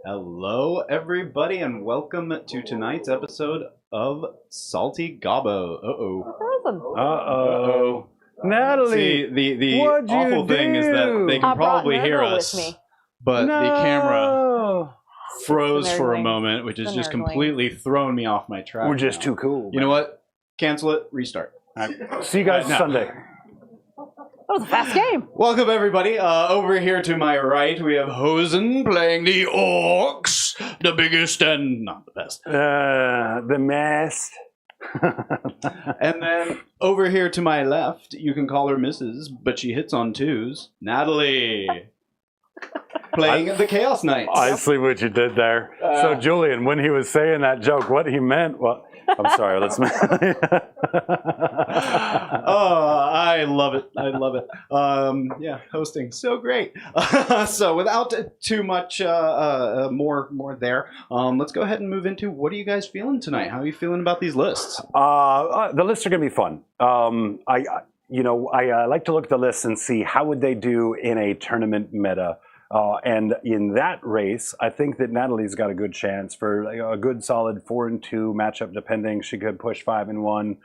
Hello, everybody, and welcome to tonight's episode of Salty Gobbo. Uh-oh. Natalie, See, the awful thing is that they can probably hear us, but the camera froze for a moment, which has just completely thrown me off my track. We're just too cool. You know what? Cancel it, restart. See you guys Sunday. That was a fast game. Welcome, everybody. Over here to my right, we have Hosen playing the Orks, the biggest and not the best. The mast. And then over here to my left, you can call her Mrs., but she hits on twos, Natalie. Playing the Chaos Knights. I see what you did there. So, Julian, when he was saying that joke, what he meant, well, I'm sorry, let's... Oh, I love it. I love it. Yeah, hosting, so great. So without too much more there, let's go ahead and move into what are you guys feeling tonight? How are you feeling about these lists? The lists are going to be fun. I like to look at the lists and see how would they do in a tournament meta. And in that race, I think that Natalie's got a good chance for a good solid 4-2 matchup, depending. She could push 5-1.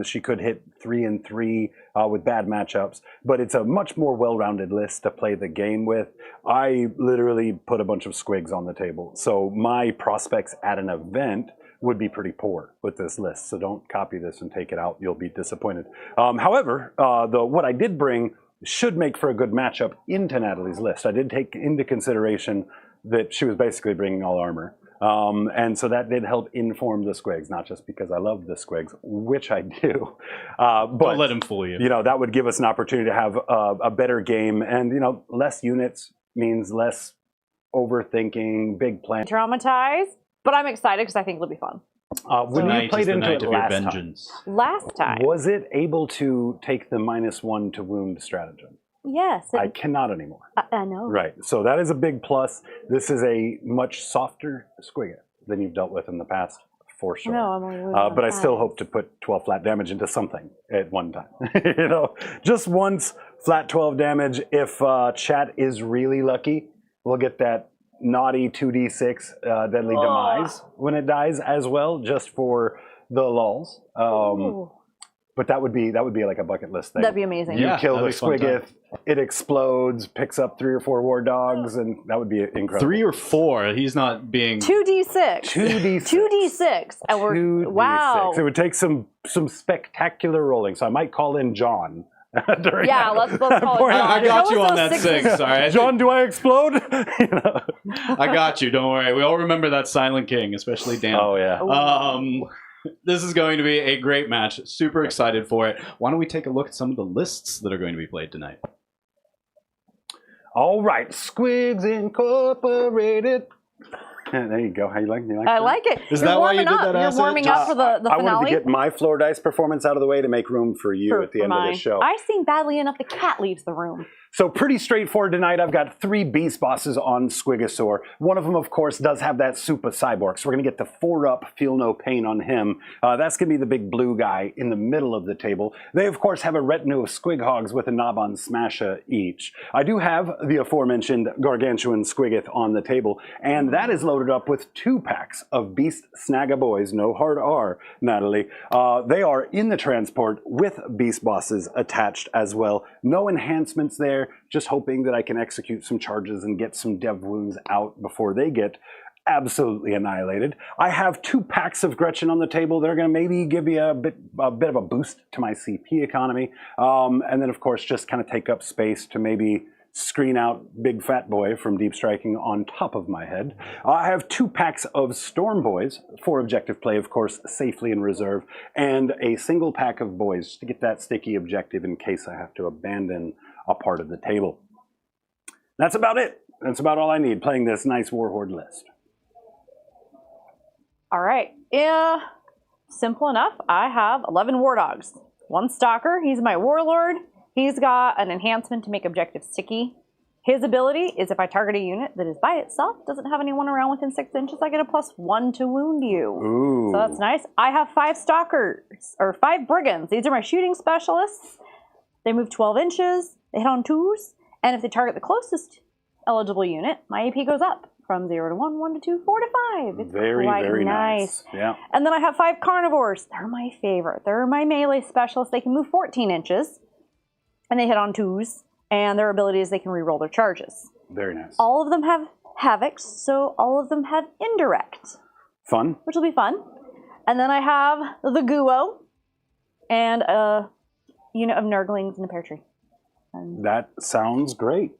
She could hit 3-3 with bad matchups. But it's a much more well-rounded list to play the game with. I literally put a bunch of squigs on the table. So my prospects at an event would be pretty poor with this list. So don't copy this and take it out. You'll be disappointed. However, what I did bring should make for a good matchup into Natalie's list. I did take into consideration that she was basically bringing all armor. And so that did help inform the squigs, not just because I love the squigs, which I do. But don't let him fool you. You know, that would give us an opportunity to have a better game. And, you know, less units means less overthinking, big plan. Traumatized, but I'm excited because I think it'll be fun. When you played into it last time, was it able to take the -1 to wound stratagem? Yes. I cannot anymore. I know. Right. So that is a big plus. This is a much softer squigget than you've dealt with in the past, for sure. No, I'm only but I still hope to put 12 flat damage into something at one time. You know, just once flat 12 damage. If chat is really lucky, we'll get that naughty 2d6 deadly demise when it dies as well, just for the lulls. But that would be like a bucket list thing. That'd be amazing. You kill the squiggith, it explodes, picks up 3 or 4 war dogs, and that would be incredible. 3 or 4. He's not being 2d6. 2d6. And we're 2d6. wow. It would take some spectacular rolling. So I might call in John. Yeah, let's call it John. I got you on that 6. Sorry. John, do I explode? You know? I got you. Don't worry. We all remember that Silent King, especially Dan. Oh, yeah. This is going to be a great match. Super excited for it. Why don't we take a look at some of the lists that are going to be played tonight? All right. Squigs Incorporated. Yeah, there you go. How you like it? I like it. Is that why you did that? You're warming up for the finale. I wanted to get my floor dice performance out of the way to make room for you at the end of the show. I sing badly enough the cat leaves the room. So pretty straightforward tonight. I've got 3 beast bosses on Squigosaur. One of them, of course, does have that super cyborg. So we're going to get the 4-up, feel no pain on him. That's going to be the big blue guy in the middle of the table. They, of course, have a retinue of Squig Hogs with a knob on Smasha each. I do have the aforementioned Gargantuan Squigith on the table, and that is loaded up with 2 packs of Beast Snagaboys, no hard R, Natalie. They are in the transport with beast bosses attached as well. No enhancements there. Just hoping that I can execute some charges and get some dev wounds out before they get absolutely annihilated. I have 2 packs of Gretchen on the table. They're going to maybe give you a bit of a boost to my CP economy. And then, of course, just kind of take up space to maybe screen out Big Fat Boy from Deep Striking on top of my head. I have 2 packs of Storm Boys for objective play, of course, safely in reserve, and a single pack of Boys to get that sticky objective in case I have to abandon a part of the table. That's about it. That's about all I need playing this nice War Horde list. All right. Yeah, simple enough. I have 11 War Dogs. 1 Stalker. He's my Warlord. He's got an enhancement to make objectives sticky. His ability is if I target a unit that is by itself, doesn't have anyone around within 6 inches, I get a +1 to wound you. Ooh. So that's nice. I have 5 Stalkers, or 5 Brigands. These are my shooting specialists. They move 12 inches, they hit on 2s, and if they target the closest eligible unit, my AP goes up. from 0 to 1, 1 to 2, 4 to 5. It's Very, quite very nice. Yeah. And then I have 5 carnivores. They're my favorite. They're my melee specialists. They can move 14 inches, and they hit on 2s. And their ability is they can reroll their charges. Very nice. All of them have havocs, so all of them have indirect. Fun. Which will be fun. And then I have the Guo and a unit of Nurglings in a pear tree. And That sounds great.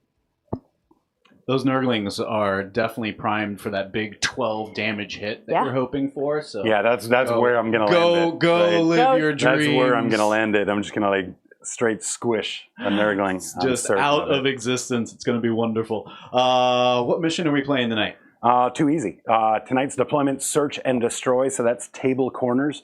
Those Nurglings are definitely primed for that big 12 damage hit that you're hoping for. So Yeah, that's where I'm gonna land it. Go live your dreams. That's where I'm gonna land it. I'm just gonna like straight squish a Nurgling. Just out of existence. It's gonna be wonderful. What mission are we playing tonight? Too easy. Tonight's deployment, search and destroy, so that's table corners.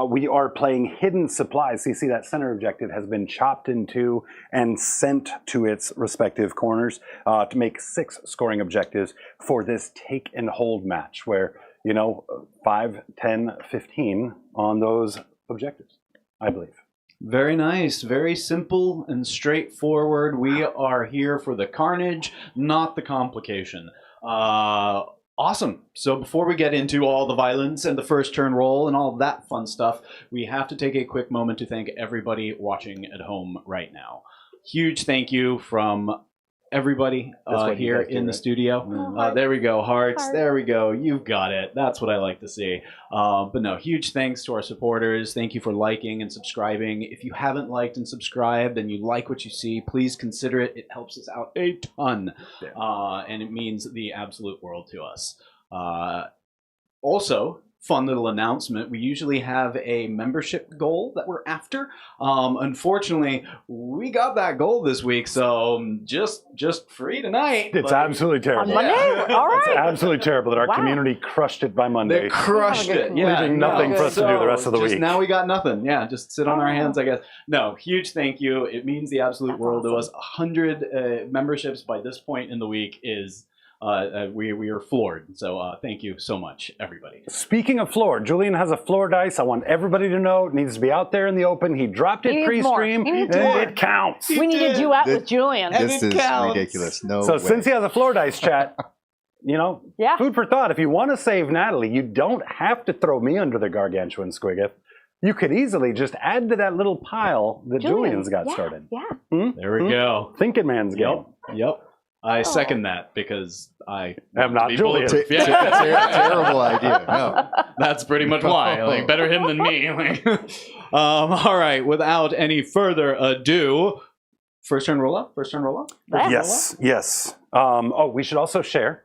We are playing hidden supplies. So you see that center objective has been chopped in two and sent to its respective corners to make 6 scoring objectives for this take and hold match where, 5, 10, 15 on those objectives, I believe. Very nice. Very simple and straightforward. We are here for the carnage, not the complication. Awesome. So before we get into all the violence and the first turn roll and all that fun stuff, we have to take a quick moment to thank everybody watching at home right now. Huge thank you from everybody here in the studio. There we go, hearts. There we go. You've got it. That's what I like to see. But no, huge thanks to our supporters. Thank you for liking and subscribing. If you haven't liked and subscribed and you like what you see, please consider it. It helps us out a ton. And it means the absolute world to us. Also, fun little announcement. We usually have a membership goal that we're after. Unfortunately, we got that goal this week, so just free tonight. It's absolutely terrible. On Monday? All right. It's absolutely terrible that our community crushed it by Monday. They crushed it. Yeah, leaving nothing for us to do the rest of the week. Now we got nothing. Yeah, just sit on our hands, I guess. No, huge thank you. It means the absolute world to us. 100 memberships by this point in the week is... we are floored. So thank you so much, everybody. Speaking of floor, Julian has a floor dice. I want everybody to know it needs to be out there in the open. He dropped it pre-stream. It counts. We need a duet with Julian. This is ridiculous. No So way. since he has a floor dice chat, food for thought. If you want to save Natalie, you don't have to throw me under the gargantuan squiggoth. You could easily just add to that little pile that Julian's got started. Yeah. There we go. Thinking man's game. Yep. I second that because I am not Julian. Terrible idea. No. That's pretty much why. Like, better him than me. All right. Without any further ado, first turn roll up. Yes. We should also share.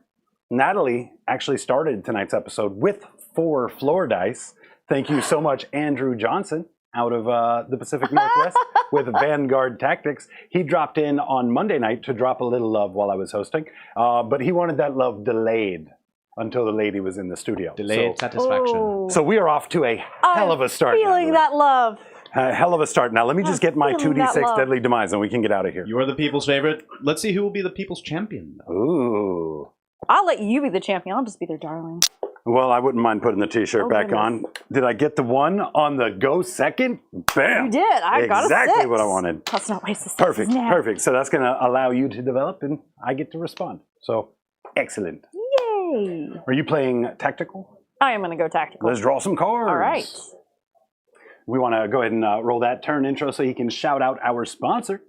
Natalie actually started tonight's episode with 4 floor dice. Thank you so much, Andrew Johnson, out of the Pacific Northwest with Vanguard Tactics. He dropped in on Monday night to drop a little love while I was hosting, but he wanted that love delayed until the lady was in the studio. Delayed satisfaction. So we are off to a hell of a start. Feeling that love. Hell of a start. Now let me just get my 2d6 deadly demise and we can get out of here. You are the people's favorite. Let's see who will be the people's champion. Ooh. I'll let you be the champion. I'll just be their darling. Well, I wouldn't mind putting the t-shirt back on. Did I get the one on the go second? Bam! You did. I got a 6. Exactly what I wanted. Let's not waste this. Perfect. So that's going to allow you to develop and I get to respond. So, excellent. Yay! Are you playing tactical? I am going to go tactical. Let's draw some cards. All right. We want to go ahead and roll that turn intro so he can shout out our sponsor.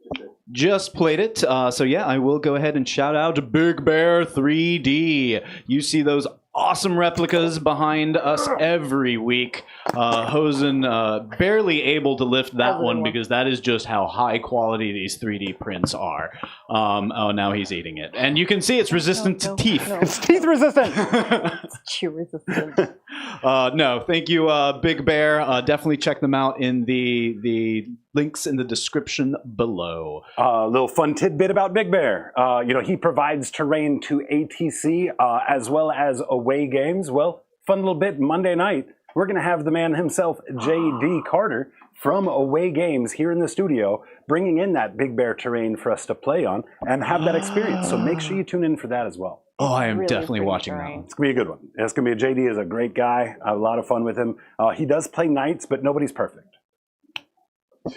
Just played it. So yeah, I will go ahead and shout out Big Bear 3D. You see those awesome replicas behind us every week. Hosen barely able to lift that one because that is just how high quality these 3D prints are. Oh, now he's eating it. And you can see it's resistant to teeth. No. It's teeth resistant. It's chew resistant. No, thank you, Big Bear. Definitely check them out in the links in the description below. A little fun tidbit about Big Bear. He provides terrain to ATC as well as away games. Well, fun little bit Monday night. We're going to have the man himself, J.D. Carter, from Away Games here in the studio, bringing in that Big Bear terrain for us to play on and have that experience. So make sure you tune in for that as well. Oh, I am really definitely watching that one. It's going to be a good one. It's going to be JD is a great guy. I have a lot of fun with him. He does play knights, but nobody's perfect.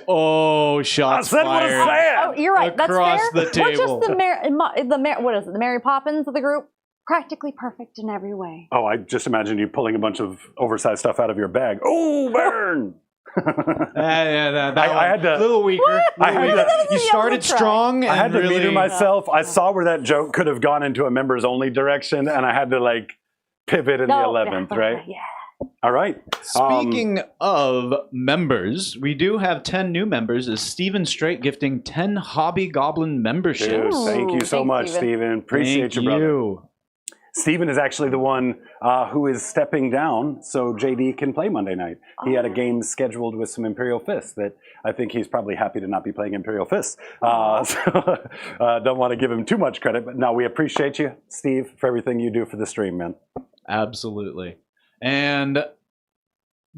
Oh, shots fired. Oh, you're right. Across That's fair. the table. We're just what is it? The Mary Poppins of the group. practically perfect in every way. Oh, I just imagine you pulling a bunch of oversized stuff out of your bag. Oh, burn! That I had to. a little weaker. I had to. You started strong. I had and to meter really, myself. I saw where that joke could have gone into a members only direction, and I had to like pivot in the 11th, right? Yeah. All right. Speaking of members, we do have 10 new members. Is Steven Straight gifting 10 Hobby Goblin memberships? Dude, thank you so Thanks, much, Steven. Steven. Appreciate Thank you, brother. you. Steven is actually the one who is stepping down so JD can play Monday night. He had a game scheduled with some Imperial Fists that I think he's probably happy to not be playing Imperial Fists. So don't want to give him too much credit, but no, we appreciate you, Steve, for everything you do for the stream, man. Absolutely. And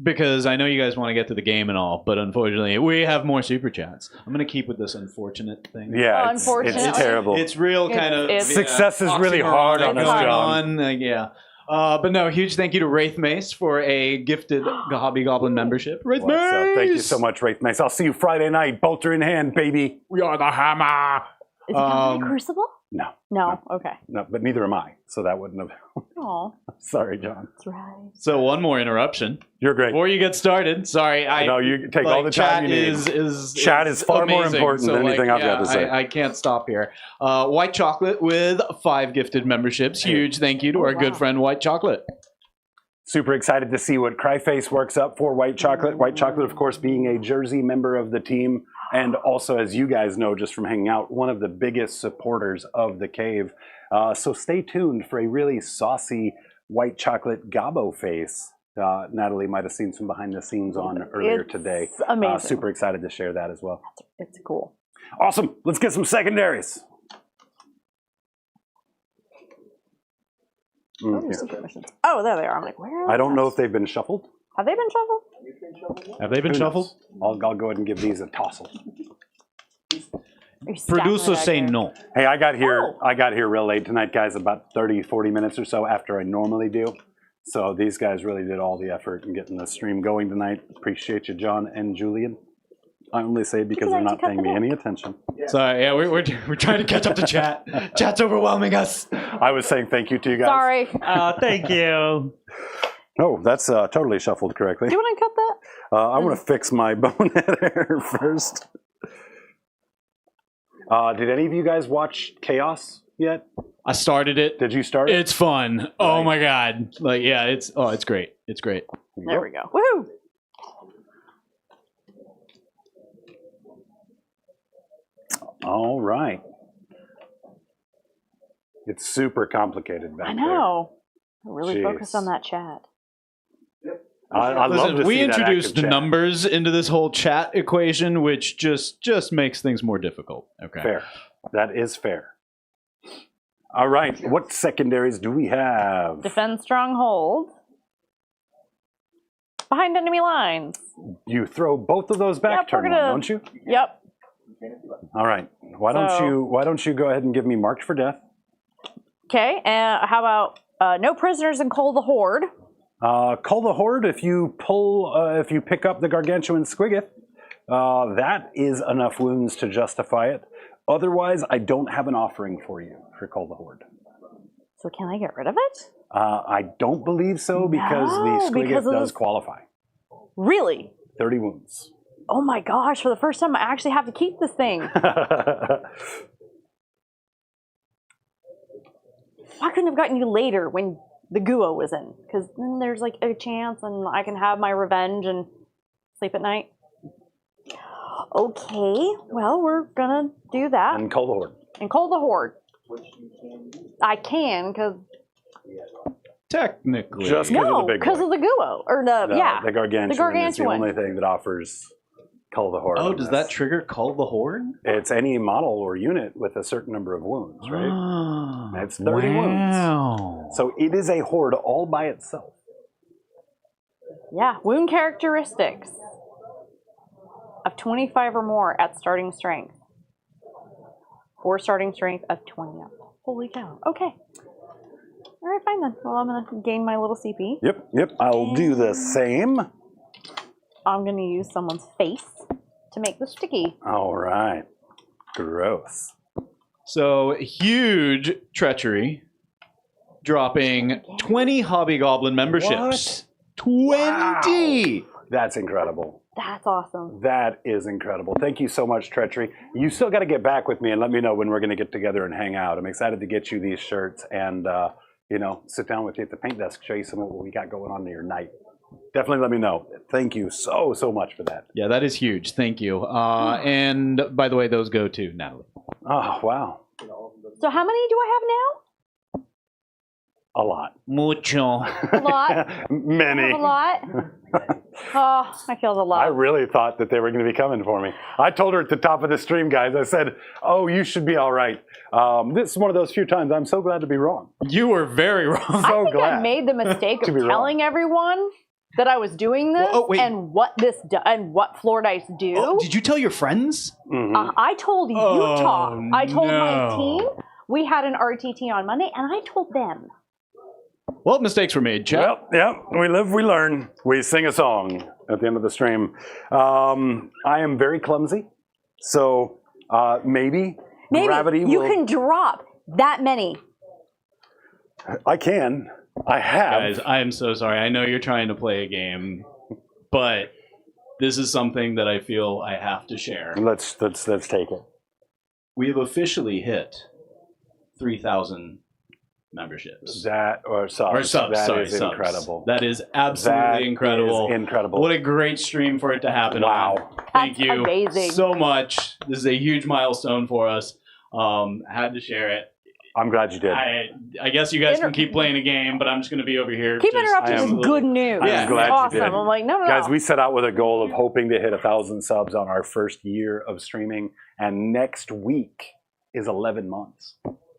because I know you guys want to get to the game and all, but unfortunately, we have more super chats. I'm going to keep with this unfortunate thing. Yeah, it's Unfortunately. terrible. It's real kind of... Success is really hard on us, John. Yeah. But no, huge thank you to Wraith Mace for a gifted Hobby Goblin membership. Wraith Mace! Thank you so much, Wraith Mace. I'll see you Friday night, bolter in hand, baby. We are the hammer! Is he coming to Crucible? No. No. Okay. No, but neither am I, so that wouldn't have... Oh, Sorry, John. that's right. So one more interruption. You're great. Before you get started, sorry, No, you take all the time you need. Chat is far more amazing. important than anything I've got to say. I can't stop here. White Chocolate with 5 gifted memberships. Huge thank you to our good friend White Chocolate. Super excited to see what Cryface works up for White Chocolate. White Chocolate, of course, being a Jersey member of the team, and also, as you guys know, just from hanging out, one of the biggest supporters of the cave. So stay tuned for a really saucy White Chocolate Gobbo face. Natalie might have seen some behind the scenes on earlier It's today. amazing. Super excited to share that as well. It's cool. Awesome. Let's get some secondaries. Oh, there's secret missions. Oh, there they are. I'm like, where are I don't know if those? they've been shuffled. Have they been shuffled? Have they been Who shuffled? knows? I'll go ahead and give these a tossle. Are you stacking Producers it say back there? no. Hey, I got here. Oh. I got here real late tonight, guys. About 30, 40 minutes or so after I normally do. So these guys really did all the effort in getting the stream going tonight. Appreciate you, John and Julian. I only say it because they're not paying me any attention. Sorry, yeah, we're trying to catch up to chat. Chat's overwhelming us. I was saying thank you to you guys. Sorry. Thank you. Oh, that's totally shuffled correctly. Do you want to cut that? I want to fix my bonehead hair first. Did any of you guys watch Chaos yet? I started it. Did you start it? It's fun. Oh my god. Like yeah, it's great. It's great. There we go. Woo! All right. It's super complicated back I know. I'm really Jeez. focused on that chat. there. I love Listen, to we see that introduced active chat. numbers into this whole chat equation, which just makes things more difficult. Okay. Fair. That is fair. All right. What secondaries do we have? Defend stronghold. Behind enemy lines. You throw both of those back Yep, we're turn gonna- one, don't you? Yep. All right. Why don't you go ahead and give me marked for death? Okay. And how about no prisoners and Call the Horde? Call the Horde if you pick up the Gargantuan Squiggoth. That is enough wounds to justify it. Otherwise, I don't have an offering for you for Call the Horde. So can I get rid of it? I don't believe so because No, the Squiggoth because of does the- qualify. Really? 30 wounds. Oh my gosh, for the first time I actually have to keep this thing. Why couldn't I have gotten you later when the Guo was in? Because then there's like a chance and I can have my revenge and sleep at night. Okay, well, we're gonna do that. And Call the Horde. And Call the Horde. I can, because... Technically. Just because of No, the big because boy. of the Guo. Or the, No, yeah. the Gargantuan is the Gargantuan. only thing that offers Call the Horde. Oh, on does this. that trigger Call the Horde? It's any model or unit with a certain number of wounds, right? Oh, It's 30 wounds. So it is a horde all by itself. Yeah, wound characteristics of 25 or more at starting strength. Or starting strength of 20 up. Holy cow. Okay. All right, fine then. Well, I'm going to gain my little CP. Yep. I'll do the same. I'm going to use someone's face to make the sticky. All right. Gross. So huge treachery dropping 20 Hobby Goblin memberships. 20! Wow. That's incredible. That's awesome. That is incredible. Thank you so much, Treachery. You still got to get back with me and let me know when we're going to get together and hang out. I'm excited to get you these shirts and, you know, sit down with you at the paint desk, show you some of what we got going on in your night. Definitely let me know. Thank you so much for that. Yeah, that is huge. Thank you. And by the way, those go to Natalie. Oh, wow. So how many do I have now? A lot. Mucho. A lot. Many. A lot. Oh, I feel a lot. I really thought that they were going to be coming for me. I told her at the top of the stream, guys, I said, oh, you should be all right. This is one of those few times I'm so glad to be wrong. You were very wrong. I think glad I made the mistake of be wrong. telling everyone that I was doing this Well, wait. and what what floor dice do. Oh, did you tell your friends? Mm-hmm. I told Utah. I told my no. team. We had an RTT on Monday, and I told them. Well, mistakes were made, chat. Well, yeah, we live, we learn. We sing a song at the end of the stream. I am very clumsy, so maybe gravity you will... can drop that many. I can. I have. Guys, I am so sorry. I know you're trying to play a game, but this is something that I feel I have to share. Let's take it. We have officially hit 3,000 memberships. Or subs. Or subs, That sorry, is subs. incredible. That is absolutely That incredible. is incredible. What a great stream for it to happen. Wow. On. Thank That's you amazing. so much. This is a huge milestone for us. Had to share it. I'm glad you did. I guess you guys can keep playing a game, but I'm just going to be over here. Keep just interrupting I am- with good news. Yeah. I'm glad you awesome. did. I'm like, no. Guys, we set out with a goal of hoping to hit 1,000 subs on our first year of streaming, and next week is 11 months.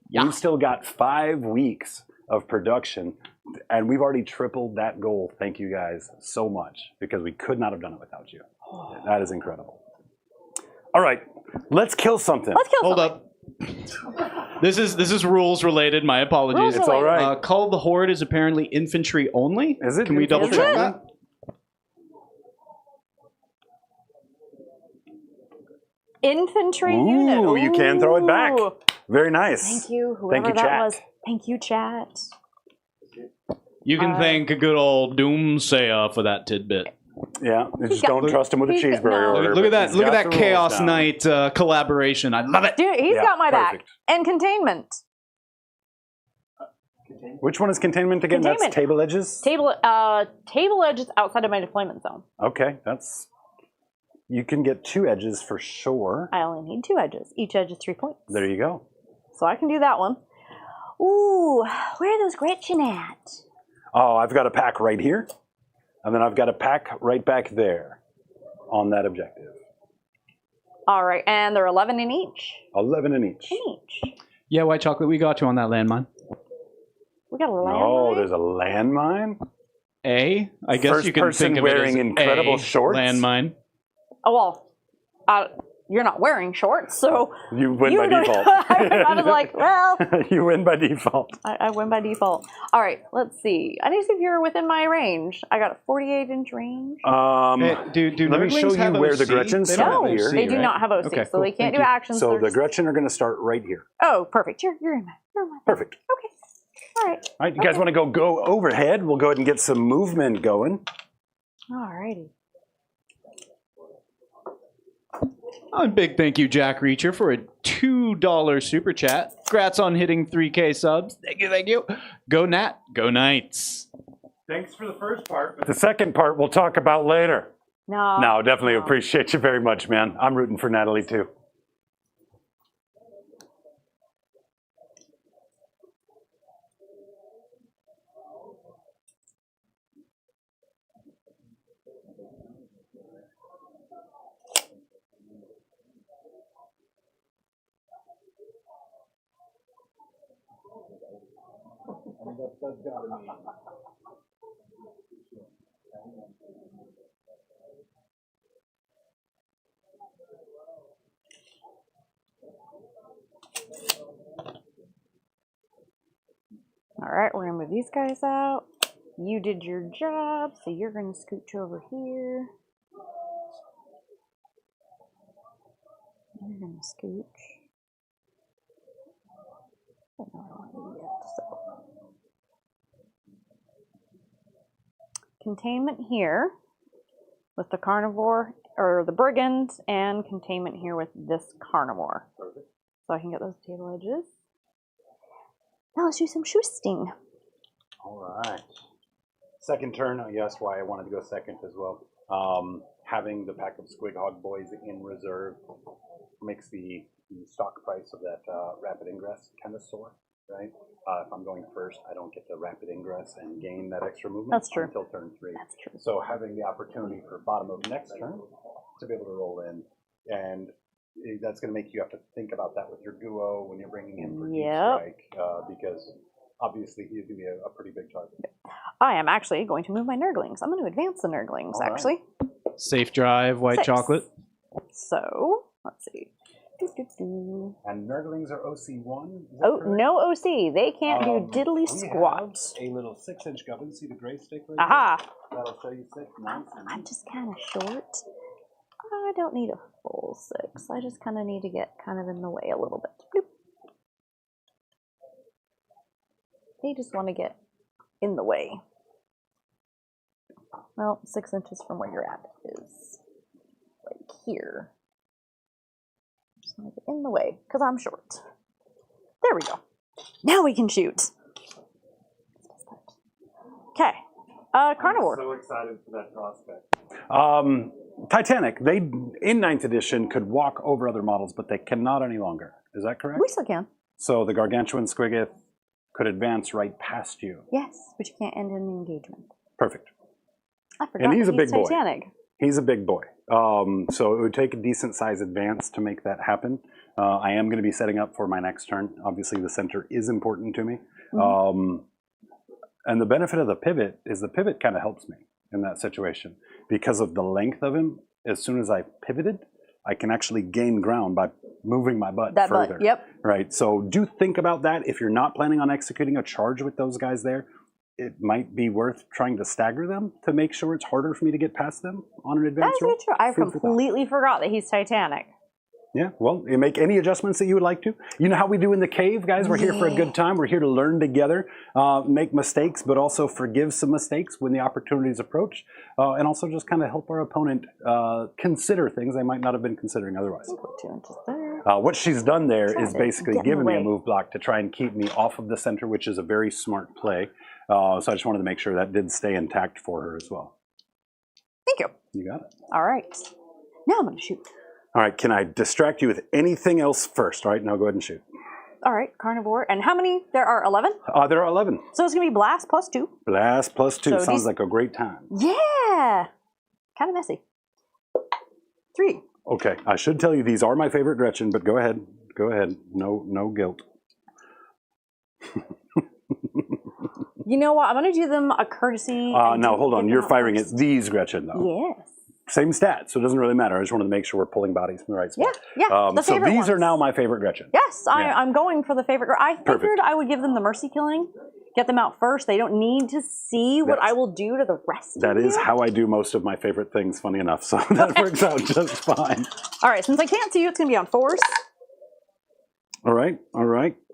Yeah. We've still got 5 weeks of production, and we've already tripled that goal. Thank you guys so much, because we could not have done it without you. That is incredible. All right, let's kill something. Let's kill Hold something. up. This is rules related. My apologies. Rules It's all right. Call of the Horde is apparently infantry only. Is it? Can we double infantry? check that? Infantry unit. Ooh, you can throw it back. Ooh. Very nice. Thank you, whoever Thank you, that chat. was. Thank you, chat. You can thank a good old Doomsayer for that tidbit. Yeah, just got- don't trust him with a he's got- cheeseburger no. order. Look at but that! he's Look at got that the Chaos rules down. Knight collaboration. I love it. Dude, he's Yeah, got my perfect. back. And containment. Which one is containment again? Containment. That's table edges? Table edges outside of my deployment zone. Okay, that's... You can get 2 edges for sure. I only need 2 edges. Each edge is 3 points. There you go. So I can do that one. Ooh, where are those Gretchen at? Oh, I've got a pack right here. And then I've got a pack right back there on that objective. All right, and they're 11 in each. 11 in each. Yeah, White Chocolate, we got you on that landmine. We got a landmine. Oh, there's a landmine? I guess First you can person think of it wearing as incredible a shorts? landmine. Oh, well, you're not wearing shorts, so... You win by don't- default. I was like, well... You win by default. I win by default. All right, let's see. I need to see if you're within my range. I got a 48-inch range. Do let me show nerdlings you have where OC? the Gretchens They don't start have here. OC, They do right? not have OC, Okay, so cool. they can't Thank do you. actions. So the There's- Gretchen are going to start right here. Oh, perfect. You're in my... Perfect. Okay. All right. All right, you guys want to go overhead? We'll go ahead and get some movement going. All righty. And big thank you, Jack Reacher, for a $2 super chat. Congrats on hitting 3K subs. Thank you, thank you. Go Nat, go Knights. Thanks for the first part. But the second part we'll talk about later. No, definitely appreciate you very much, man. I'm rooting for Natalie, too. All right, we're going to move these guys out. You did your job, so you're going to scooch over here. You're going to scooch. I don't know what I want to do yet, so. containment here with the carnivore, or the brigand, and containment here with this carnivore. Perfect. So I can get those table edges. Now let's do some shoosting. All right. Second turn, yes, why I wanted to go second as well. Having the pack of Squig Hog Boys in reserve makes the stock price of that rapid ingress kind of soar, right? If I'm going first, I don't get the rapid ingress and gain that extra movement. That's true. Until turn 3. That's true. So having the opportunity for bottom of next turn to be able to roll in, and that's going to make you have to think about that with your duo when you're bringing him for deep strike, because obviously he's going to be a pretty big target. I am actually going to move my Nurglings. I'm going to advance the Nurglings, actually. Safe drive, white 6. chocolate. So, let's see. And Nurglings are OC1? Oh, no OC. They can't do diddly squat. A little 6-inch gubbin. See the gray stick right Aha! there? That'll show you 6. Nice. I'm just kind of short. I don't need a full 6. I just kind of need to get kind of in the way a little bit. Bloop. They just want to get in the way. Well, 6 inches from where you're at is like here. Just want to get in the way because I'm short. There we go. Now we can shoot. Okay. Carnivore. I'm so excited for that prospect. Titanic, they in 9th edition could walk over other models, but they cannot any longer. Is that correct? We still can. So the Gargantuan Squiggoth could advance right past you. Yes, but you can't end an engagement. Perfect. I forgot. And he's a big boy. Titanic. He's a big boy. So it would take a decent size advance to make that happen. I am going to be setting up for my next turn. Obviously, the center is important to me. And the benefit of the pivot is the pivot kind of helps me in that situation. Because of the length of him, as soon as I pivoted, I can actually gain ground by moving my butt further. Yep. Right. So do think about that. If you're not planning on executing a charge with those guys there, it might be worth trying to stagger them to make sure it's harder for me to get past them on an advance roll. That's true. I completely forgot that he's Titanic. Yeah, well, you make any adjustments that you would like to. You know how we do in the cave, guys? We're here for a good time. We're here to learn together, make mistakes, but also forgive some mistakes when the opportunities approach, and also just kind of help our opponent consider things they might not have been considering otherwise. Put 2 inches there. What she's done there is basically get in given the me a way. move block to try and keep me off of the center, which is a very smart play. So I just wanted to make sure that did stay intact for her as well. Thank you. You got it. All right. Now I'm going to shoot. All right, can I distract you with anything else first? All right, now go ahead and shoot. All right, carnivore. And how many? There are 11? There are 11. So it's going to be blast plus 2. Blast plus 2. So Sounds these- like a great time. Yeah. Kind of messy. 3. Okay, I should tell you these are my favorite Gretchen, but go ahead. Go ahead. No guilt. You know what? I'm going to do them a courtesy. No, hold on. You're firing at these Gretchen, though. Yes. Same stat, so it doesn't really matter. I just wanted to make sure we're pulling bodies from the right spot. Yeah, the so favorite these are ones. now my favorite Gretchen. Yes, Yeah. I'm going for the favorite. I figured Perfect. I would give them the mercy killing, get them out first. They don't need to see what That's- I will do to the rest That of you. is how I do most of my favorite things, funny enough, so that works out just fine. All right, since I can't see you, it's going to be on 4s. All right.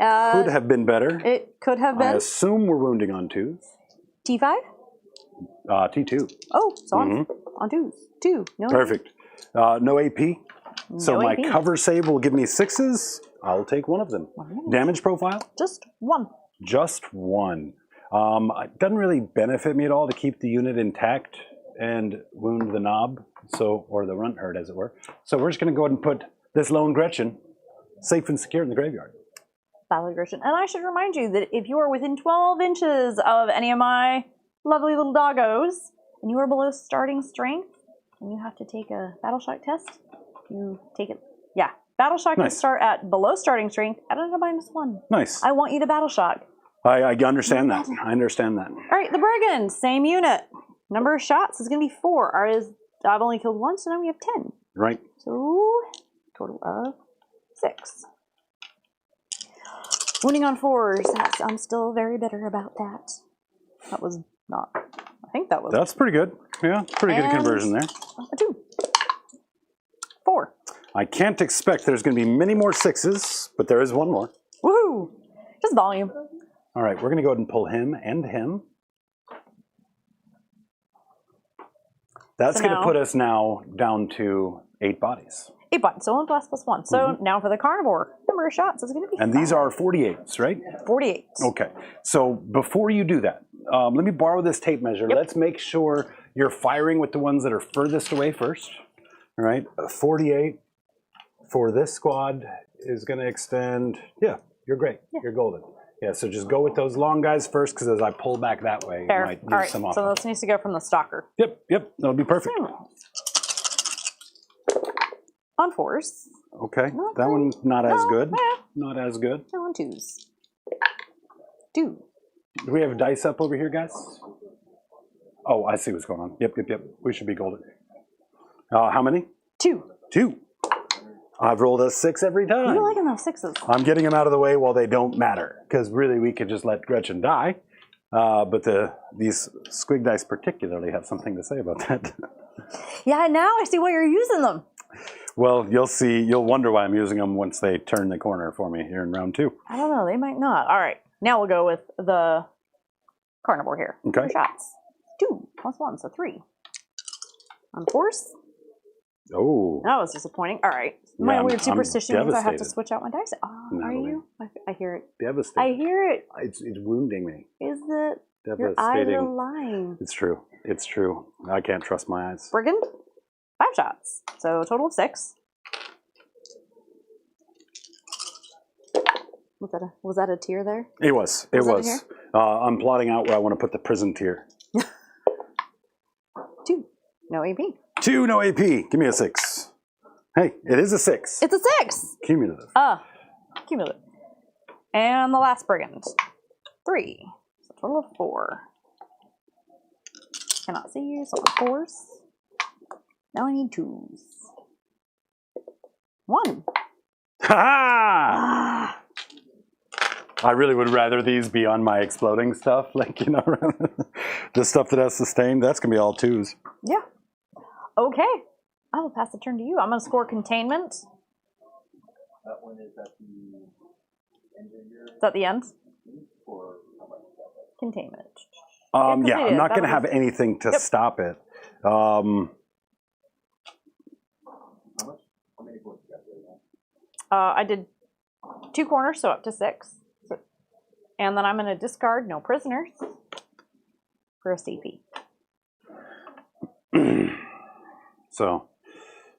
Could have been better. It could have I been assume we're wounding on 2s. T5. T2. Oh, so on 2s. 2. No. Perfect. No AP. So No my AP. cover save will give me 6s. I'll take one of them. Damage profile? Just 1. Just 1. It doesn't really benefit me at all to keep the unit intact and wound the knob, or the runt herd, as it were. So we're just going to go ahead and put this lone Gretchen safe and secure in the graveyard. Valid aggression. And I should remind you that if you are within 12 inches of any of my lovely little doggos, and you are below starting strength, and you have to take a battle shock test, you take it. Yeah, battle shock can start at below starting strength at a -1. Nice. I want you to battle shock. I understand that. I understand that. All right, the brigand, same unit. Number of shots is going to be 4. I've only killed 1, so now we have 10. Right. So total of 6. Wounding on 4s. I'm still very bitter about that. That was not. I think that was. That's pretty good. Yeah, pretty good And conversion there. a 2. 4. I can't expect there's going to be many more 6s, but there is one more. Woohoo! Just volume. All right, we're going to go ahead and pull him and him. That's So going to now- put us now down to 8 bodies. 8 buttons, so 1 plus 1. So now for the carnivore, number of shots is going to be And these are 48s, right? 48. Okay. So before you do that, let me borrow this tape measure. Yep. Let's make sure you're firing with the ones that are furthest away first. All right. 48 for this squad is going to extend. Yeah, you're great. Yeah. You're golden. Yeah, so just go with those long guys first, because as I pull back that way, Fair. you might All use right, some off. so this needs to go from the stalker. Yep, that'll be perfect. On 4s. Okay, Not that great. one not as No, good. eh. Not as good. No, on 2s. 2. Do we have dice up over here, guys? Oh, I see what's going on. Yep. We should be golden. How many? 2. 2. I've rolled a 6 every time. You're liking those 6s. I'm getting them out of the way while they don't matter, because really we could just let Gretchen die. But these squig dice particularly have something to say about that. Yeah, now I see why you're using them. Well, you'll see. You'll wonder why I'm using them once they turn the corner for me here in round 2. I don't know, they might not. All right, now we'll go with the carnivore here. Okay. 2 shots. 2 plus 1, so 3. On 4s. Oh. That was disappointing. All right. My I'm- weird I'm superstition means I have to devastated. switch out my dice. Oh, are Natalie. you? I hear it. Devastating. I hear it. It's wounding me. Is it? Your eyes are Devastating. lying. It's true. It's true. I can't trust my eyes. Brigand, 5 shots. So a total of 6. Was that a tier there? It was. It Was that was. here? I'm plotting out where I want to put the prison tier. 2. No AP. 2, no AP. Give me a 6. Hey, it is a 6. It's a 6. Cumulative. Cumulative. And the last brigand. 3. So a total of 4. Cannot see you, so 4s. Now I need 2s. 1. Ha ha! Ah. I really would rather these be on my exploding stuff, like, you know, the stuff that has sustained. That's going to be all 2s. Yeah. Okay. I will pass the turn to you. I'm going to score containment. That one is at the end of your Is that the end? or how much? Containment. Yeah, completed. I'm not going to That'll have anything to Yep. stop it. How much? How many points you got there now? I did 2 corners, so up to 6. And then I'm going to discard no prisoners for a CP. So,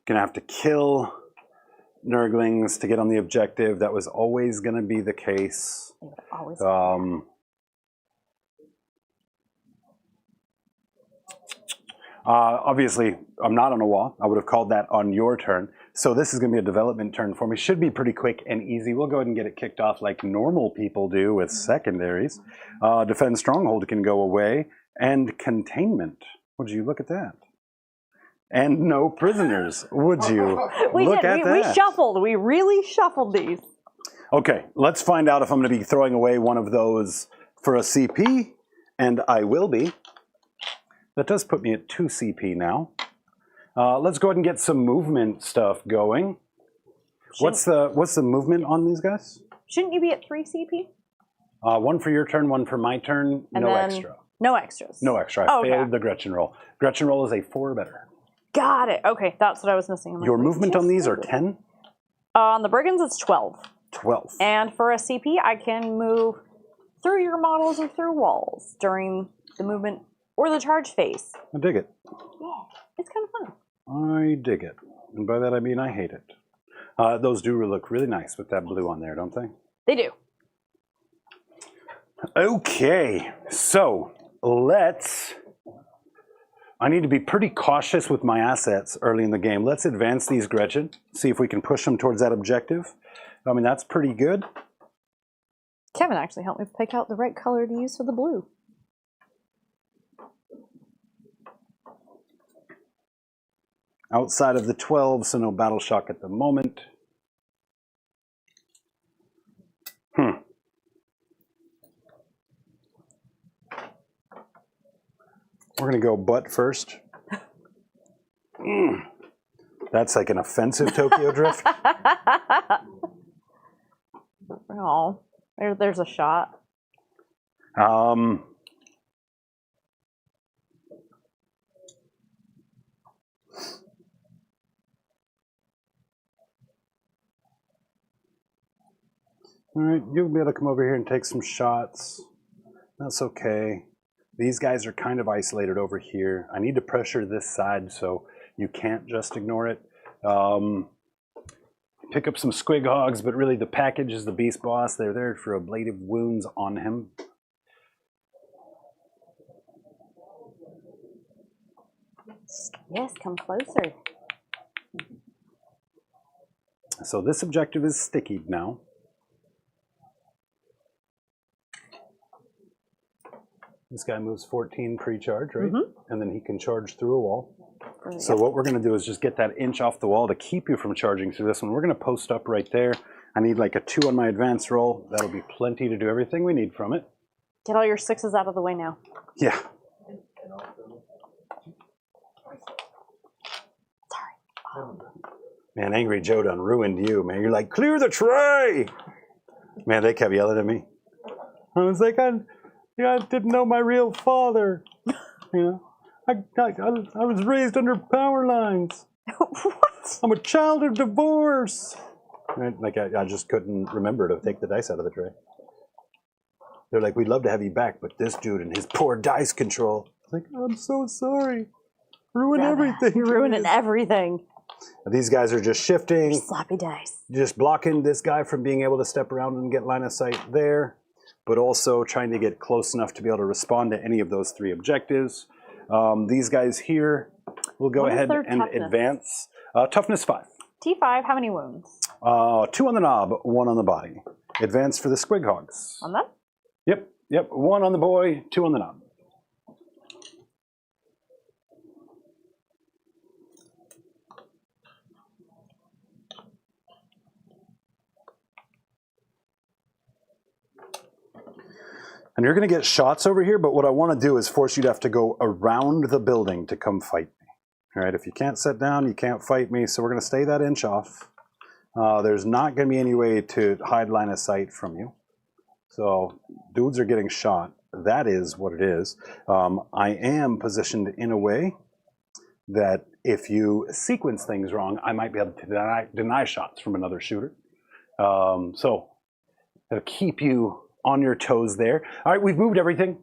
going to have to kill Nurglings to get on the objective. That was always going to be the case. They would always Obviously, I'm not on a wall. I would have called that on your turn. So this is going to be a development turn for me. Should be pretty quick and easy. We'll go ahead and get it kicked off like normal people do with secondaries. Defend Stronghold can go away. And Containment. Would you look at that? And no prisoners. Would you? We look did. at We that. shuffled. We really shuffled these. Okay, let's find out if I'm going to be throwing away one of those for a CP. And I will be. That does put me at 2 CP now. Let's go ahead and get some movement stuff going. What's the movement on these guys? Shouldn't you be at 3 CP? 1 for your turn, 1 for my turn. And no then extra. No extras. No extra. I Okay. failed the Gretchen roll. Gretchen roll is a 4 or better. Got it. Okay, that's what I was missing. I'm like, Your wait, movement just on these a are little bit. 10? On the brigands, it's 12. 12. And for a CP, I can move through your models or through walls during the movement or the charge phase. I dig it. Yeah, it's kind of fun. I dig it. And by that I mean I hate it. Those do look really nice with that blue on there, don't they? They do. Okay, so let's... I need to be pretty cautious with my assets early in the game. Let's advance these Gretchen, see if we can push them towards that objective. I mean, that's pretty good. Kevin actually helped me pick out the right color to use for the blue. Outside of the 12, so no battle shock at the moment. We're going to go butt first. That's like an offensive Tokyo Drift. Oh, there's a shot. All right, you'll be able to come over here and take some shots. That's okay. These guys are kind of isolated over here. I need to pressure this side so you can't just ignore it. Pick up some squig hogs, but really the package is the beast boss. They're there for ablative wounds on him. Yes, come closer. So this objective is stickied now. This guy moves 14 pre-charge, right? And then he can charge through a wall. So what we're going to do is just get that inch off the wall to keep you from charging through this one. We're going to post up right there. I need like a 2 on my advance roll. That'll be plenty to do everything we need from it. Get all your 6s out of the way now. Yeah. Man, Angry Joe done ruined you, man. You're like, clear the tray! Man, they kept yelling at me. I was like, I didn't know my real father. You know, I was raised under power lines. What? I'm a child of divorce. Right? Like, I just couldn't remember to take the dice out of the tray. They're like, we'd love to have you back, but this dude and his poor dice control. It's like, I'm so sorry. Ruin everything. You're ruining everything. These guys are just shifting. Sloppy dice. Just blocking this guy from being able to step around and get line of sight there, but also trying to get close enough to be able to respond to any of those 3 objectives. These guys here will go ahead and advance. Toughness 5. T5, how many wounds? 2 on the knob, 1 on the body. Advance for the squig hogs. On them? Yep. 1 on the boy, 2 on the knob. And you're going to get shots over here, but what I want to do is force you to have to go around the building to come fight me. All right, if you can't sit down, you can't fight me, so we're going to stay that inch off. There's not going to be any way to hide line of sight from you. So dudes are getting shot. That is what it is. I am positioned in a way that if you sequence things wrong, I might be able to deny shots from another shooter. So it'll keep you on your toes there. All right, we've moved everything.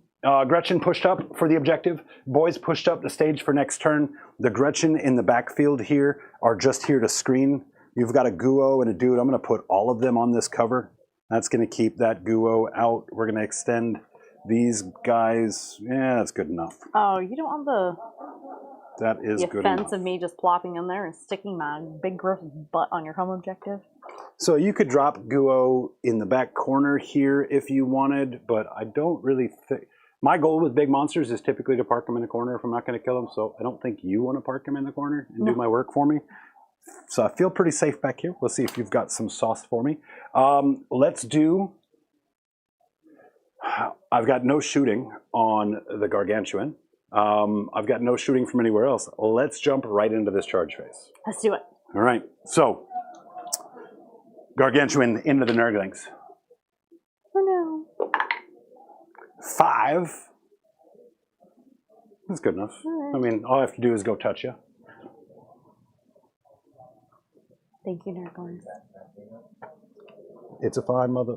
Gretchen pushed up for the objective. Boys pushed up the stage for next turn. The Gretchen in the backfield here are just here to screen. You've got a Guo and a dude. I'm going to put all of them on this cover. That's going to keep that Guo out. We're going to extend these guys. Yeah, that's good enough. Oh, you don't want That is the good offense enough. of me just plopping in there and sticking my big gross butt on your home objective. So you could drop Guo in the back corner here if you wanted, but I don't really think... My goal with big monsters is typically to park them in a corner if I'm not going to kill them, so I don't think you want to park them in the corner and do my work for me. So I feel pretty safe back here. We'll see if you've got some sauce for me. Let's do... I've got no shooting on the Gargantuan. I've got no shooting from anywhere else. Let's jump right into this charge phase. Let's do it. All right, so... Gargantuan into the Nurglings. Oh no. 5. That's good enough. Right. I mean, all I have to do is go touch you. Thank you, Nurglings. It's a fine mother.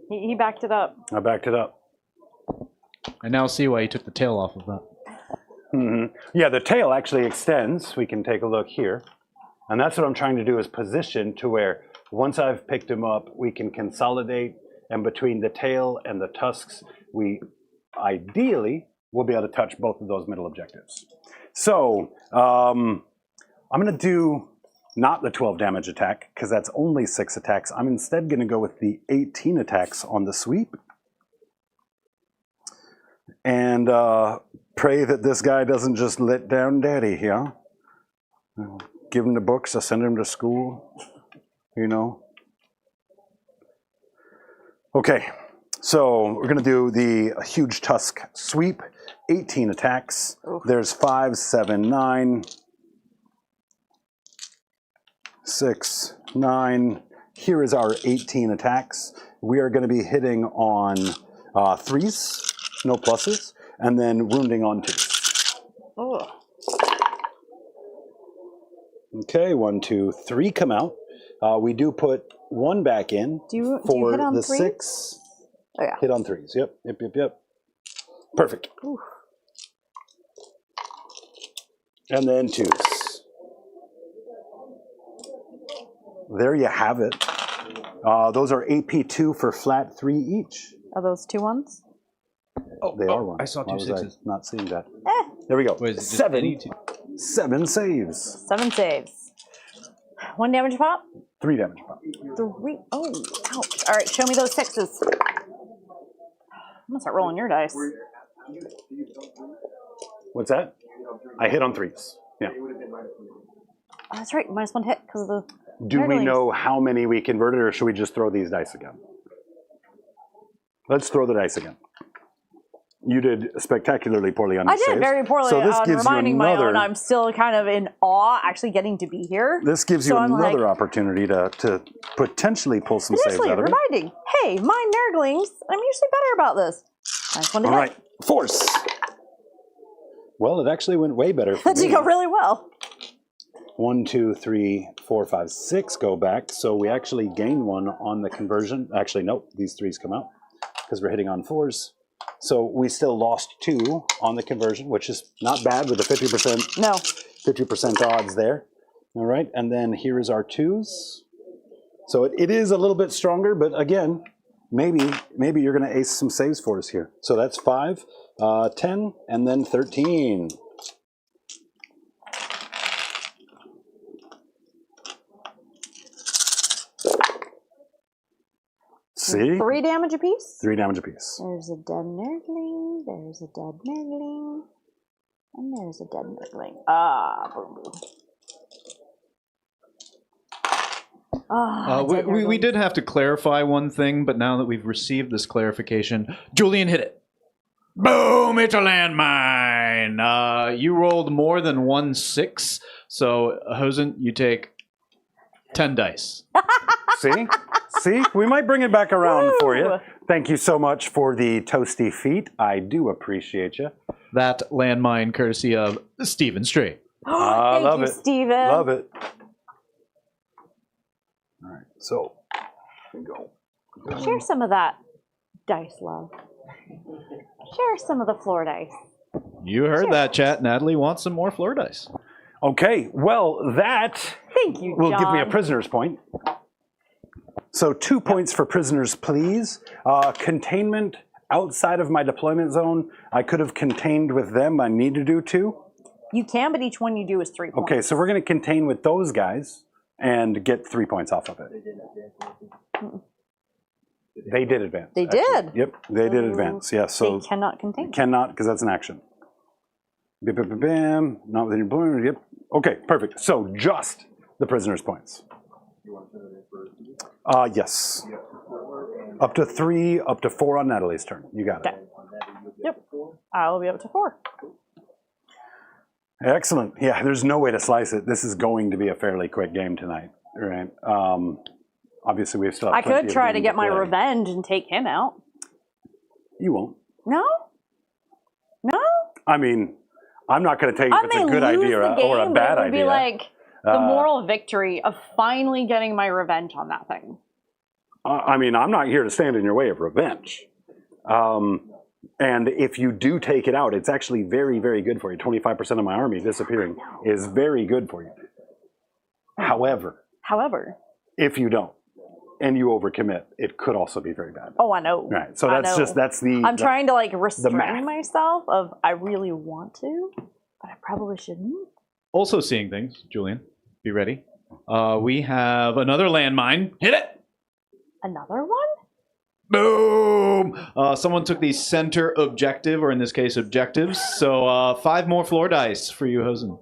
He backed it up. I backed it up. I now see why you took the tail off of that. Yeah, the tail actually extends. We can take a look here. And that's what I'm trying to do, is position to where once I've picked him up, we can consolidate, and between the tail and the tusks, we ideally will be able to touch both of those middle objectives. So I'm going to do not the 12 damage attack, because that's only 6 attacks. I'm instead going to go with the 18 attacks on the sweep. And pray that this guy doesn't just let down daddy here. Give him the books, I send him to school, you know. Okay, so we're going to do the huge tusk sweep, 18 attacks. Oof. There's 5, 7, 9, 6, 9. Here is our 18 attacks. We are going to be hitting on 3s, no pluses, and then wounding on 2s. Oh. Okay, 1, 2, 3 come out. We do put 1 back in Do you for hit on the 3? 6. Oh, yeah. Hit on 3s. Yep. Perfect. Ooh. And then 2s. There you have it. Those are AP2 for flat 3 each. Are those 2 ones? They are one. I saw 2 Why was I 6s. not seeing that? Eh. There we go. Wait, is it just any 7. 7 saves. 7 saves. 1 damage pop. 3 damage. 3. Oh, ouch. All right, show me those 6s. I'm gonna start rolling your dice. What's that? I hit on 3s. Yeah. Oh, that's right. -1 hit because of the. Do we Nerdlings. know how many we converted, or should we just throw these dice again? Let's throw the dice again. You did spectacularly poorly on I your did saves. very poorly So this on gives you reminding my another. own. I'm still kind of in awe actually getting to be here. This gives you So I'm another like- opportunity to potentially pull some saves Initially, out of it. reminding, hey, my nerdlings, I'm usually better about this. -1 to All hit. right, force. Well, it actually went way better for That did me. go really well. 1, 2, 3, 4, 5, 6 go back. So we actually gain 1 on the conversion. Actually, nope, these 3s come out because we're hitting on 4s. So we still lost 2 on the conversion, which is not bad with the 50%. No. 50% odds there. All right, and then here is our 2s. So it is a little bit stronger, but again, maybe you're going to ace some saves for us here. So that's 5, 10, and then 13. See? 3 damage apiece. 3 damage apiece. There's a dead nerdling. There's a dead nerdling. And there's a dead nerdling. Ah, boom, boom. Ah, dead We nerdlings. did have to clarify one thing, but now that we've received this clarification, Julian hit it. Boom! It's a landmine. You rolled more than 1 6, so Hosen, you take 10 dice. See? See? We might bring it back around for you. Woo! Thank you so much for the toasty feet. I do appreciate you. That landmine, courtesy of Stephen Strait. I Thank love you, it. Steven. Love it. All right, so here we go. Share some of that dice, love. Share some of the floor dice. You heard that, chat. Natalie wants some more floor dice. Okay, well, that Thank you, will John. give me a prisoner's point. So 2 points for prisoners, please. Containment outside of my deployment zone. I could have contained with them. I need to do 2. You can, but each one you do is 3 points. Okay, so we're going to contain with those guys and get 3 points off of it. They did advance. They actually. did? Yep, they did advance. Yeah, so They cannot contain. cannot because that's an action. Bam, bam, bam, bam. Not within your blue. Yep. Okay, perfect. So just the prisoner's points. Yes. Up to 3, up to 4 on Natalie's turn. You got it. Okay. Yep. I will be up to 4. Excellent. Yeah, there's no way to slice it. This is going to be a fairly quick game tonight, right? Obviously, we still have I plenty could of try to game get my play. revenge and take him out. You won't. No? No? I mean, I'm not going to tell you I if it's may a good lose idea the game, or a bad but it would idea. be like the moral victory of finally getting my revenge on that thing. I mean, I'm not here to stand in your way of revenge. And if you do take it out, it's actually very, very good for you. 25% of my army disappearing is very good for you. However, if you don't and you overcommit, it could also be very bad. Oh, I know. Right. So I that's know. that's the. I'm the- trying to like math. restrain myself of I really want to, but I probably shouldn't. Also seeing things, Julian. Be ready. We have another landmine. Hit it! Another one? Boom! Someone took the center objective, or in this case, objectives. So 5 more floor dice for you, Hosen.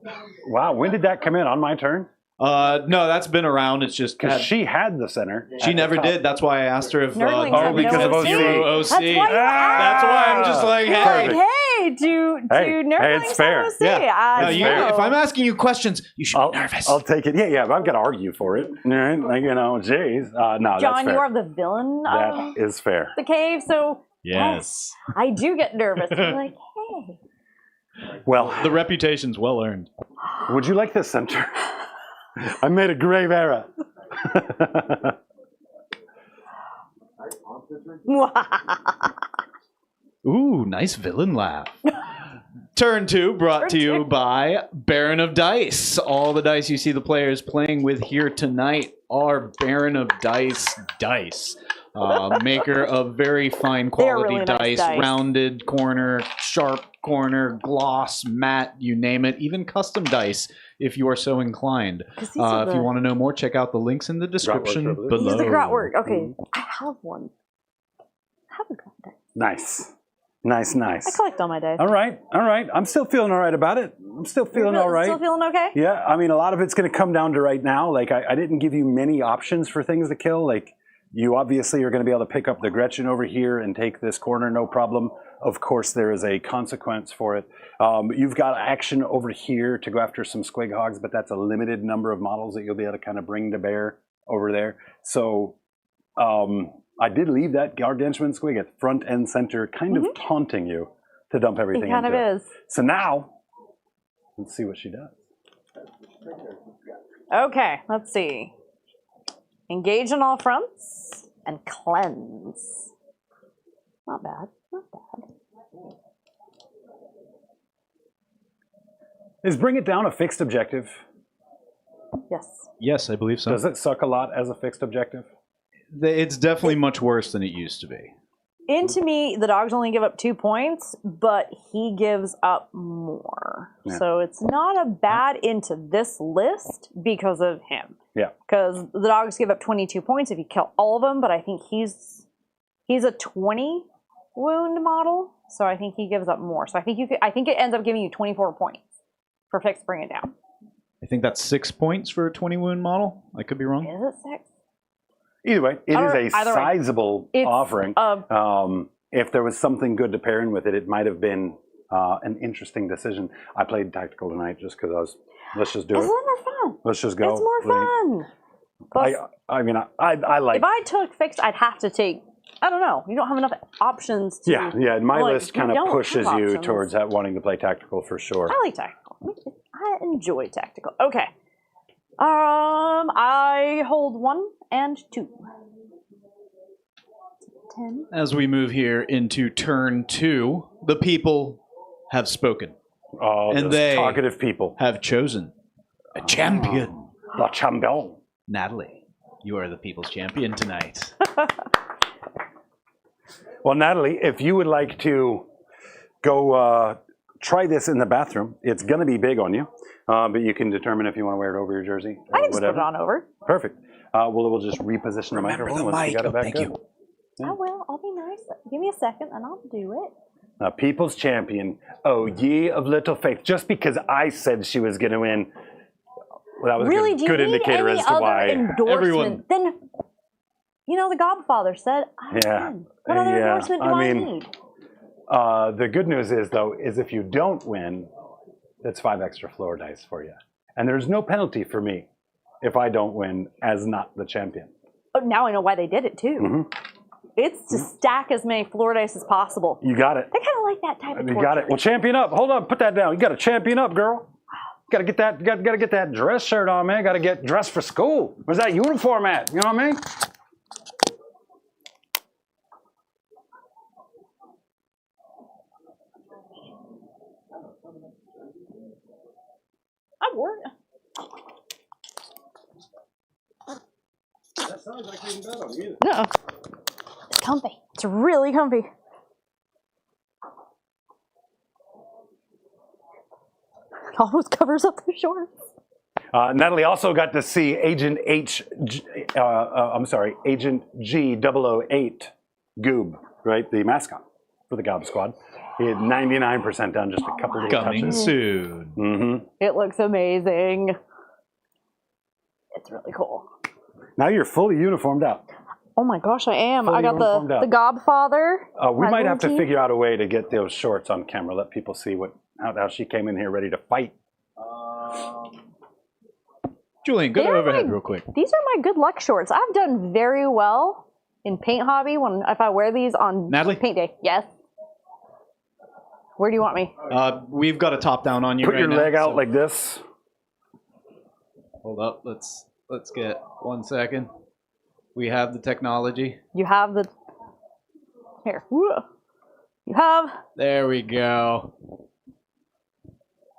Wow. When did that come in? On my turn? No, that's been around. It's just Because she had the center. she never did. That's why I asked her if Nerdlings have because no of OC. OC. That's why you That's why I'm just like, hey. Perfect. Hey, do nerdlings it's fair. have OC? Yeah. No, know. if I'm asking you questions, you should be nervous. I'll take it. Yeah, but I've got to argue for it. All right? Like, geez. No, that's John, fair. you are the villain of That is fair. the cave, so yes. I do get nervous. I'm like, hey. Well, The reputation's well earned. would you like the center? I made a grave error. Ooh, nice villain laugh. Turn 2 brought to you by Baron of Dice. All the dice you see the players playing with here tonight are Baron of Dice dice. Maker of very fine quality really nice dice. Rounded corner, sharp corner, gloss, matte, you name it. Even custom dice if you are so inclined. If you want to know more, check out the links in the description below. These are the grot work. Okay, I have one. I have a grot dice. Nice. Nice, nice. I collect all my dice. All right. I'm still feeling all right about it. I'm still feeling all right. Still feeling okay? Yeah, I mean, a lot of it's going to come down to right now. Like, I didn't give you many options for things to kill. Like, you obviously are going to be able to pick up the Gretchen over here and take this corner, no problem. Of course, there is a consequence for it. You've got action over here to go after some squig hogs, but that's a limited number of models that you'll be able to kind of bring to bear over there. So, I did leave that gargantuan squig at front and center, kind of taunting you to dump everything into it. It kind of is. So now, let's see what she does. Okay, let's see. Engage on all fronts and cleanse. Not bad. Not bad. Is bring it down a fixed objective? Yes. Yes, I believe so. Does it suck a lot as a fixed objective? It's definitely much worse than it used to be. Into me, the dogs only give up 2 points, but he gives up more. Yeah. So it's not a bad into this list because of him. Yeah. Because the dogs give up 22 points if you kill all of them, but I think he's a 20 wound model, so I think he gives up more. So I think it ends up giving you 24 points for fixed bring it down. I think that's 6 points for a 20 wound model. I could be wrong. Is it 6? Either way, it is a Either way, sizable offering. If there was something good to pair in with it, it might have been an interesting decision. I played tactical tonight just because let's just do It's it. a little more fun. Let's just go. It's more fun. Plus, I mean, I like. if I took fixed, I'd have to take. I don't know. You don't have enough options to. Yeah. My like, list kind you of don't pushes have you options. towards wanting to play tactical for sure. I like tactical. I enjoy tactical. Okay. I hold 1 and 2. 10. As we move here into turn 2, the people have spoken. Oh, And those they- talkative people. Have chosen a champion. La champion. Natalie, you are the people's champion tonight. Well, Natalie, if you would like to go try this in the bathroom, it's going to be big on you, but you can determine if you want to wear it over your jersey or I can just put whatever. it on over. Perfect. We'll just reposition the microphone once you got it back Thank up. you. Yeah. I will. I'll be nice. Give me a second and I'll do it. People's champion, oh ye of little faith. Just because I said she was going to win, well, that was Really, a do good you need indicator any as to other why. endorsement? Everyone- Then, the Godfather said, I Yeah. win. What other Yeah. endorsement do I I mean, need? The good news is, though, is if you don't win, that's 5 extra floor dice for you. And there's no penalty for me if I don't win as not the champion. Oh, now I know why they did it, too. Mm-hmm. It's to stack as many floor dice as possible. You got it. I kind of like that type of You torture. got it. Well, champion up. Hold on. Put that down. You got to champion up, girl. Got to get that. Got to get that dress shirt on, man. Got to get dressed for school. Where's that uniform at? You know what I mean? I wore it. That sounds like you can bet on you. No. It's comfy. It's really comfy. Almost covers up the shorts. Natalie also got to see Agent Agent G008 Goob, right? The mascot for the Gob Squad. He had 99% down, just a couple little Coming touches. soon. Mm-hmm. It looks amazing. It's really cool. Now you're fully uniformed out. Oh my gosh, I am. Fully I got uniformed the out. Godfather. We my might have to little team. figure out a way to get those shorts on camera. Let people see how she came in here ready to fight. Julian, go They are overhead my- real quick. These are my good luck shorts. I've done very well in paint hobby if I wear these on Natalie? paint day. Yes. Where do you want me? We've got a top down on you Put right your now, leg out so- like this. Hold up. Let's let's get 1 second. We have the technology. You have the... Here. Woo. You have... There we go.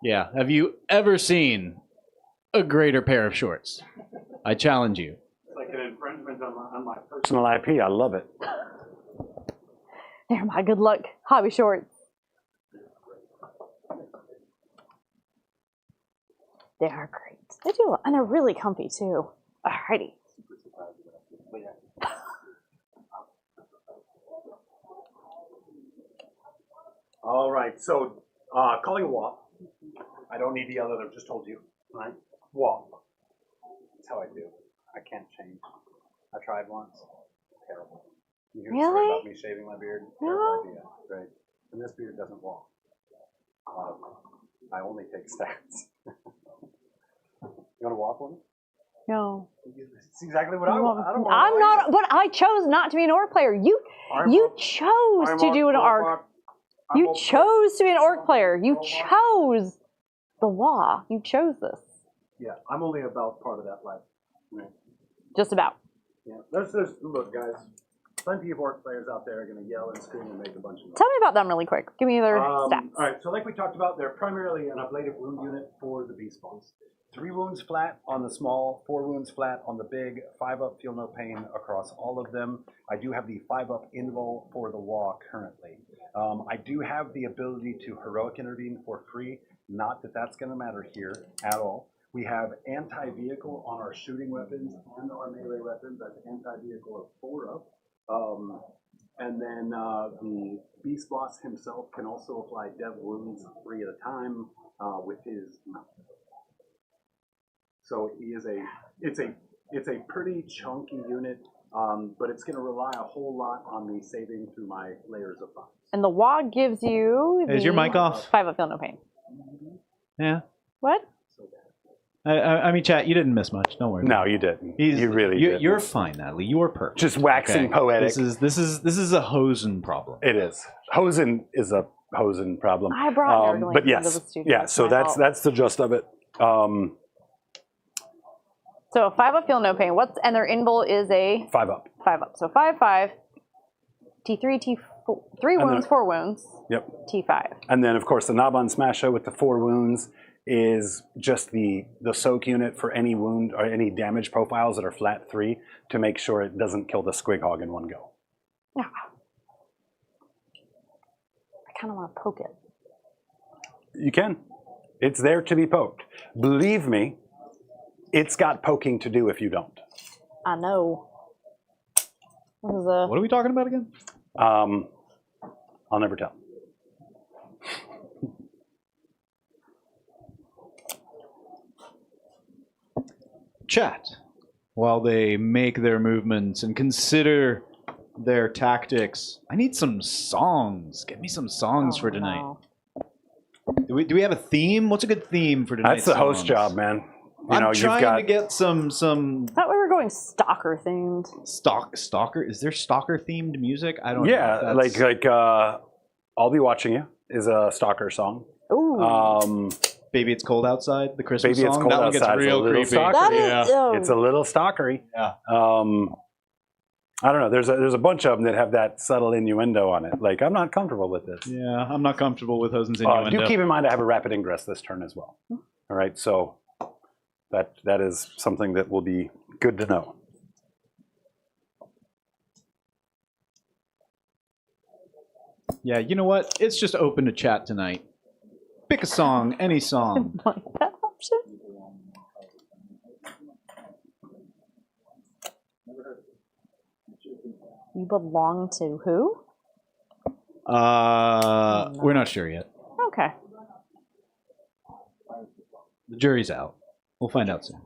Yeah. Have you ever seen a greater pair of shorts? I challenge you. It's like an infringement on my personal IP. I love it. They're my good luck hobby shorts. They are great. They do, and they're really comfy too. Alrighty. All right, so calling a wall. I don't need to yell that I've just told you. Right? Wall. That's how I do. I can't change. I tried once. Terrible. You hear the story Really? about me shaving my beard? No. Terrible idea. Right? And this beard doesn't walk. I only take stats. You want to walk one? No. It's exactly what I want. I don't want. I'm not, but I chose not to be an orc player. You chose to do an orc. You chose to be an orc player. You chose the law. You chose this. Yeah, I'm only about part of that life. Right. Just about. Yeah. There's look, guys. Plenty of orc players out there are going to yell and scream and make a bunch of noise. Tell me about them really quick. Give me their stats. All right, so like we talked about, they're primarily an ablative wound unit for the beast boss. 3 wounds flat on the small, 4 wounds flat on the big, 5 up, feel no pain across all of them. I do have the 5 up invul for the wall currently. I do have the ability to heroic intervene for free. Not that that's going to matter here at all. We have anti-vehicle on our shooting weapons and our melee weapons. That's anti-vehicle of 4 up. And then the beast boss himself can also apply dev wounds 3 at a time with his mount. So he is it's a pretty chunky unit, but it's going to rely a whole lot on me saving through my layers of buffs. And the WOG gives you. Is your mic off? 5 up, feel no pain. Yeah. What? I mean, chat, you didn't miss much. Don't worry. No, you didn't. You really didn't. You're fine, Natalie. You are perfect. Just waxing poetic. This is a Hosen problem. It is. Hosen is a Hosen problem. I brought Nergling but into yes, the studio. yeah. So my fault. that's the gist of it. So 5 up, feel no pain. And their invul is a 5 up. 5 up. So 5/5. T3, T4, 3 wounds, 4 wounds. Yep. T5. And then of course the Naban Smasher with the 4 wounds is just the soak unit for any wound or any damage profiles that are flat 3 to make sure it doesn't kill the squig hog in one go. Yeah. I kind of want to poke it. You can. It's there to be poked. Believe me, it's got poking to do if you don't. I know. This is a... What are we talking about again? I'll never tell. Chat, while they make their movements and consider their tactics, I need some songs. Get me some songs for tonight. No. Do we have a theme? What's a good theme for tonight? That's the host job, man. I'm trying to get some I thought we were going stalker themed. stalker. Is there stalker themed music? I don't know. Yeah, like I'll Be Watching You is a stalker song. Ooh. Baby, It's Cold Outside, the Christmas Baby, It's song. Cold That one Outside gets is a real little creepy. stalker. That is, Yeah. oh. It's a little stalkery. Yeah. I don't know. There's a bunch of them that have that subtle innuendo on it. Like, I'm not comfortable with this. Yeah, I'm not comfortable with Hosen's innuendo. Do keep in mind I have a rapid ingress this turn as well. All right, so that is something that will be good to know. Yeah, you know what? It's just open to chat tonight. Pick a song, any song. Like that option? You belong to who? We're not sure yet. Okay. The jury's out. We'll find out soon.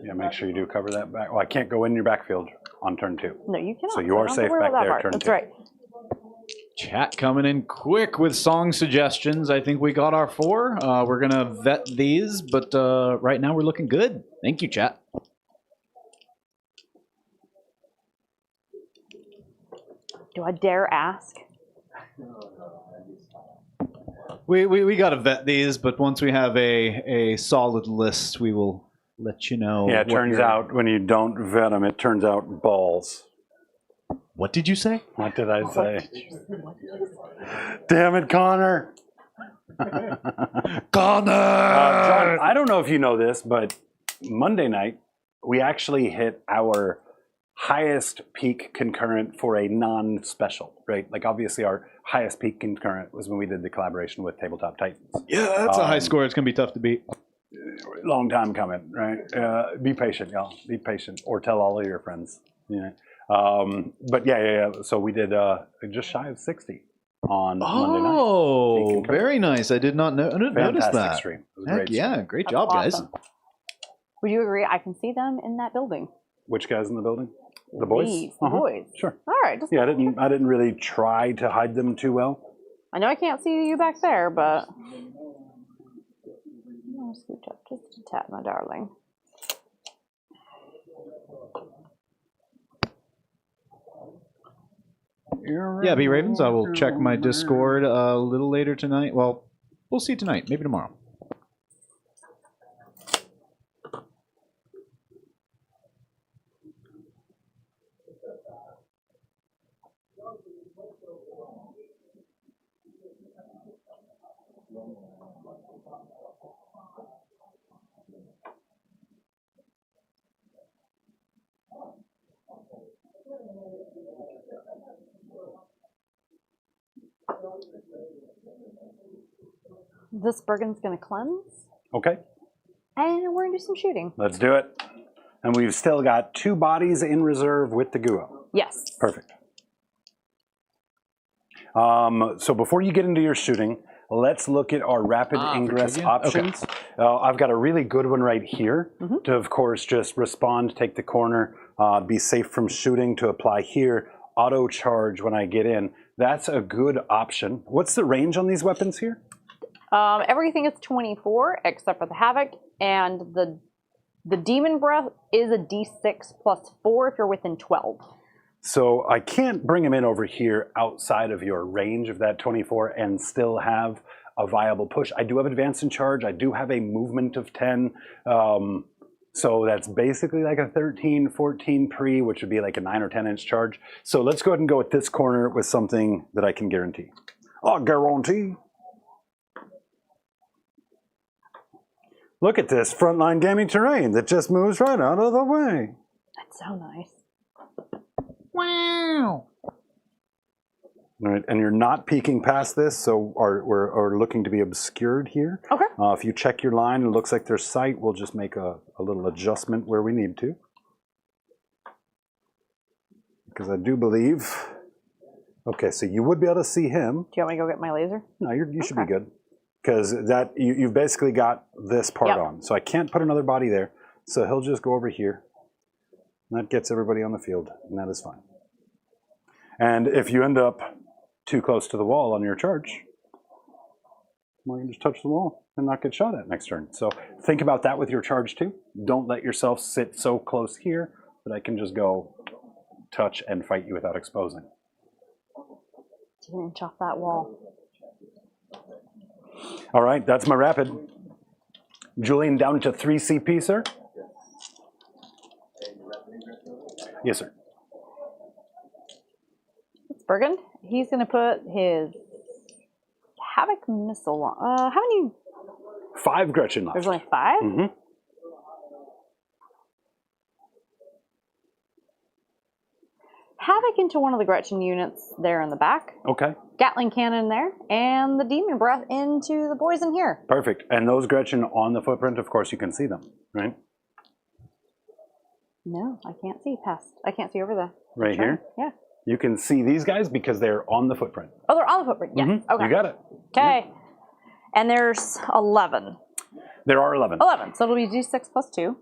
Yeah, make sure you do cover that back. Well, I can't go in your backfield on turn 2. No, you cannot. So you are I don't have to safe worry back about that there, part. turn That's 2. right. Chat coming in quick with song suggestions. I think we got our 4. We're going to vet these, but right now we're looking good. Thank you, chat. Do I dare ask? We got to vet these, but once we have a solid list, we will let you know. Yeah, it turns out when you don't vet them, it turns out balls. What did you say? What did I say? Damn it, Connor! Connor! John, I don't know if you know this, but Monday night, we actually hit our highest peak concurrent for a non-special, right? Like, obviously, our highest peak concurrent was when we did the collaboration with Tabletop Titans. Yeah, that's a high score. It's going to be tough to beat. Long time coming, right? Be patient, y'all. Be patient. Or tell all of your friends. Yeah. But yeah. So we did just shy of 60 on Monday night. Oh, very nice. I did not know. I didn't notice Fantastic that. stream. It was a Heck great yeah, stream. great That's job, guys. awesome. Would you agree? I can see them in that building. Which guys in the building? The boys? These, the boys. Sure. All right. Just Yeah, I didn't really try to hide them too well. I know I can't see you back there, but I'll scooch up just a tad, my darling. Yeah, B Ravens, I will check my Discord a little later tonight. Well, we'll see tonight, maybe tomorrow. This Bergen's going to cleanse, Okay, and we're going to do some shooting. let's do it. And we've still got 2 bodies in reserve with the Guo. Yes. Perfect. So before you get into your shooting, let's look at our rapid ingress trivia? options. I've got a really good one right here to, of course, just respond, take the corner, be safe from shooting, to apply here, auto charge when I get in. That's a good option. What's the range on these weapons here? Everything is 24 except for the Havoc, and the Demon Breath is a D6 plus 4 if you're within 12. So I can't bring him in over here outside of your range of that 24 and still have a viable push. I do have advance and charge. I do have a movement of 10. So that's basically like a 13, 14 pre, which would be like a 9 or 10 inch charge. So let's go ahead and go with this corner with something that I can guarantee. Oh, guarantee. Look at this frontline gaming terrain that just moves right out of the way. That's so nice. Wow. All right, and you're not peeking past this, so we're looking to be obscured here. Okay. If you check your line and it looks like there's sight, we'll just make a little adjustment where we need to. Because I do believe... Okay, so you would be able to see him. Do you want me to go get my laser? No, you should be good. Because you've basically got this part on. So I can't put another body there. So he'll just go over here. And that gets everybody on the field, and that is fine. And if you end up too close to the wall on your charge, well, you can just touch the wall and not get shot at next turn. So think about that with your charge too. Don't let yourself sit so close here that I can just go touch and fight you without exposing. 2 inch off that wall. All right, that's my rapid. Julian, down to 3 CP, sir. Yes, sir. It's Bergen. He's going to put his Havoc missile on. How many? 5 Gretchen left. There's only 5? Mm-hmm. Havoc into one of the Gretchen units there in the back. Okay, Gatling cannon there, and the Demon Breath into the boys in here. perfect. And those Gretchen on the footprint, of course, you can see them, right? No, I can't see past. I can't see over the Right train. here? Yeah. You can see these guys because they're on the footprint. Oh, they're on the footprint. Yeah. Mhm, Okay. You got it. Okay. And there's 11. There are 11. 11. So it'll be D6 plus 2.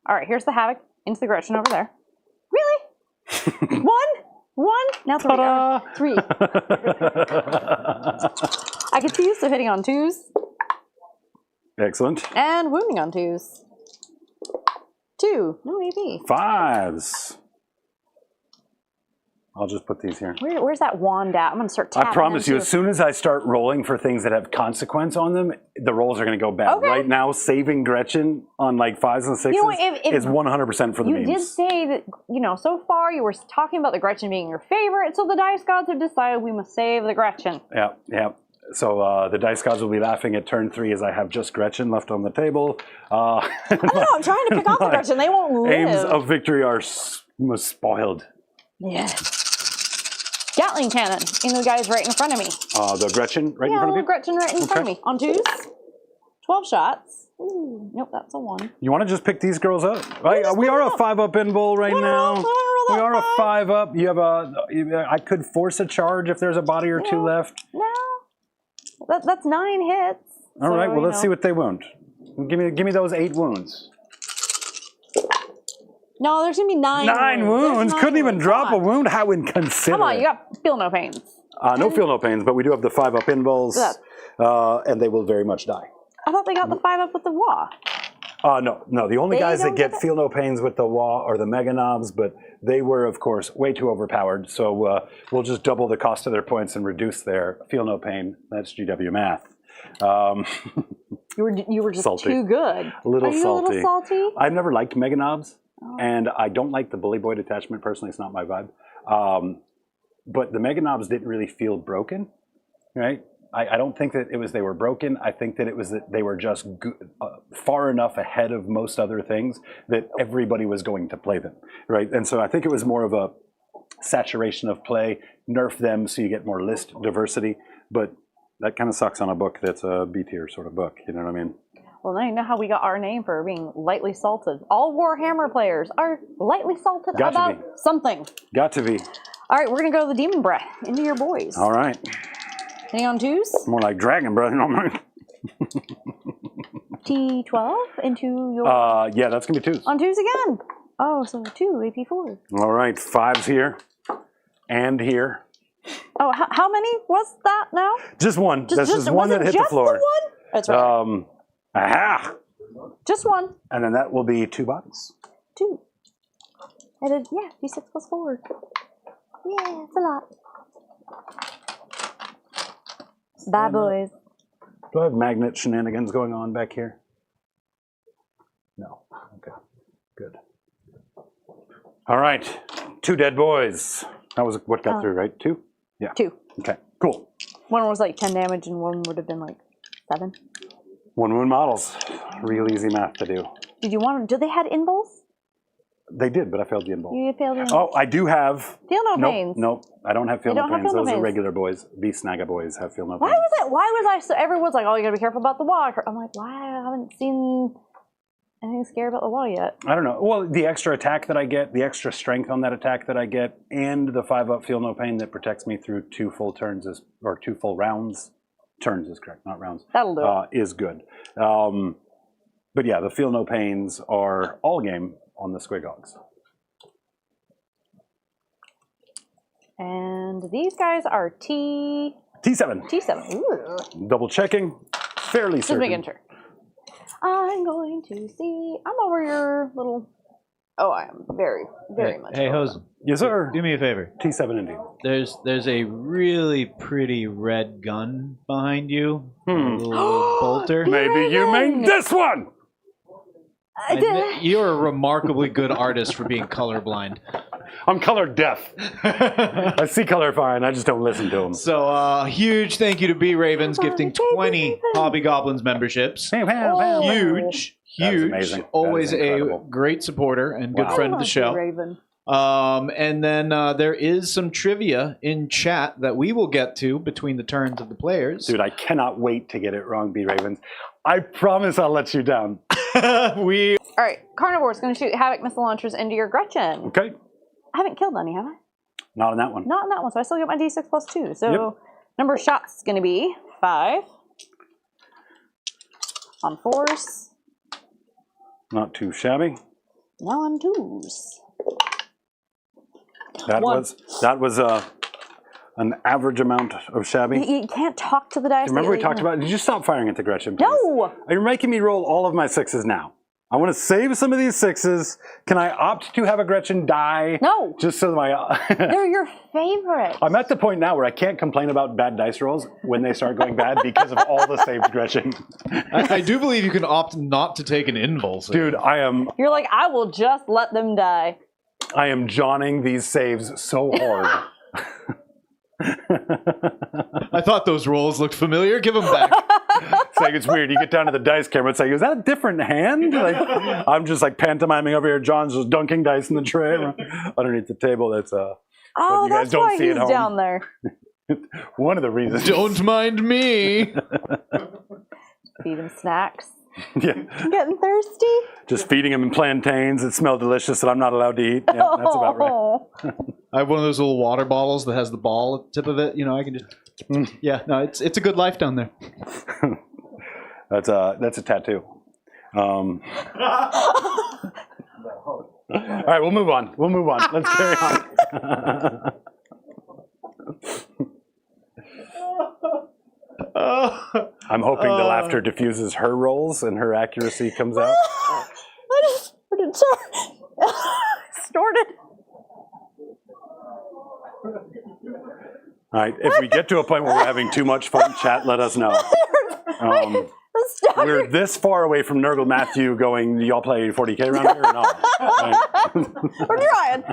All right. Here's the Havoc into the Gretchen over there. Really? One. Now 3. Ta-da! 3. I can see you still hitting on 2s Excellent. and wounding on 2s. 2. No AP. 5s. I'll just put these here. Where's that wand at? I'm going to start tapping I promise you, into- as soon as I start rolling for things that have consequence on them, the rolls are going to go bad. Okay. Right now, saving Gretchen on like 5s and 6s You know, if is 100% for the You memes. did say that, so far you were talking about the Gretchen being your favorite, so the dice gods have decided we must save the Gretchen. Yeah, yeah. So the dice gods will be laughing at turn 3 as I have just Gretchen left on the table. I don't know, I'm trying to pick off the Gretchen. They won't live. Aims of victory are spoiled. Yeah. Gatling cannon in the guys right in front of me. The Gretchen right in Yeah, front of you? Gretchen right in front of Okay. me. On 2s. 12 shots. Ooh, nope, that's a 1. You want to just pick these girls up? We are a 5-up in bowl right now. We are a 5-up. You have I could force a charge if there's a body or 2 left. No. That's 9 hits. All right, well, let's see what they wound. Give me those 8 wounds. No, there's going to be 9 9 wounds? Couldn't even drop a wound? How inconsiderate. Come on, you got feel no pains. No feel no pains, but we do have the 5-up in bowls, and they will very much die. I thought they got the 5-up with the Wah. No. The only They guys that don't get get feel no pains with the Wah are the Mega Knobs, but they were, of course, way too overpowered. So we'll just double the cost of their points and reduce their feel no pain. That's GW math. You were just Salty. too good. A little Are you salty. a little salty? I've never liked Mega Knobs, and I don't like the Bully Boy detachment personally. It's not my vibe. But the Mega Knobs didn't really feel broken, right? I don't think that it was they were broken. I think that it was that they were just far enough ahead of most other things that everybody was going to play them, right? And so I think it was more of a saturation of play, nerf them so you get more list diversity. But that kind of sucks on a book that's a B tier sort of book. You know what I mean? Well, now you know how we got our name for being lightly salted. All Warhammer players are lightly salted Got to about be. something. Got to be. All right, we're going to go to the Demon Breath. Into your boys. All right. Any on 2s? More like Dragon Breath. T12 into your... Yeah, that's going to be 2s. on 2s again. Oh, so 2 AP4. All right, 5s here and here. Oh, how many was that now? Just one. That's just one was that it hit the just floor. one? That's right. Aha! Just one. And then that will be 2 bodies. 2. I did, yeah, D6 plus 4. Yeah, it's a lot. Bye, boys. Do I have magnet shenanigans going on back here? No. Okay. Good. All right. 2 dead boys. That was what got through, right? 2? Yeah. 2. Okay. Cool. One was like 10 damage and one would have been like 7. 1 wound models. Real easy math to do. Did you want them? Did they had invols? They did, but I failed the involve. You failed in. Oh, I do have. Feel no pains. Nope. I don't have feel You no don't have pains. feel no Those are pains. regular boys. These Snagga boys have feel no Why pains. was it? Why was I so? Everyone's like, oh, you gotta be careful about the wall. I'm like, why? I haven't seen anything scary about the wall yet. I don't know. Well, the extra attack that I get, the extra strength on that attack that I get, and the 5-up feel no pain that protects me through 2 full turns or 2 full rounds. Turns is correct, not rounds. That'll do it. Is good. But yeah, the feel no pains are all game on the Squighogs. And these guys are T7. T7. Ooh. Double checking. Fairly Just certain. making sure. I'm going to see. I'm over your little. Oh, I am very, very much. Hey, over. Hose, Yes, sir. do me a favor. T7 indeed. There's a really pretty red gun behind you. A little bolter. Maybe you mean this one. And you're a remarkably good artist for being colorblind. I'm color deaf. I see color fine. I just don't listen to them. So, huge thank you to B Ravens gifting 20 Hobby Goblins memberships. Huge, That is huge. amazing. That Always is a incredible. great supporter and good Wow. friend of the I love you, show. Raven. And then there is some trivia in chat that we will get to between the turns of the players. Dude, I cannot wait to get it wrong, B Ravens. I promise I'll let you down. we All right, Carnivore's going to shoot Havoc missile launchers into your Gretchen. Okay? I haven't killed any, have I? Not on that one. Not in that one, so I still get my D6 plus 2. So Yep. number of shots is going to be 5 on 4s, Not too shabby. now on 2s. That One. was an average amount of shabby. You can't talk to the dice. Remember we that talked about? Did you stop firing at the Gretchen? Please? No! You're making me roll all of my 6s now. I want to save some of these 6s. Can I opt to have a Gretchen die? No. Just so my... They're your favorite. I'm at the point now where I can't complain about bad dice rolls when they start going bad because of all the saved Gretchen. I do believe you can opt not to take an invul save. Dude, You're like, I will just let them die. I am jawning these saves so hard. I thought those rolls looked familiar. Give them back. It's like, it's weird. You get down to the dice camera, it's like, is that a different hand? Like, I'm just pantomiming over here. John's just dunking dice in the tray underneath the table. That's Oh, you guys that's don't why see he's at home. down there. One of the reasons. Don't mind me. Feed him snacks. Yeah. I'm getting thirsty. Just feeding him plantains that smell delicious that I'm not allowed to eat. Yeah, that's about right. Oh. I have one of those little water bottles that has the ball at the tip of it. You know, I can just... Yeah, no, it's a good life down there. That's a tattoo. All right, we'll move on. Let's carry on. I'm hoping the laughter diffuses her rolls and her accuracy comes out. I just snorted. All right, if we get to a point where we're having too much fun, chat, let us know. We're this far away from Nurgle Matthew going, do y'all play 40k around here or not? Right. We're trying.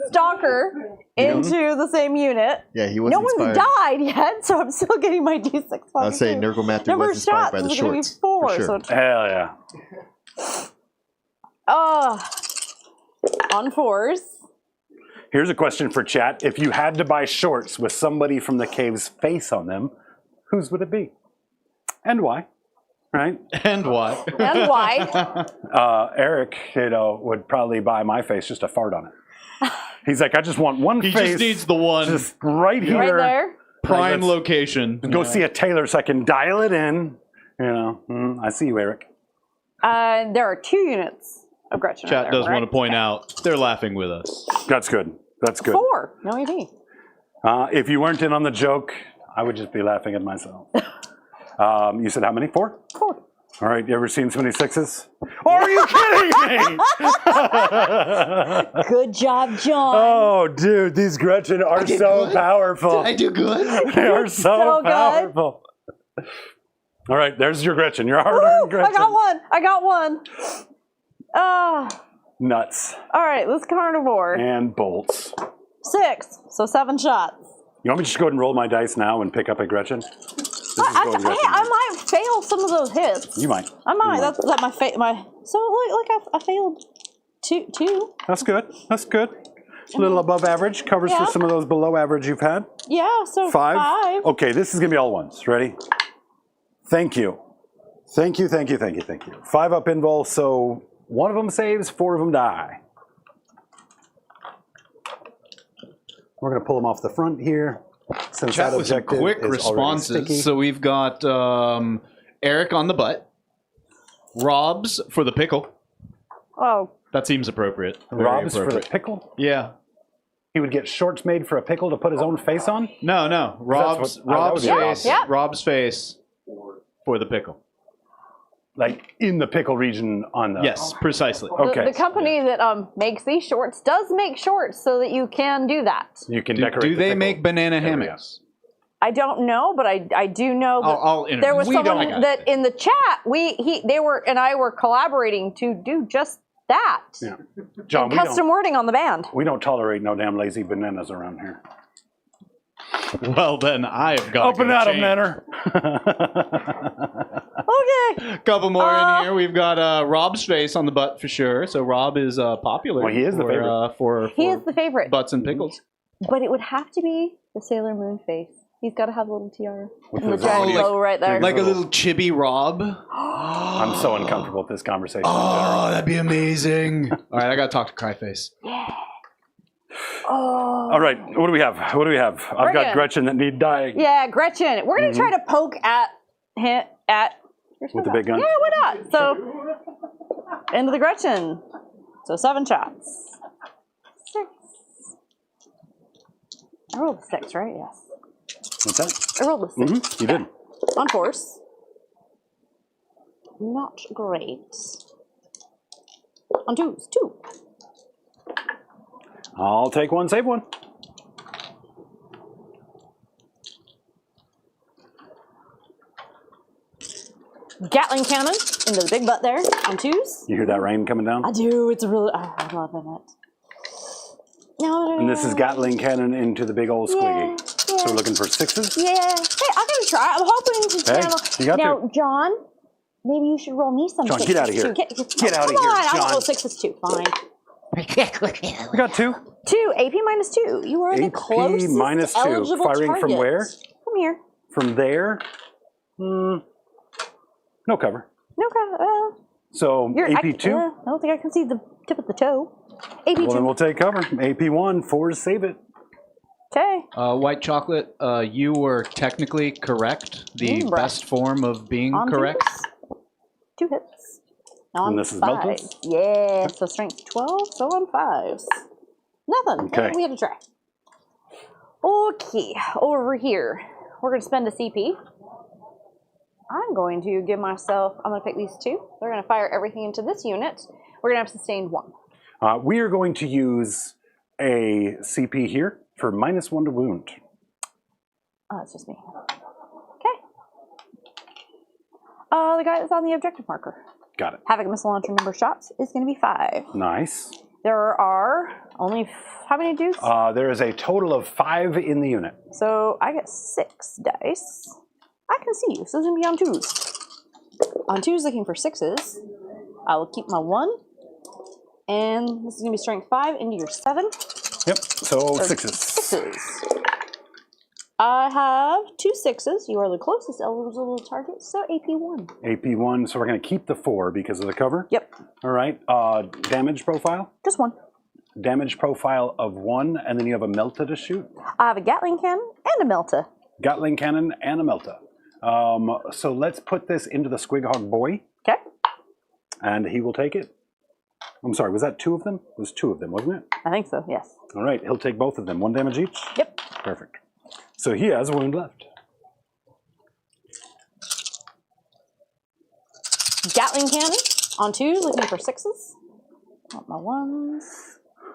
Stalker into the same unit. Yeah, he was No inspired. one's died yet, so I'm still getting my D6. I'll say Nurgle Matthew Number was of inspired shots by the is gonna be shorts. 4, for sure. so it's, Hell yeah. on 4s. Here's a question for chat. If you had to buy shorts with somebody from the cave's face on them, whose would it be? And why? Right? And why? And why? Eric, would probably buy my face just a fart on it. He's like, I just want one He face. just needs the one just right here. Right there. prime let's location. Go see a tailor so I can dial it in. I see you, Eric. There are 2 units of Gretchen. Chat right does there, want to right? point out they're laughing with us. That's good. That's good. 4. No EV. If you weren't in on the joke, I would just be laughing at myself. You said how many? 4? 4. All right. You ever seen so many 6s? Are you kidding me? Good job, John. Oh, dude, these Gretchen are so powerful. I do good. They are so good. powerful. All right, there's your Gretchen. Your hard-earned Gretchen. I got one. Nuts All right, let's carnivore. and bolts. 6, so 7 shots. You want me to just go ahead and roll my dice now and pick up a Gretchen? This is going Gretchen. I might fail some of those hits. You might. I might. You That's my so I failed two. That's good. That's good. A little above average. Covers Yeah. for some of those below average you've had. Yeah, so 5. Okay, this is going to be all ones. Ready? Thank you. Thank you, thank you, thank you, thank you. 5 up invul, so 1 of them saves, 4 of them die. We're going to pull them off the front here. Since Chat that with some objective quick is already responses. sticky. So we've got Eric on the butt, Rob's for the pickle. Oh, That seems appropriate. Very Rob's for the appropriate. pickle? Yeah. He would get shorts made for a pickle to put his own face on? No. Rob's what- that would be face. awesome. Yeah. Rob's face for the pickle. Like in the pickle region on the... Yes, precisely. Okay. the company that makes these shorts does make shorts so that you can do that. You can Do decorate they the pickle. make banana There we go. hammocks? I don't know, but I do know that I'll there was we don't- someone that in the chat they were and I were collaborating to do just that. Yeah. John, Custom wording on the band. we don't tolerate no damn lazy bananas around here. Well, then I've got Open that up, Nanner. Okay. Couple more in here. We've got Rob's face on the butt for sure. So Rob is popular. Well, he is the for, favorite. For He is the favorite. butts and pickles. But it would have to be the Sailor Moon face. He's got to have a little tiara. With And the those giant little- bow right there. Like a little chibi Rob. I'm so uncomfortable with this conversation. in general. Oh, that'd be amazing. All right, I gotta talk to Cryface. Oh. All right, what do we have? What do we have? I've got Friggin'. Gretchen that need dying. Yeah, Gretchen. We're going to try to poke at him With the big gun? Yeah, why not? So, into the Gretchen. So 7 shots. 6. I rolled a 6, right? Yes. What's that? I rolled a 6 You did. on force. Not great. On twos, 2. I'll take one, save one. Gatling cannon into the big butt there on 2s. You hear that rain coming down? I do. It's really. I'm loving it. No. And this is Gatling cannon into the big old squiggy. Yeah. So we're looking for 6s? Yeah. Hey, I gotta try. I'm hoping to Hey, channel. you got Now, John, maybe you should roll me some. John, 6s get out of here. too. Get out of Come here, on, I John. want roll 6s too. Fine. We got 2. 2 AP minus 2. You are the AP closest minus 2. eligible Firing from target. where? From here. From there? No cover. Okay. So You're, AP2? I don't think I can see the tip of the toe. AP2. Well, then we'll take cover. AP1, 4s, save it. Okay. White chocolate, you were technically correct. The Bruh. best form of being On correct. 2 hits. On And this is 5. melted? Yeah, so strength 12, so on 5s. Nothing. Okay. We had to try. Okay, over here. We're going to spend a CP. I'm going to give myself, I'm going to pick these 2. They're going to fire everything into this unit. We're going to have sustained 1. We are going to use a CP here for -1 to wound. Oh, that's just me. Okay. The guy that's on the objective marker. Got it. Havoc missile launcher number of shots is going to be 5. Nice. There are only, how many dudes? There is a total of 5 in the unit. So I get 6 dice. I can see you, so it's going to be on 2s. On 2s, looking for 6s. I will keep my 1. And this is going to be strength 5 into your 7. Yep, so 6s. 6s. I have 2 6s. You are the closest eligible target, so AP1. AP1, so we're going to keep the 4 because of the cover. Yep. All right, damage profile? Just 1. Damage profile of 1, and then you have a Melta to shoot. I have a Gatling cannon and a Melta. Gatling cannon and a Melta. So let's put this into the Squighog boy, Okay. and he will take it. I'm sorry, was that 2 of them? It was 2 of them, wasn't it? I think so, yes. All right, he'll take both of them. 1 damage each? Yep. Perfect. So he has a wound left. Gatling cannon on 2s, looking for 6s. Want my 1s.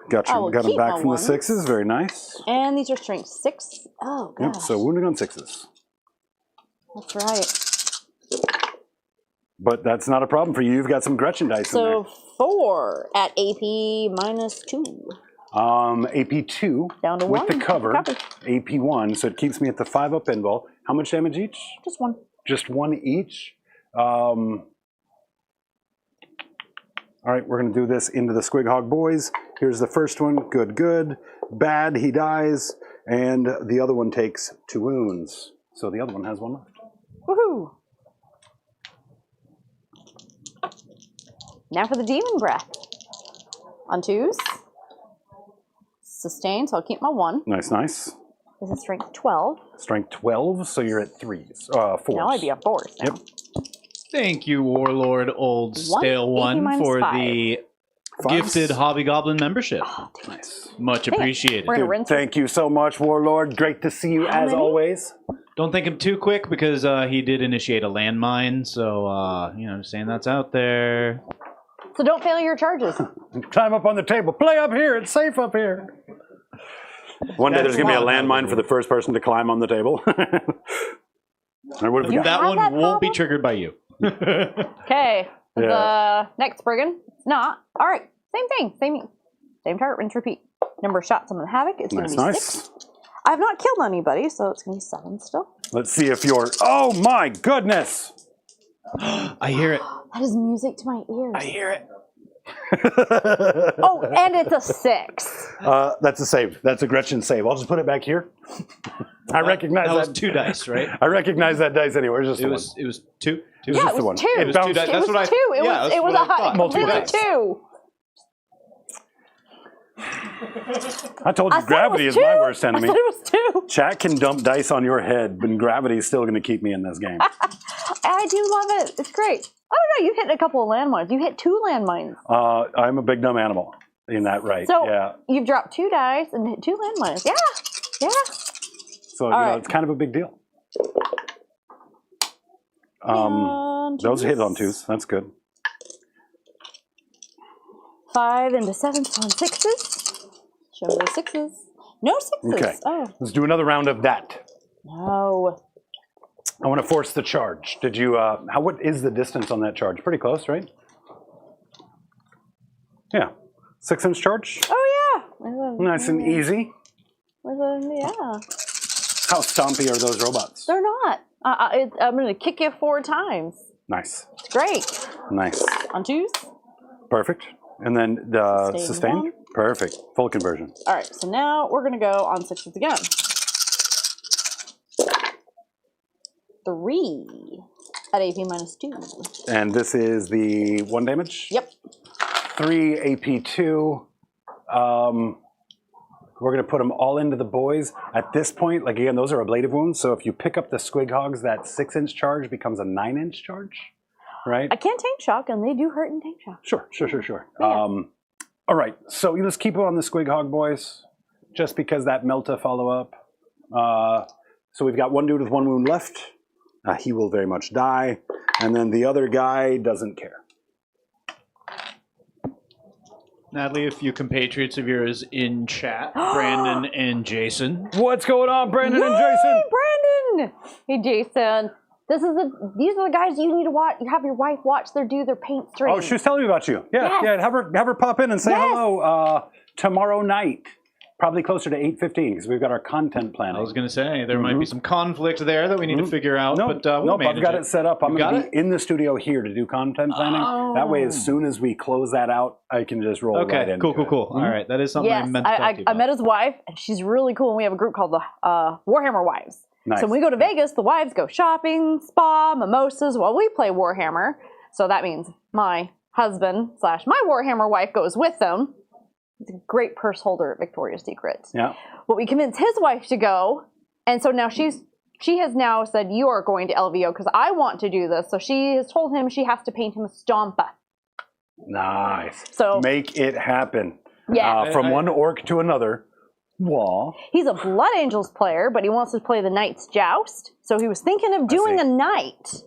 Got I you. will Got him keep back my from ones. the 6s. Very nice. And these are strength 6. Oh, gosh. Yep, so wounding on 6s. That's right. But that's not a problem for you. You've got some Gretchen dice in So 4 at AP minus 2. there. AP2 Down to with 1. the cover. Copy. AP1, so it keeps me at the 5 up pinball. How much damage each? Just 1. Just 1 each. All right, we're going to do this into the Squighog boys. Here's the first one. Good, good. Bad, he dies. And the other one takes 2 wounds. So the other one has 1 left. Woohoo! Now for the demon breath. On 2s. Sustain, so I'll keep my 1. Nice, nice. This is strength 12. Strength 12, so you're at 3s. 4s. Now I'd be on 4s now. Yep. Thank you, Warlord Old Stale AP One, minus for 5. the 5s. gifted Hobby Goblin membership. Nice. Much Hey, appreciated. we're gonna Dude, rinse thank you so much, Warlord. Great to see you How as many? always. Don't think him too quick because he did initiate a landmine, so just saying that's out there. So don't fail your charges. Climb up on the table. Play up here. It's safe up here. One day there's going to be a landmine for the first person to climb on the table. All right, what have we got? That have one that won't be problem? triggered by you. Okay. Yeah. The next brigand. It's not. All right. Same thing. Same target. Rinse, repeat. Number of shots on the havoc. It's going to Nice, be nice. 6. I have not killed anybody, so it's going to be 7 still. Let's see if you're... Oh, my goodness. I hear it. That is music to my ears. I hear it. Oh, and it's a 6. That's a save. That's a Gretchen save. I'll just put it back here. I recognize That that. was 2 dice, right? I recognize that dice anywhere. It's just It the was 2. It was Yeah, just it the one. was 2. It It was 2 bounced. dice. It That's was what I. 2. It yeah, was. that's It was what a I thought. Multiple completely dice. 2. I told I you said gravity it is was my 2. worst I enemy. said it was 2. Chat can dump dice on your head, but gravity is still going to keep me in this game. I do love it. It's great. I don't know. You hit a couple of landmines. You hit 2 landmines. I'm a big dumb animal in that right. So yeah. you've dropped 2 dice and hit 2 landmines. Yeah. Yeah. So right. it's kind of a big deal. on 2s. Those hit on 2s. That's good. 5 into 7s on 6s. Show me the 6s. No 6s. Okay. Oh, Let's do another round of that. no. I want to force the charge. Did you, what is the distance on that charge? Pretty close, right? Yeah. 6-inch charge. Oh, yeah. Nice and easy. Yeah. How stompy are those robots? They're not. I'm going to kick you 4 times. Nice. It's great. Nice. On 2s. Perfect. And then the Sustain sustain? one. Perfect. Full conversion. All right, so now we're going to go on 6s again. 3 at AP minus 2. And this is the 1 damage? Yep. 3 AP2. We're going to put them all into the boys. At this point, like again, those are ablative wounds. So if you pick up the squig hogs, that 6-inch charge becomes a 9-inch charge, right? I can't tank shock, and they do hurt in tank shock. Sure. Yeah. All right, so let's keep it on the squig hog boys, just because that Melta follow up. So we've got one dude with 1 wound left. He will very much die, and then the other guy doesn't care. Natalie, a few compatriots of yours in chat, Brandon and Jason. What's going on, Brandon and Yay, Jason? Brandon! Hey, Jason. These are the guys you need to watch. You have your wife watch do their paint stream. Oh, she was telling me about you. Yeah, Yes. yeah. Have her pop in and say Yes. hello tomorrow night. Probably closer to 8:15 because we've got our content planning. I was going to say, there might be some conflict there that we need to figure out, No, but we'll nope, manage I've got it set up. I'm You going got to be in the studio here to do content planning. That way, as soon as we close that out, I can just roll right Okay, into cool. it. All right, that is something I Yes, meant to talk to you I about. met his wife, and she's really cool. And we have a group called the Warhammer Wives. Nice. So when we go to Vegas, the wives go shopping, spa, mimosas, while we play Warhammer. So that means my husband / my Warhammer wife goes with them. He's a great purse holder at Victoria's Secret. Yeah. But we convinced his wife to go, and so now she has now said, you are going to LVO because I want to do this. So she has told him she has to paint him a Stompa. Nice. So make it happen. Yeah. From one orc to another. Wah. he's a Blood Angels player, but he wants to play the Knight's Joust. So he was thinking of doing see. a knight.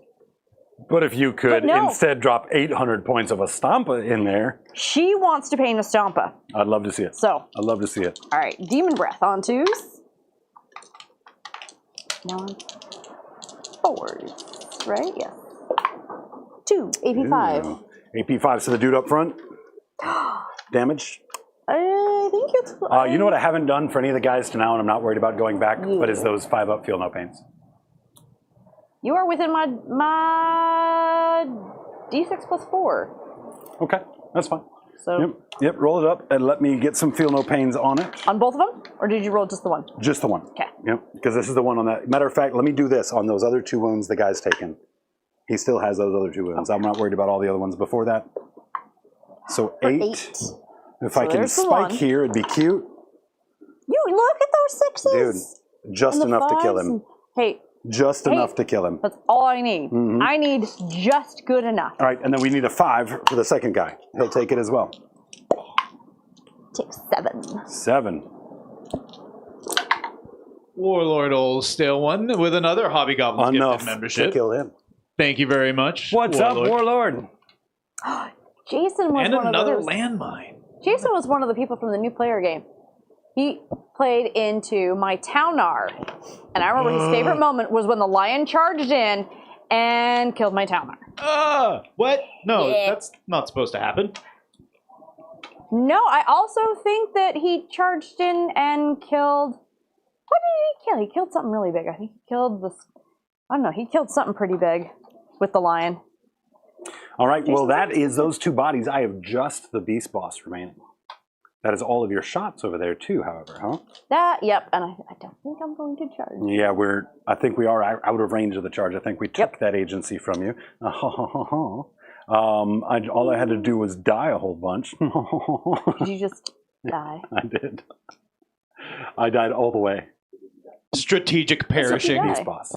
But if you could But no. instead drop 800 points of a Stompa in there, She wants to paint a Stompa. I'd love to see it. So, I'd love to see it. all right, Demon Breath on 2s. Now on 4s, right? Yes. 2, AP5. Ooh. AP5, so the dude up front. Damage. I think it's... You know what I haven't done for any of the guys to now, and I'm not worried about going back, but is those 5 up feel no pains. You are within my D6 plus 4. Okay, that's fine. So, Yep, roll it up and let me get some feel no pains on it. on both of them? Or did you roll just the one? Just the one. Okay. Yep, because this is the one on that. Matter of fact, let me do this on those other 2 wounds the guy's taken. He still has those other 2 wounds. I'm not worried about all the other ones before that. So 8. 8. If I can there's the spike one. here, it'd be cute. You look at those 6s. Dude, just And the enough to kill 5s. him. Hey, Just enough to kill him. that's all I need. I need just good enough. All right, and then we need a 5 for the second guy. He'll take it as well. Take 7. 7. Warlord Old Stale One with another Hobby Goblins Enough gifted to membership. kill him. Thank you very much. What's up, Warlord? Jason was And one another of those. landmine. Jason was one of the people from the new player game. He played into my Townar. And I remember his favorite moment was when the lion charged in and killed my Townar. What? No, Yeah. that's not supposed to happen. No, I also think that he charged in and killed... What did he kill? He killed something really big. I think he killed this... I don't know. He killed something pretty big with the lion. All right, well, that is those 2 bodies. I have just the beast boss remaining. That is all of your shots over there, too, however, huh? Yep. And I don't think I'm going to charge. Yeah, I think we are out of range of the charge. I think we took that agency from you. All I had to do was die a whole bunch. Did you just die? I did. I died all the way. Strategic perishing. die. Beast boss.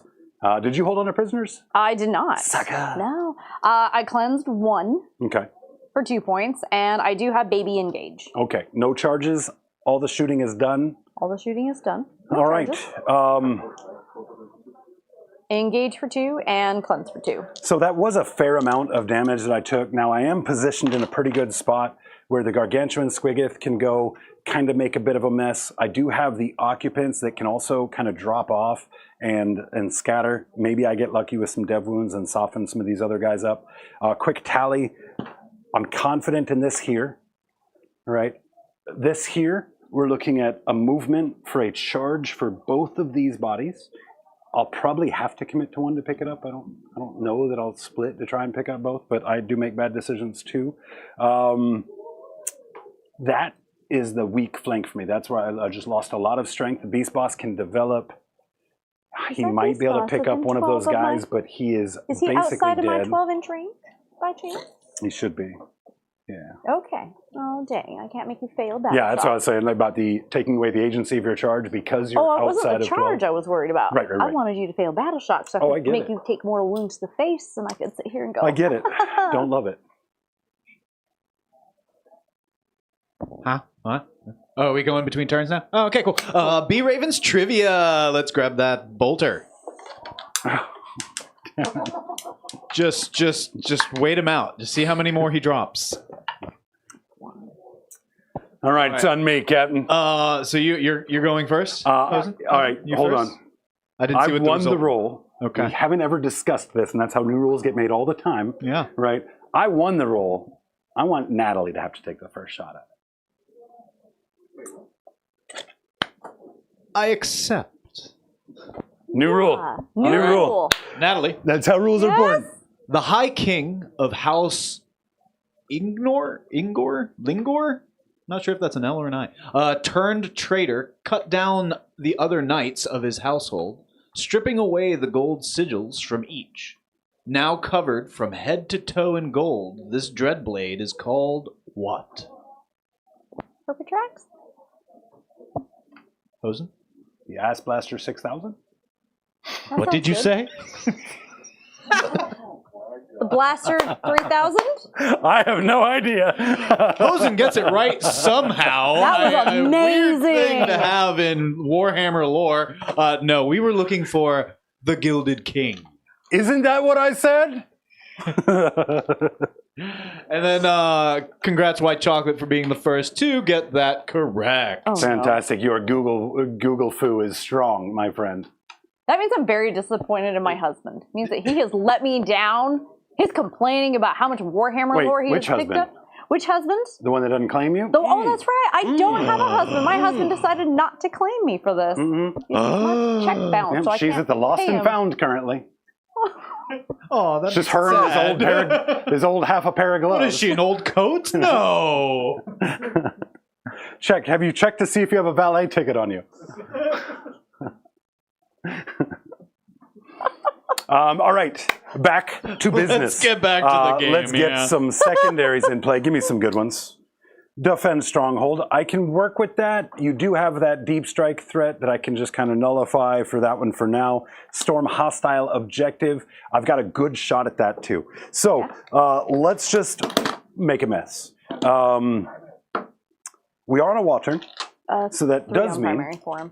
Did you hold on to prisoners? I did not. Sucker. No. I cleansed 1 Okay. for 2 points, and I do have Baby Engage. Okay. No charges. All the shooting is done. All the shooting is done. No All right. charges. Engage for 2 and cleanse for 2. So that was a fair amount of damage that I took. Now I am positioned in a pretty good spot where the Gargantuan Squiggoth can go kind of make a bit of a mess. I do have the occupants that can also kind of drop off and scatter. Maybe I get lucky with some dev wounds and soften some of these other guys up. Quick tally. I'm confident in this here. All right. This here, we're looking at a movement for a charge for both of these bodies. I'll probably have to commit to one to pick it up. I don't know that I'll split to try and pick up both, but I do make bad decisions too. That is the weak flank for me. That's where I just lost a lot of strength. The Beast Boss can develop. He might be able to pick up one of those guys, but he is basically outside of my dead. 12-inch range by chance? He should be. Yeah. Okay. Oh, dang. I can't make you fail battle Yeah, that's what I shot. was saying about the taking away the agency of your charge because you're Oh, it outside wasn't the of charge 12. I was worried about. Right. I wanted you to fail battle shock so I could make you take more wounds to the face and I could sit here and go. I get it. Don't love it. Huh? What? Oh, are we going between turns now? Oh, okay, cool. B Ravens trivia. Let's grab that bolter. just wait him out. Just see how many more he drops. All right, it's on me, Captain. So you're going first. All right, You hold first? on. I didn't see I've what won the result- roll. Okay. We haven't ever discussed this, and that's how new rules get made all the time. Yeah. Right? I won the roll. I want Natalie to have to take the first shot at it. I accept. New rule. New rule. Natalie, That's how rules are born. the High King of House Lingor? Not sure if that's an L or an I. Turned traitor, cut down the other knights of his household, stripping away the gold sigils from each. Now covered from head to toe in gold, this dreadblade is called what? Purple tracks? Hosen? The Ass Blaster 6000? What did you say? The Blaster 3000? I have no idea. Hosen gets it right somehow. That was A weird thing amazing. to have in Warhammer lore. No, we were looking for the Gilded King. Isn't that what I said? And then congrats White Chocolate for being the first to get that correct. Oh, Fantastic. Your Google foo is strong, my friend. That means I'm very disappointed in my husband. It means that he has let me down. He's complaining about how much Warhammer Wait, lore he has which picked husband? up. Which husband? The one that doesn't claim you? Oh, that's right. I don't have a husband. My husband decided not to claim me for this. My check bounced, Yep, so I she's can't at the Lost pay and him. Found currently. Oh, that's Just her and his old half a pair of gloves. What is she, an old coat? No. Check. Have you checked to see if you have a valet ticket on you? All right, back to business. Let's get back to the game. Let's get some secondaries in play. Give me some good ones. Defend Stronghold. I can work with that. You do have that deep strike threat that I can just kind of nullify for that one for now. Storm hostile objective. I've got a good shot at that too. So let's just make a mess. We are on a wall turn. So that 3 does on mean... primary for him.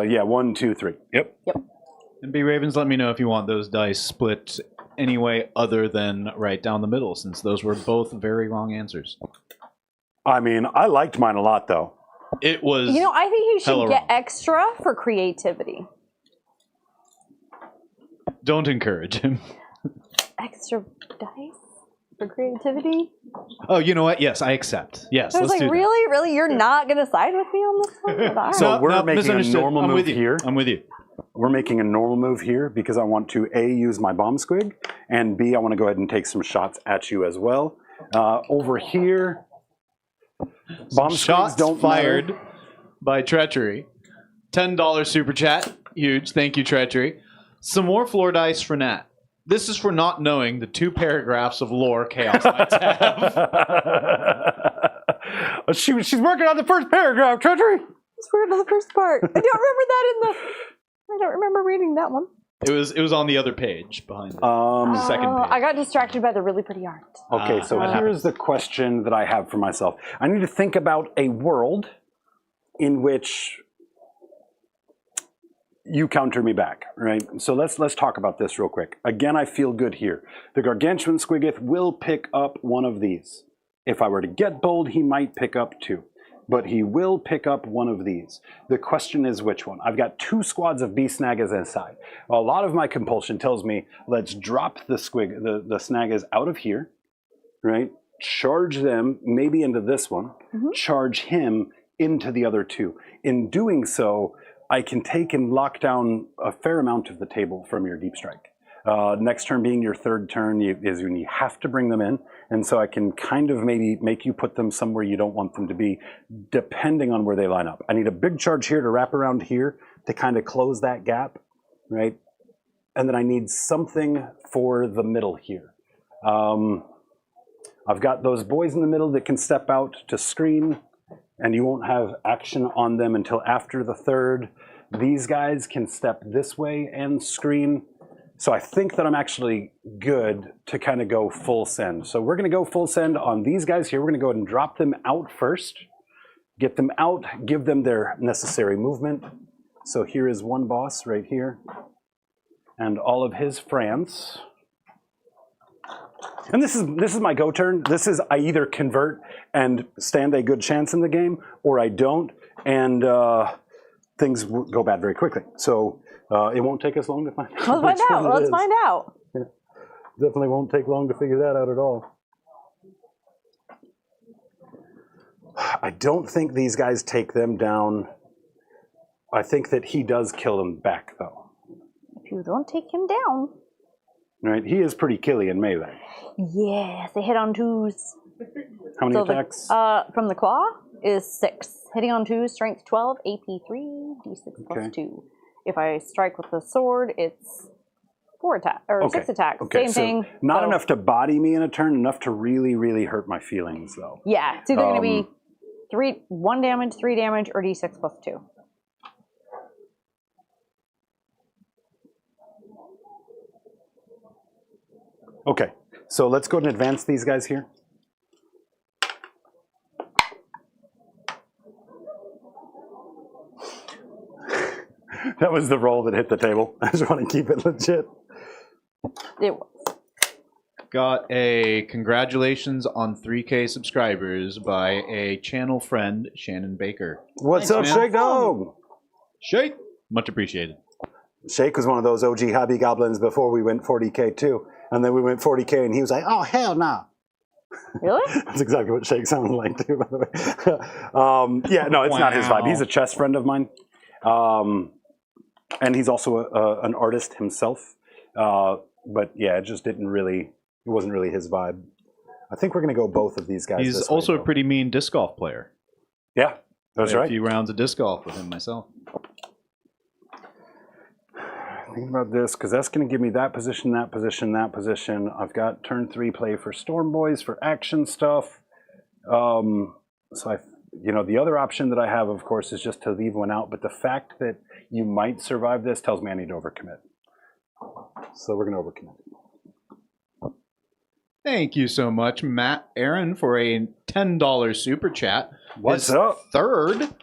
yeah, 1, 2, 3. Yep. And B Ravens, let me know if you want those dice split any way other than right down the middle, since those were both very wrong answers. I mean, I liked mine a lot, though. It was. You know, I think you hella should get wrong. extra for creativity. Don't encourage him. Extra dice for creativity? Oh, you know what? Yes, I accept. Yes, I was let's like, do really? Really? You're not going to side with me on this one? But all right. So we're making a misunderstood. normal I'm move with you. here. I'm with you. We're making a normal move here because I want to A, use my bomb squig, and B, I want to go ahead and take some shots at you as well. Over here, bomb squigs Shots don't fired matter. by Treachery. $10 super chat. Huge. Thank you, Treachery. Some more floor dice for Nat. This is for not knowing the 2 paragraphs of lore Chaos Knights have. She's working on the first paragraph, Treachery. It's weird on the first part. I don't remember that in the... I don't remember reading that one. It was on the other page behind the second page. I got distracted by the really pretty art. Okay, so that here's the question that I have for myself. I need to think about a world in which you counter me back, right? So let's talk about this real quick. Again, I feel good here. The Gargantuan Squiggoth will pick up one of these. If I were to get bold, he might pick up 2. But he will pick up one of these. The question is which one. I've got 2 squads of Beast Snaggas inside. A lot of my compulsion tells me, let's drop the Snaggas out of here, right? Charge them maybe into this one. Charge him into the other 2. In doing so, I can take and lock down a fair amount of the table from your Deep Strike. Next turn being your 3rd turn is when you have to bring them in. And so I can kind of maybe make you put them somewhere you don't want them to be, depending on where they line up. I need a big charge here to wrap around here to kind of close that gap, right? And then I need something for the middle here. I've got those boys in the middle that can step out to screen, and you won't have action on them until after the 3rd. These guys can step this way and screen. So I think that I'm actually good to kind of go full send. So we're going to go full send on these guys here. We're going to go ahead and drop them out first. Get them out, give them their necessary movement. So here is one boss right here. And all of his friends. And this is my go turn. This is I either convert and stand a good chance in the game, or I don't, and things go bad very quickly. So it won't take us long to find out. Let's find out. Yeah. Definitely won't take long to figure that out at all. I don't think these guys take them down. I think that he does kill them back, though. If you don't take him down. Right? He is pretty killy in melee. Yes, they hit on 2s. How many attacks? From the claw is 6. Hitting on 2s, strength 12, AP 3, D6 plus 2. If I strike with the sword, it's 4 attacks, or 6 attacks. Okay. Same thing. Not enough to body me in a turn, enough to really, really hurt my feelings, though. Yeah, it's either going to be 1 damage, 3 damage, or D6 plus 2. Okay, so let's go ahead and advance these guys here. That was the roll that hit the table. I just want to keep it legit. It was. Got a congratulations on 3K subscribers by a channel friend, Shannon Baker. What's up, man. Shake Dog? Shake! Much appreciated. Shake was one of those OG hobby goblins before we went 40K too. And then we went 40K and he was like, oh, hell no. Really? That's exactly what Shake sounded like too, by the way. Yeah, no, it's not his vibe. He's a chess friend of mine. And he's also an artist himself. But yeah, it just didn't really, it wasn't really his vibe. I think we're going to go both of these guys. He's this also way, a pretty mean disc golf player. Yeah, that's Played right. A few rounds of disc golf with him myself. Think about this, because that's going to give me that position, that position, that position. I've got turn 3 play for Storm Boys for action stuff. So the other option that I have, of course, is just to leave one out. But the fact that you might survive this tells me I need to overcommit. So we're going to overcommit. Thank you so much, Matt Aaron, for a $10 super chat. What's His up? 3rd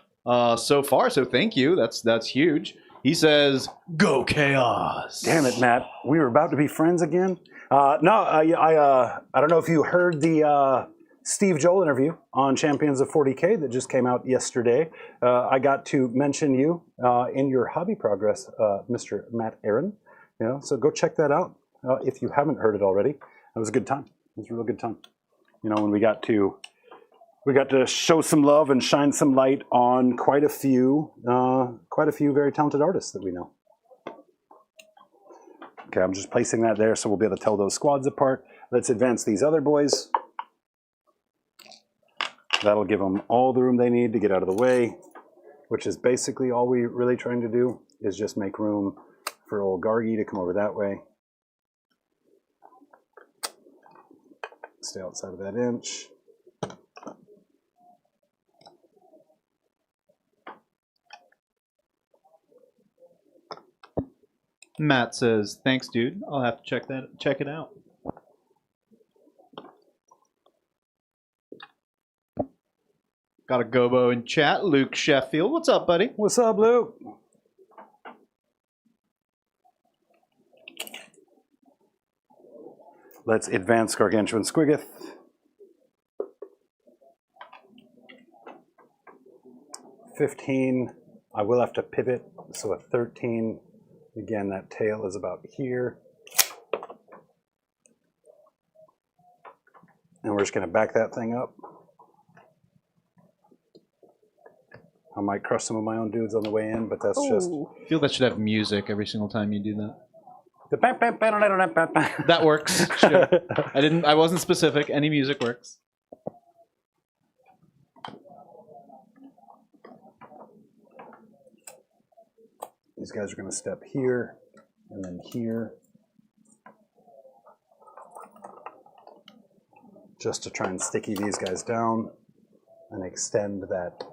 so far, so thank you. That's huge. He says, "Go Chaos." Damn it, Matt. We were about to be friends again. I don't know if you heard the Steve Joel interview on Champions of 40K that just came out yesterday. I got to mention you in your hobby progress, Mr. Matt Aaron. So go check that out if you haven't heard it already. It was a good time. It was a real good time. When we got to show some love and shine some light on quite a few very talented artists that we know. Okay, I'm just placing that there so we'll be able to tell those squads apart. Let's advance these other boys. That'll give them all the room they need to get out of the way, which is basically all we're really trying to do, is just make room for old Gargi to come over that way. Stay outside of that inch. Matt says, "Thanks, dude. I'll have to check it out." Got a Gobo in chat. Luke Sheffield. What's up, buddy? What's up, Luke? Let's advance Gargantuan Squiggoth. $15. I will have to pivot, so a 13. Again, that tail is about here. And we're just going to back that thing up. I might crush some of my own dudes on the way in, but that's just... I feel that should have music every single time you do that. That That works. Sure. I wasn't specific. Any music works. These guys are going to step here and then here. Just to try and sticky these guys down and extend that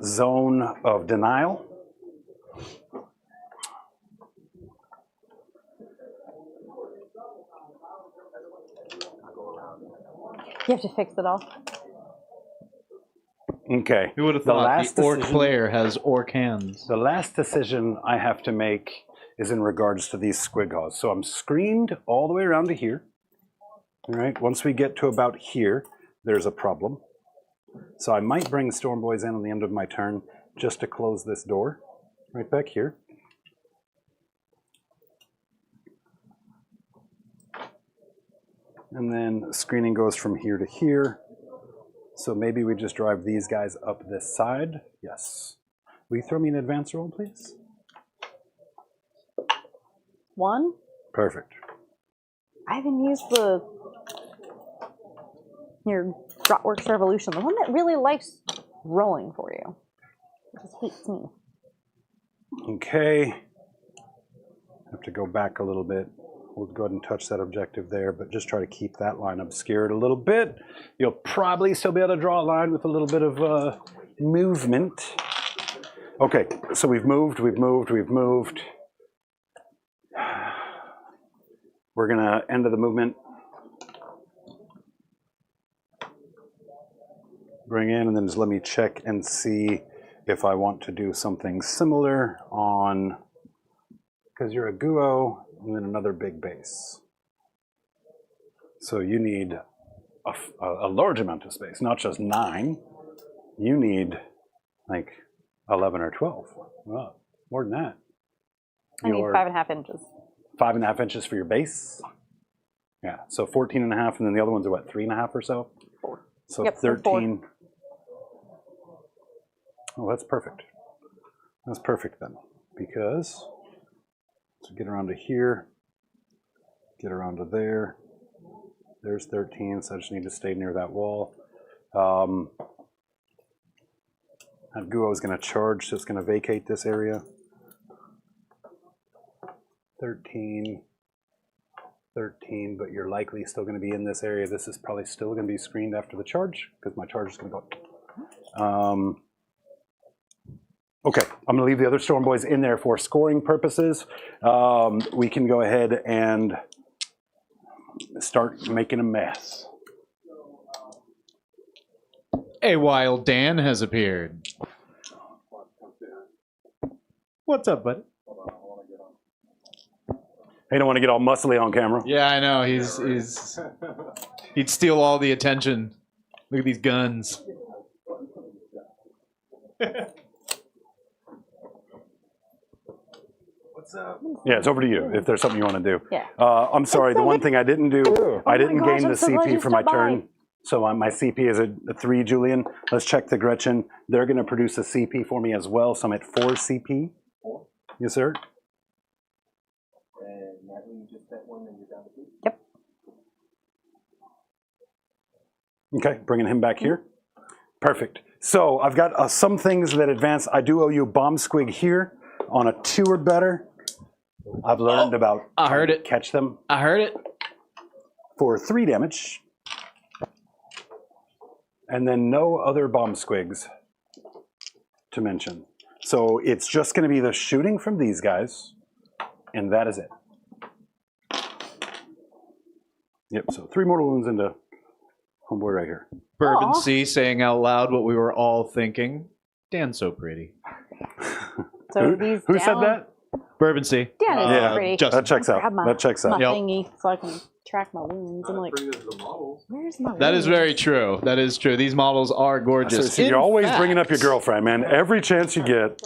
zone of denial. You have to fix it all. Okay. Who would have The thought last the orc decision- player has orc hands? The last decision I have to make is in regards to these squighaws. So I'm screened all the way around to here. All right. Once we get to about here, there's a problem. So I might bring Storm Boys in on the end of my turn just to close this door right back here. And then screening goes from here to here. So maybe we just drive these guys up this side. Yes. Will you throw me an advance roll, please? 1. Perfect. I haven't used your Grotworks Revolution, the one that really likes rolling for you. It just hates me. Okay. Have to go back a little bit. We'll go ahead and touch that objective there, but just try to keep that line obscured a little bit. You'll probably still be able to draw a line with a little bit of movement. Okay, so we've moved. We're gonna end of the movement. Bring in, and then just let me check and see if I want to do something similar on, because you're a Guo, and then another big base. So you need a large amount of space, not just 9. You need like 11 or 12. Well, more than that. I need 5.5 inches. 5.5 inches for your base? Yeah, so 14.5, and then the other ones are what, 3.5 or so? 4. So Yep, they're 13. Oh, that's perfect. That's perfect then, because so get around to here, get around to there. There's 13, so I just need to stay near that wall. That Guo is going to charge, so it's going to vacate this area. 13, but you're likely still going to be in this area. This is probably still going to be screened after the charge, because my charge is going to go. Okay, I'm going to leave the other Storm Boys in there for scoring purposes. We can go ahead and start making a mess. A Wild Dan has appeared. What's up, buddy? Hey, don't want to get all muscly on camera. Yeah, I know. He'd steal all the attention. Look at these guns. Yeah, it's over to you if there's something you want to do. Yeah. I'm sorry, the one thing I didn't do, I didn't gosh, gain I'm the so glad CP you for my stopped by. turn. So my CP is a 3, Julian. Let's check the Gretchen. They're going to produce a CP for me as well, so I'm at 4 CP. 4? Yes, sir. And Natalie, you just bet 1 and you're down to 2? Yep. Okay, bringing him back here. Perfect. So I've got some things that advance. I do owe you a bomb squig here on a 2 or better. I've learned about I heard it. catch them I heard it. for 3 damage. And then no other bomb squigs to mention. So it's just going to be the shooting from these guys, and that is it. Yep, so 3 mortal wounds into homeboy right here. Bourbon Aw. C saying out loud what we were all thinking. Dan's so pretty. So these Who said down- that? Bourbon Sea. Dan is Yeah, pretty. just- That checks out. Grab my- That checks out. My Yep. thingy so I can track my wounds. I'm like, where's my That is wounds? very true. That is true. These models are gorgeous. So you're In always fact- bringing up your girlfriend, man. Every chance you get.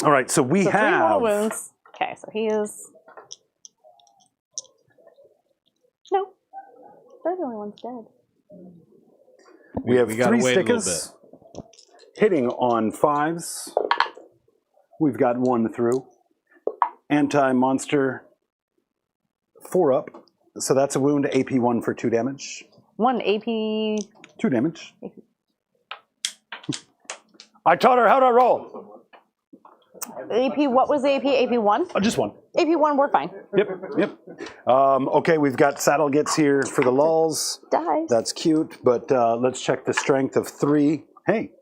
All right, so we So 3 have. mortal wounds. Okay, so he is. No, they're the only ones dead. We have We gotta 3 wait a little stickers hitting on 5s. We've got 1 through. Anti-monster 4 up. So that's a wound, AP 1 for 2 damage. 1 AP. 2 damage. I taught her how to roll. AP, what was the AP? AP 1? Oh, just 1. AP 1, we're fine. Yep. Okay, we've got saddle gets here for the lulls. Dies. That's cute, but let's check the strength of 3. Hey,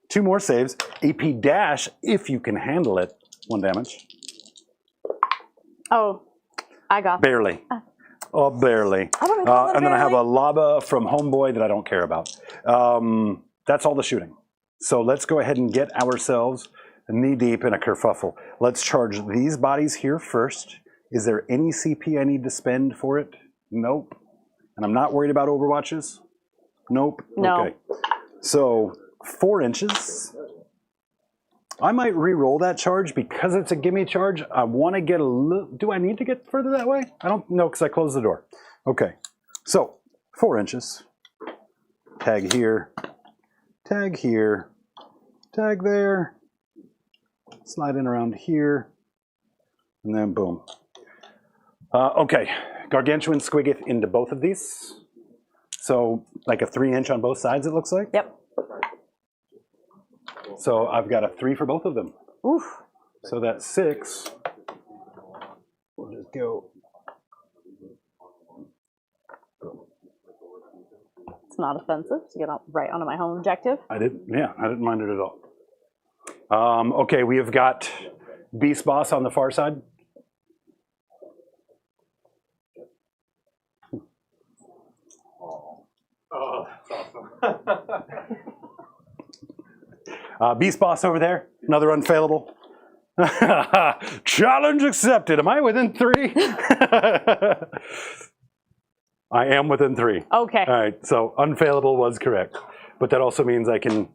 2 more saves. AP dash, if you can handle it, 1 damage. Oh, I got that. Barely. Oh, barely. I wouldn't call it And then I have a barely. lava from Homeboy that I don't care about. That's all the shooting. So let's go ahead and get ourselves knee deep in a kerfuffle. Let's charge these bodies here first. Is there any CP I need to spend for it? Nope. And I'm not worried about overwatches? Nope. No. Okay. So 4 inches. I might re-roll that charge because it's a gimme charge. I want to get a little. Do I need to get further that way? I don't know because I closed the door. Okay. So 4 inches. Tag here. Tag here. Tag there. Slide in around here. And then boom. Okay. Gargantuan squiggeth into both of these. So like a 3-inch on both sides, it looks like. Yep. So I've got a 3 for both of them. Oof. So that's 6. We'll just go. It's not offensive to get right onto my home objective. I didn't mind it at all. Okay, we have got Beast Boss on the far side. Oh, that's awesome. Beast Boss over there, another unfailable. Challenge accepted. Am I within 3? I am within 3. Okay. All right, so unfailable was correct. But that also means I can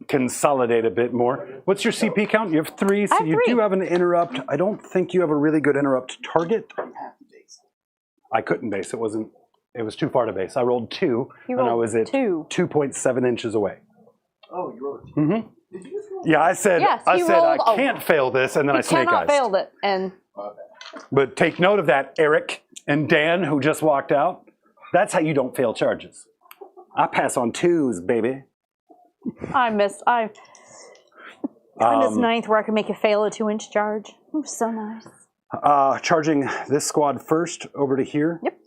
consolidate a bit more. What's your CP count? You have 3, so I have you 3. do have an interrupt. I don't think you have a really good interrupt target. I couldn't base. It was too far to base. I rolled 2, You and I rolled was at 2. 2.7 inches away. Oh, you wrote Mm-hmm. Yeah, I said, Yes, I you said I rolled a- can't fail this, and then I You snake cannot eyes. failed it. And But take note of that, Eric and Dan, who just walked out. That's how you don't fail charges. I pass on 2s, baby. I miss 9th where I can make a fail a 2-inch charge. Ooh, so nice. Charging this squad first over to here. Yep.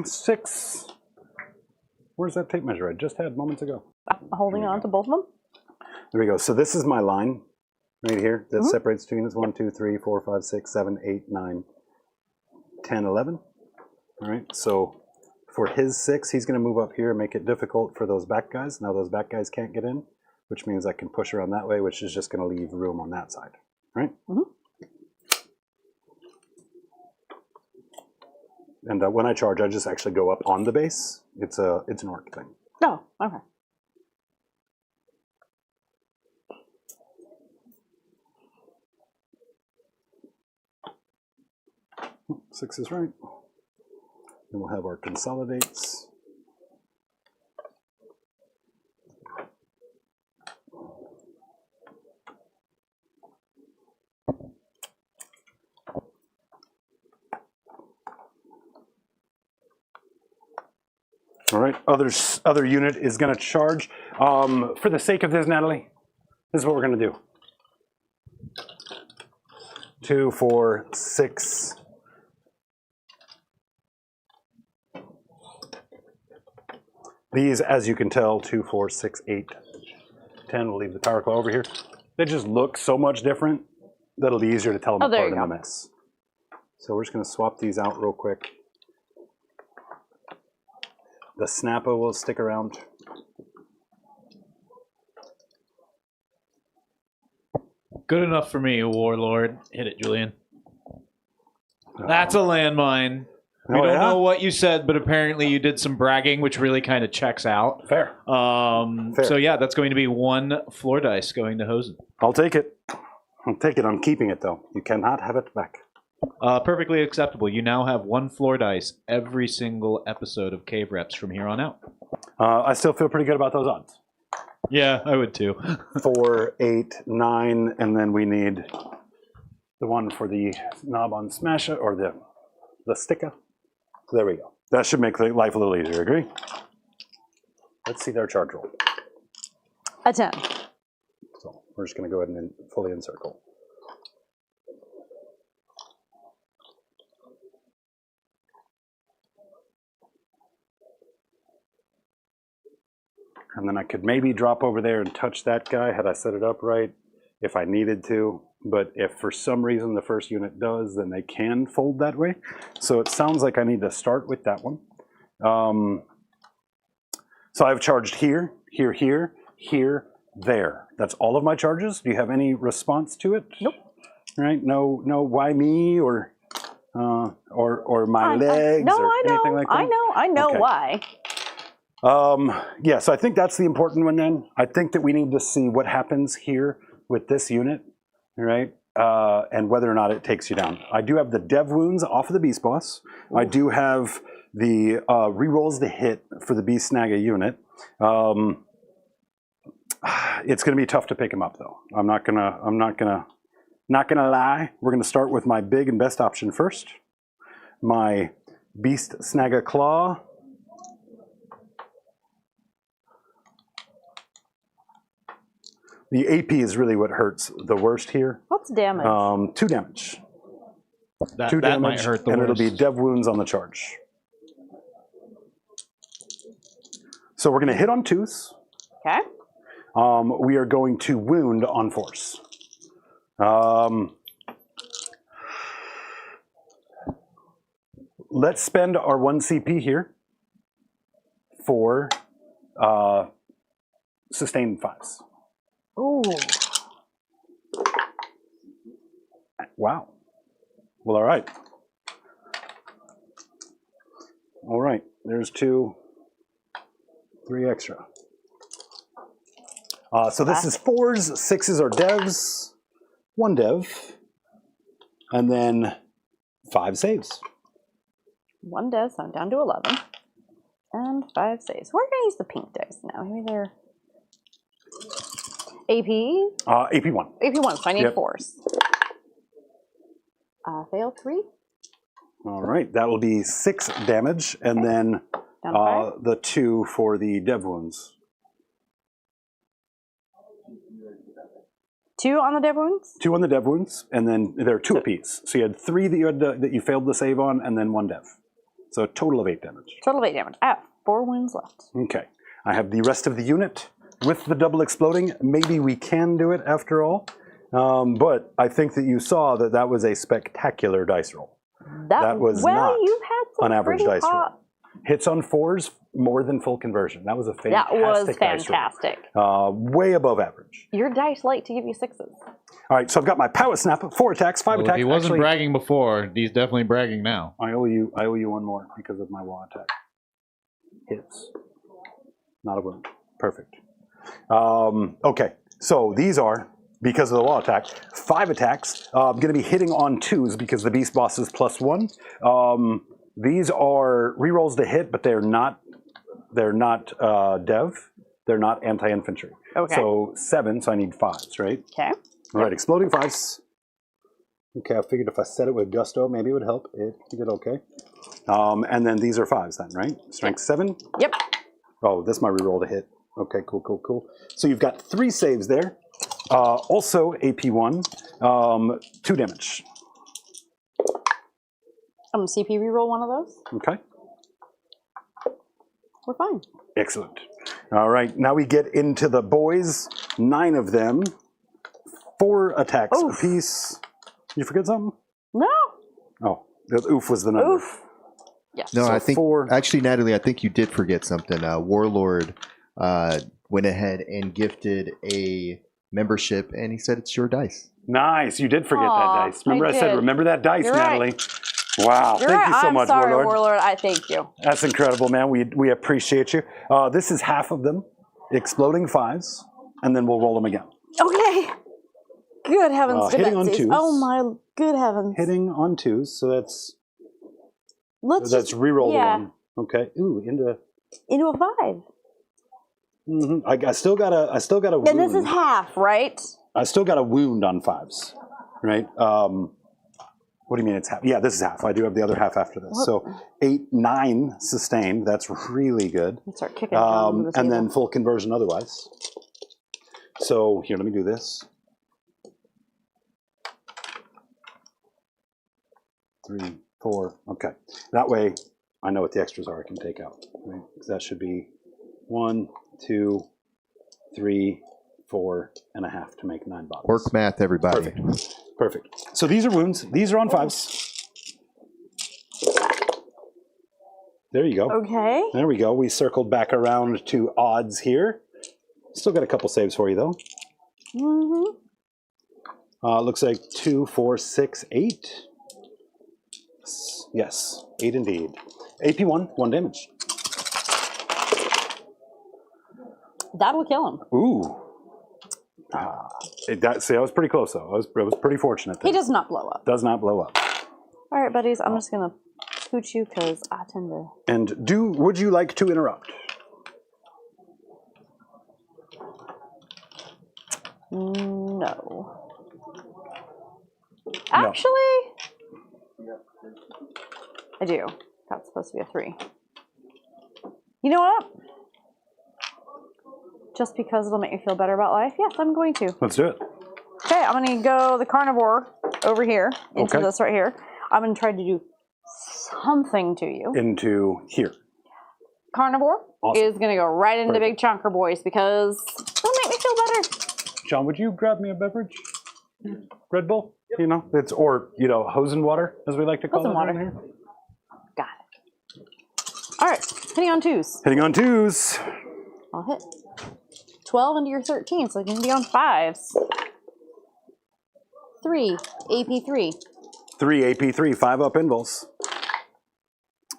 6. Where's that tape measure I just had moments ago? I'm holding on to both of them. There we go. So this is my line right here that separates 2 units. 1, 2, 3, 4, 5, 6, 7, 8, 9, 10, 11. All right. So for his 6, he's going to move up here and make it difficult for those back guys. Now those back guys can't get in, which means I can push around that way, which is just going to leave room on that side. Right? Mhm. And when I charge, I just actually go up on the base. It's an orc thing. Oh, okay. Six is right. Then we'll have our consolidates. All right, other unit is going to charge. For the sake of this, Natalie, this is what we're going to do. 2, 4, 6. These, as you can tell, 2, 4, 6, 8, 10. We'll leave the power claw over here. They just look so much different that it'll be easier to tell them there apart you in the go. mess. So we're just going to swap these out real quick. The Snappa will stick around. Good enough for me, Warlord. Hit it, Julian. That's a landmine. We don't know what you said, but apparently you did some bragging, which really kind of checks out. Fair. Fair. So yeah, that's going to be 1 floor dice going to Hosen. I'll take it. I'll take it. I'm keeping it, though. You cannot have it back. Perfectly acceptable. You now have 1 floor dice every single episode of Cave Reps from here on out. I still feel pretty good about those odds. Yeah, I would too. 4, 8, 9, and then we need the one for the knob on Smash It, or the sticker. There we go. That should make life a little easier, agree? Let's see their charge roll. A 10. So we're just going to go ahead and fully encircle. And then I could maybe drop over there and touch that guy had I set it up right, if I needed to. But if for some reason the first unit does, then they can fold that way. So it sounds like I need to start with that one. So I've charged here, here, here, here, there. That's all of my charges. Do you have any response to it? Nope. Right? No, why me or my legs no, or I know, anything like that? I know Okay. why. Yeah, so I think that's the important one then. I think that we need to see what happens here with this unit, right? And whether or not it takes you down. I do have the dev wounds off of the beast boss. Ooh. I do have the rerolls to hit for the beast snagga unit. It's going to be tough to pick him up though. I'm not gonna lie. We're going to start with my big and best option first. My beast snagga claw. The AP is really what hurts the worst here. What's damage? 2 damage. That 2 damage, might hurt the and worst. it'll be dev wounds on the charge. So we're going to hit on 2s. Okay. We are going to wound on force. Let's spend our 1 CP here for sustained 5s. Ooh. Wow. Well, all right. All right. There's 2, 3 extra. So this is 4s, 6s are devs, 1 dev, and then 5 saves. 1 dev, so I'm down to 11. And 5 saves. We're going to use the pink dice now. Maybe they're AP? AP1. AP1, so I need Yep. 4s. Fail 3. All right, that will be 6 damage, and then Down to 5. the 2 for the dev wounds. 2 on the dev wounds? 2 on the dev wounds, and then there are 2 apiece. So you had 3 that you failed to save on, and then 1 dev. So a total of 8 damage. Total of 8 damage. I have 4 wounds left. Okay, I have the rest of the unit with the double exploding. Maybe we can do it after all, but I think that you saw that that was a spectacular dice roll. That was not you've had some an average pretty dice hot... roll. Hits on 4s, more than full conversion. That was a fantastic That was dice roll. fantastic. Way above average. Your dice like to give you 6s. All right, so I've got my power snap, 4 attacks, 5 Well, attacks. if he wasn't Actually, bragging before, he's definitely bragging now. I owe you 1 more because of my wall attack. Hits. Not a wound. Perfect. Okay, so these are, because of the wall attack, 5 attacks. I'm going to be hitting on 2s because the beast boss is +1. These are rerolls to hit, but they're not dev. They're not anti-infantry. Okay. So 7, so I need 5s, right? Okay. All right, exploding 5s. Okay, I figured if I said it with gusto, maybe it would help. It did okay. And then these are 5s then, right? Strength 7? Yep. Oh, this is my reroll to hit. Okay, cool. So you've got 3 saves there. Also AP1, 2 damage. I'm going to CP reroll one of those. Okay. We're fine. Excellent. All right, now we get into the boys. 9 of them. 4 attacks apiece. You forget something? No. Oh, the oof was the number. Oof. Yes. No, So I think 4. actually, Natalie, I think you did forget something. Warlord went ahead and gifted a membership, and he said it's your dice. Nice. You did forget Aw, that dice. Remember I I said, did. remember that dice, You're right. Natalie. Wow. You're Thank right. you so I'm much, sorry, Warlord. I thank you. That's incredible, man. We appreciate you. This is half of them, exploding 5s, and then we'll roll them again. Okay. Good heavens to Hitting on Betsy's. 2s. Oh my good heavens. Hitting on 2s, so that's Let's that's just, re-roll yeah, 1. Okay. Ooh, into into a 5. I still got a wound. And this is half, right? I still got a wound on 5s, right? What do you mean it's half? Yeah, this is half. I do have the other half after this. What? So 8, 9 sustained. That's really good. Let's start kicking down the And table. then full conversion otherwise. So here, let me do this. 3, 4. Okay. That way, I know what the extras are I can take out. Right? That should be 1, 2, 3, 4 and a half to make 9 bottles. Orc math, everybody. Perfect. So these are wounds. These are on 5s. There you go. Okay. There we go. We circled back around to odds here. Still got a couple saves for you, though. Looks like 2, 4, 6, 8. Yes, 8 indeed. AP 1, 1 damage. That'll kill him. Ooh. See, I was pretty close, though. I was pretty fortunate there. He does not blow up. Does not blow up. All right, buddies. I'm just going to scoot you because I tend to... And would you like to interrupt? No. Actually, I do. That's supposed to be a 3. You know what? Just because it'll make me feel better about life, yes, I'm going to. Let's do it. Okay, I'm going to go the carnivore over here into Okay. this right here. I'm going to try to do something to you. Into here. Carnivore Awesome. is going to go right into Big Chunker Boys because it'll make me feel better. John, would you grab me a beverage? Red Bull? You know, it's, or, you know, Hosen water, as we like to call Hosen it water. around here. Got it. All right, hitting on 2s. Hitting on 2s. I'll hit 12 into your 13, so it's going to be on 5s. 3, AP 3. 3 AP 3, 5 up invuls.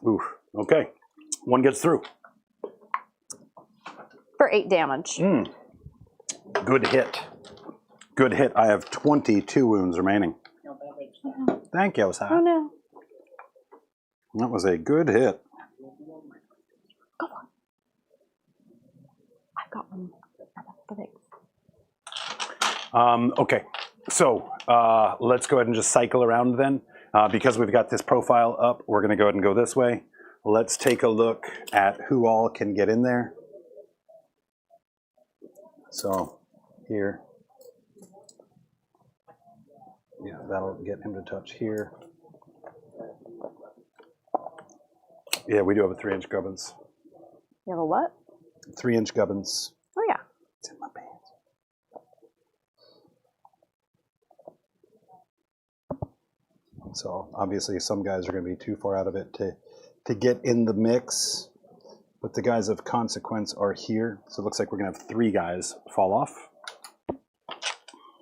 Ooh, okay. 1 gets through. For 8 damage. Good hit. Good hit. I have 22 wounds remaining. Thank you, sir. Oh no. That was a good hit. Go on. I've got one. Okay, so let's go ahead and just cycle around then. Because we've got this profile up, we're going to go ahead and go this way. Let's take a look at who all can get in there. So here. Yeah, that'll get him to touch here. Yeah, we do have a 3-inch gubbins. You have a what? 3-inch gubbins. Oh yeah. It's in my pants. So obviously some guys are going to be too far out of it to get in the mix, but the guys of consequence are here. So it looks like we're going to have 3 guys fall off.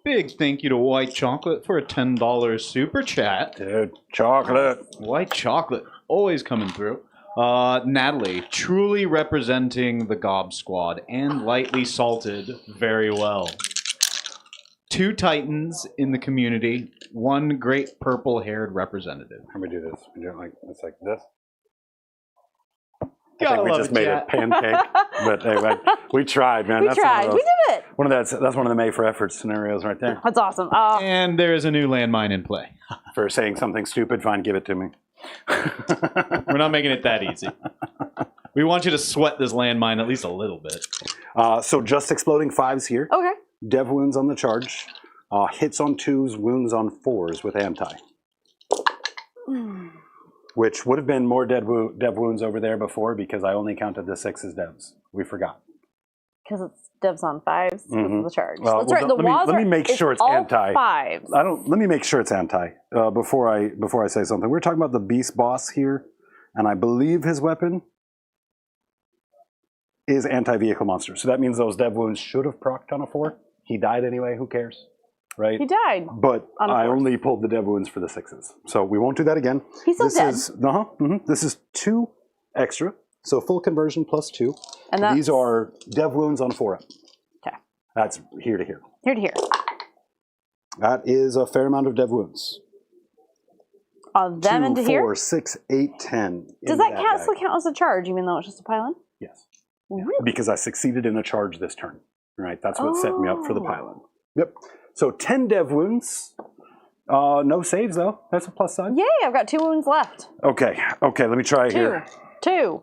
Big thank you to White Chocolate for a $10 super chat. Dude, chocolate. White Chocolate, always coming through. Natalie, truly representing the Gob Squad and lightly salted very well. 2 Titans in the community, 1 great purple-haired representative. How do we do this? We do it like, it's like this. I Gotta think we love just it, made chat. a pancake, but anyway, we tried, man. We That's tried. One of We those, did it. that's one of the made for effort scenarios right there. That's awesome. And there is a new landmine in play. For saying something stupid, fine, give it to me. We're not making it that easy. We want you to sweat this landmine at least a little bit. So just exploding 5s here. Okay. Dev wounds on the charge. Hits on 2s, wounds on 4s with anti. Which would have been more dev wounds over there before because I only counted the 6 as devs. We forgot. Because it's devs on 5s. This is the charge. Well, That's right. let The me- walls let me are- make sure it's all anti. 5s. Let me make sure it's anti before I say something. We're talking about the beast boss here, And I believe his weapon is anti-vehicle monster. So that means those dev wounds should have procced on a 4. He died anyway, who cares? Right? He died. But On a I 4. only pulled the dev wounds for the 6s. So we won't do that again. He's still dead. This is 2 extra. So full conversion plus 2. And that's, these are dev wounds on 4 up. Okay. That's here to here. Here to here. That is a fair amount of dev wounds. Of them 2, into 4, here? 6, 8, 10. Does that still count as a charge, even though it's just a pylon? Yes. Really? Because I succeeded in a charge this turn. Right, that's what set me up for the Oh. pylon. Yep. So 10 dev wounds. No saves though. That's a plus sign. Yay, I've got 2 wounds left. Okay. Okay, let me try 2. here. 2.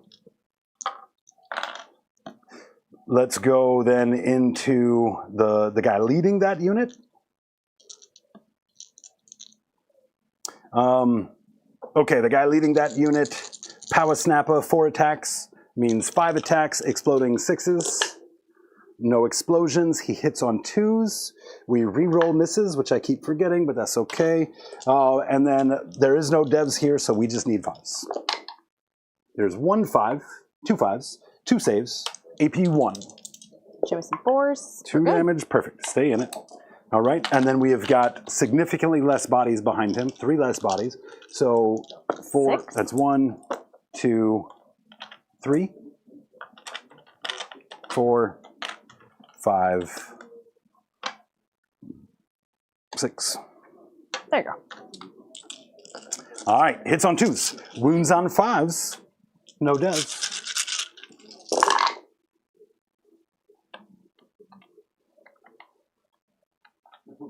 Let's go then into the guy leading that unit. Okay, the guy leading that unit, Power Snapper, 4 attacks, means 5 attacks, exploding 6s. No explosions. He hits on 2s. We re-roll misses, which I keep forgetting, but that's okay. And then there is no devs here, so we just need 5s. There's 1 5, 2 5s, 2 saves, AP 1. Show me some force. 2 damage, perfect. Stay in it. All right, and then we have got significantly less bodies behind him, 3 less bodies. So 4, 6. that's 1, 2, 3, 4, 5, 6. There you go. All right, hits on 2s. Wounds on 5s. No devs.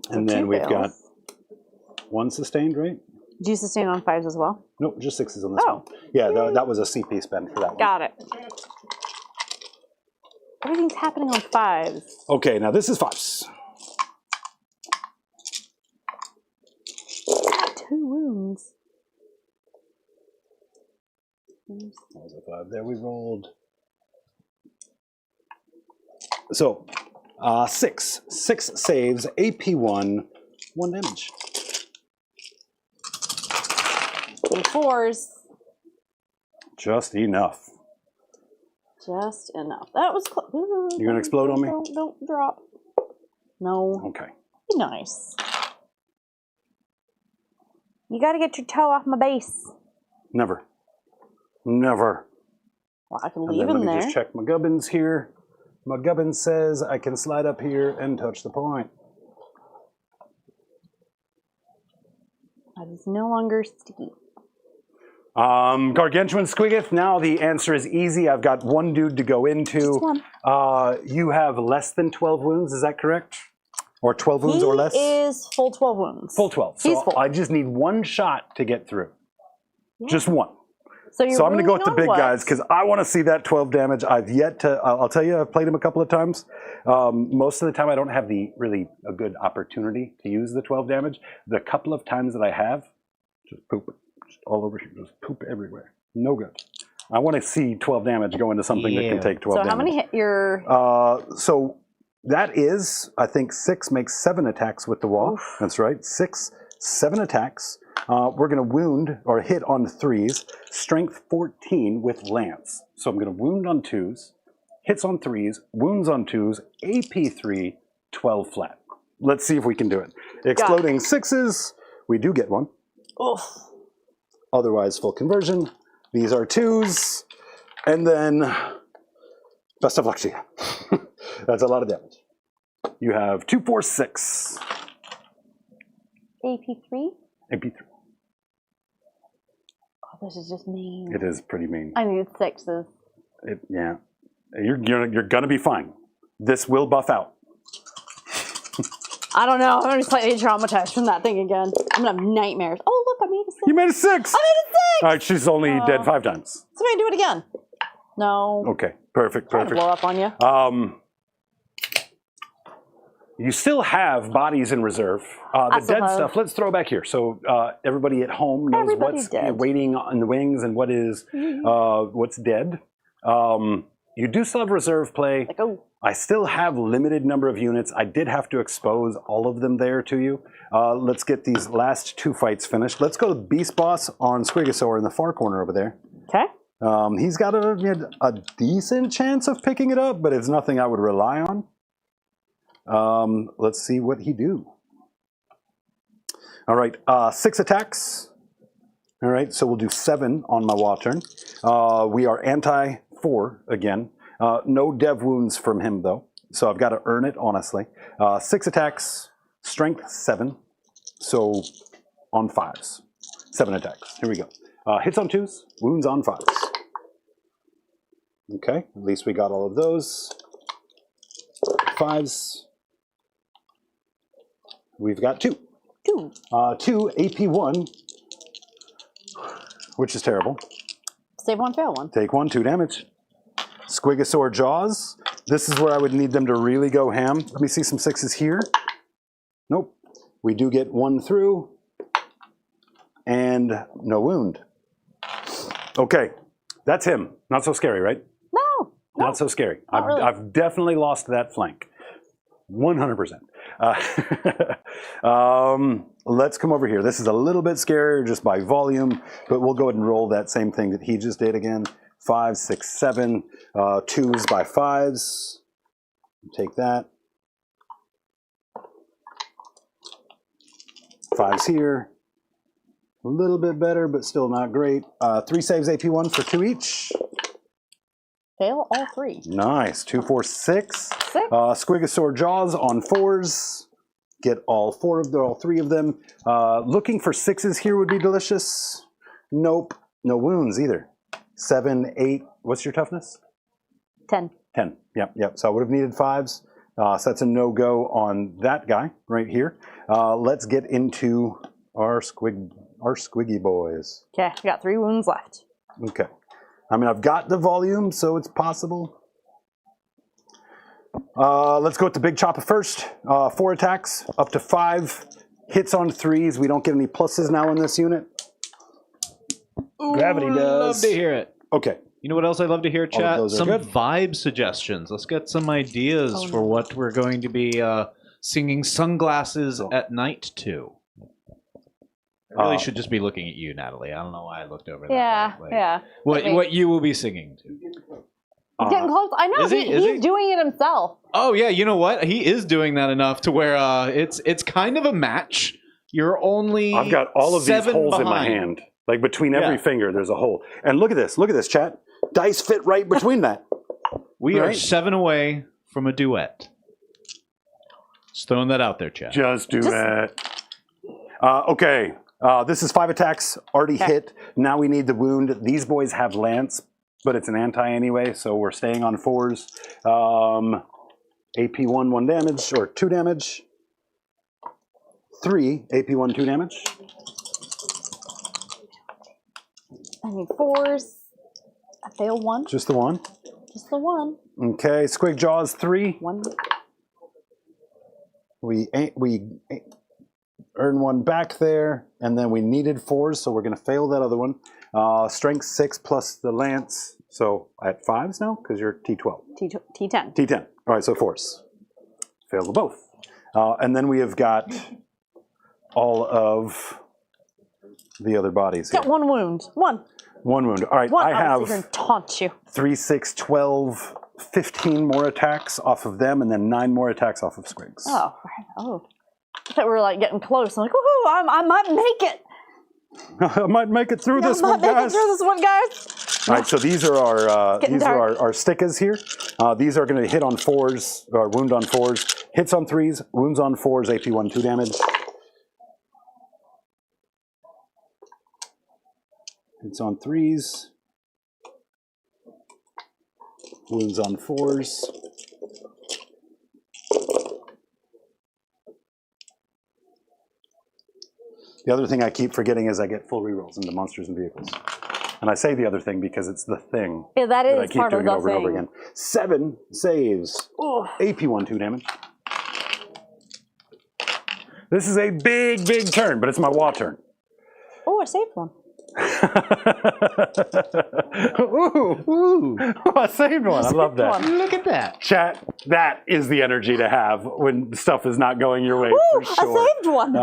And then we've got 1 sustained, right? Do you sustain on 5s as well? Nope, just 6s on this Oh. one. Yeah, that was a CP spend for that one. Got it. Everything's happening on 5s. Okay, now this is 5s. 2 wounds. That was a 5 there. We rolled. So, 6. 6 saves, AP 1, 1 damage. 2 4s. Just enough. Just enough. That was close. You gonna explode on me? Don't drop. No. Okay. Be nice. You gotta get your toe off my base. Never. Never. Well, I can And leave then him let me there. just check my gubbins here. My gubbins says I can slide up here and touch the point. That is no longer sticky. Gargantuan Squiggoth, now the answer is easy. I've got 1 dude to go into. Just 1. You have less than 12 wounds, is that correct? Or 12 wounds or less? He is full 12 wounds. Full 12. He's So full. I just need 1 shot to get through. Yeah. Just 1. So, you're So I'm going to go with the rolling big on guys what? because I want to see that 12 damage. I've yet to, I'll tell you, I've played him a couple of times. Most of the time I don't have really a good opportunity to use the 12 damage. The couple of times that I have, just poop it. Just all over here. Just poop everywhere. No good. I want to see 12 damage go into something that can take 12 So damage. how many hit your... So that is, I think 6 makes 7 attacks with the wall. Oof. That's right. 6, 7 attacks. We're going to wound or hit on 3s. Strength 14 with Lance. So I'm going to wound on 2s, hits on 3s, wounds on 2s, AP 3, 12 flat. Let's see if we can do it. Exploding 6s. We do get 1. Oof. Otherwise, full conversion. These are 2s. And then, best of luck to you. That's a lot of damage. You have 2, 4, 6. AP3? AP3. Oh, this is just mean. It is pretty mean. I need 6s. Yeah. You're going to be fine. This will buff out. I don't know. I'm already slightly traumatized from that thing again. I'm going to have nightmares. Oh, look, I made a 6. You made a 6! I made a 6! All right, she's only dead 5 times. Somebody do it again. No. Okay, perfect, I'm gonna perfect. blow up on you. You still have bodies in reserve. The still dead have. stuff, let's throw back here. So everybody at home knows Everybody's what's dead. waiting on the wings and what is what's dead. You do still have reserve play. Like, oh. I still have limited number of units. I did have to expose all of them there to you. Let's get these last 2 fights finished. Let's go to Beast Boss on Squigosaur in the far corner over there. Okay. He's got a decent chance of picking it up, but it's nothing I would rely on. Let's see what he do. All right, 6 attacks. All right, so we'll do 7 on my Wa turn. We are anti-4 again. No dev wounds from him, though, so I've got to earn it, honestly. 6 attacks, strength 7, so on 5s. 7 attacks. Here we go. Hits on 2s, wounds on 5s. Okay, at least we got all of those. 5s. We've got 2. 2 AP1, which is terrible. Save 1, fail 1. Take 1, 2 damage. Squigosaur Jaws. This is where I would need them to really go ham. Let me see some 6s here. Nope. We do get 1 through. And no wound. Okay, that's him. Not so scary, right? No. Not so scary. Not really. I've definitely lost that flank. 100%. Let's come over here. This is a little bit scarier just by volume, but we'll go ahead and roll that same thing that he just did again. 5, 6, 7, 2s by 5s. Take that. 5s here. A little bit better, but still not great. 3 saves AP1 for 2 each. Fail all 3. Nice. 2, 4, 6. 6. Squigosaur Jaws on 4s. Get all 3 of them. Looking for 6s here would be delicious. Nope. No wounds either. 7, 8. What's your toughness? 10. 10. Yep. So I would have needed 5s. So that's a no-go on that guy right here. Let's get into our squiggy boys. Okay, we got 3 wounds left. Okay. I mean, I've got the volume, so it's possible. Let's go with the big chopper first. 4 attacks, up to 5. Hits on 3s. We don't get any pluses now in this unit. Gravity does. Love to hear it. Okay. You know what else I love to hear, chat? those are Some good. vibe suggestions. Let's get some ideas for what we're going to be singing Sunglasses at Night to. I really should just be looking at you, Natalie. I don't know why I looked over Yeah, that way. yeah. What you will be singing to. He's getting close. I know. Is he? He's doing it himself. Oh yeah, you know what? He is doing that enough to where it's kind of a match. You're only I've got all of these 7 holes in my behind. hand. Like between every finger, there's a hole. And look at this, chat. Dice fit right between that. We are Right. 7 away from a duet. Just throwing that out there, chat. Just do that. Okay. This is 5 attacks, already hit. Now we need the wound. These boys have Lance, but it's an anti anyway, so we're staying on 4s. AP1, 1 damage, or 2 damage. 3, AP1, 2 damage. I need 4s. I failed 1. Just the 1. Just the 1. Okay, Squig Jaws, 3. 1. We earn 1 back there, and then we needed 4s, so we're going to fail that other one. Strength 6 plus the Lance, so at 5s now, because you're T12. T10. T10. All right, so 4s. Fail them both. And then we have got all of the other bodies here. Got 1 wound. 1. 1 wound. All right, 1. I was gonna have taunt you. 3, 6, 12, 15 more attacks off of them, and then 9 more attacks off of Squigs. Oh. I thought we were like getting close. I'm like, woohoo! I might make it. I might make it through this I one, might make it guys. through this one, guys. All right, so these are our Getting our stickers here. These are going to hit on 4s, or wound on 4s, hits on 3s, wounds on 4s, AP1, 2 damage. Hits on 3s, wounds on 4s. The other thing I keep forgetting is I get full rerolls into monsters and vehicles. And I say the other thing because it's the thing Yeah, that is I keep part doing of it the over and over thing. again. 7 saves. Ooh. AP1, 2 damage. This is a big, big turn, but it's my Wa turn. Oh, I saved 1. Ooh, I saved 1. I love that. Look at that. Chat, that is the energy to have when stuff is not going your way, Ooh, for sure. I saved 1.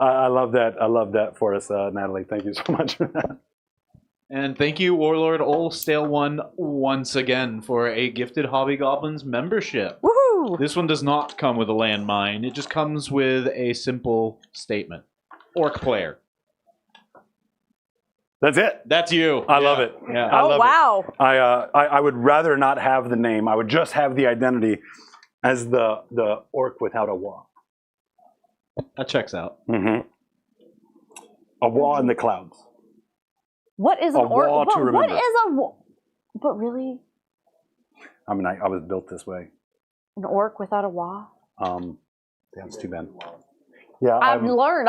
I love that. I love that for us, Natalie. Thank you so much for that. And thank you, Warlord Ol Stale One, once again for a gifted Hobby Goblins membership. Woohoo! This one does not come with a landmine. It just comes with a simple statement. Orc player. That's it. That's you. I love it. Yeah. I love wow. it. I would rather not have the name. I would just have the identity as the orc without a wah. That checks out. Mm-hmm. A wah in the clouds. What is an A orc? wall to What remember. is a wall? But really, I mean, I was built this way. an orc without a wah? Yeah, it's too bad. Yeah, I've learned.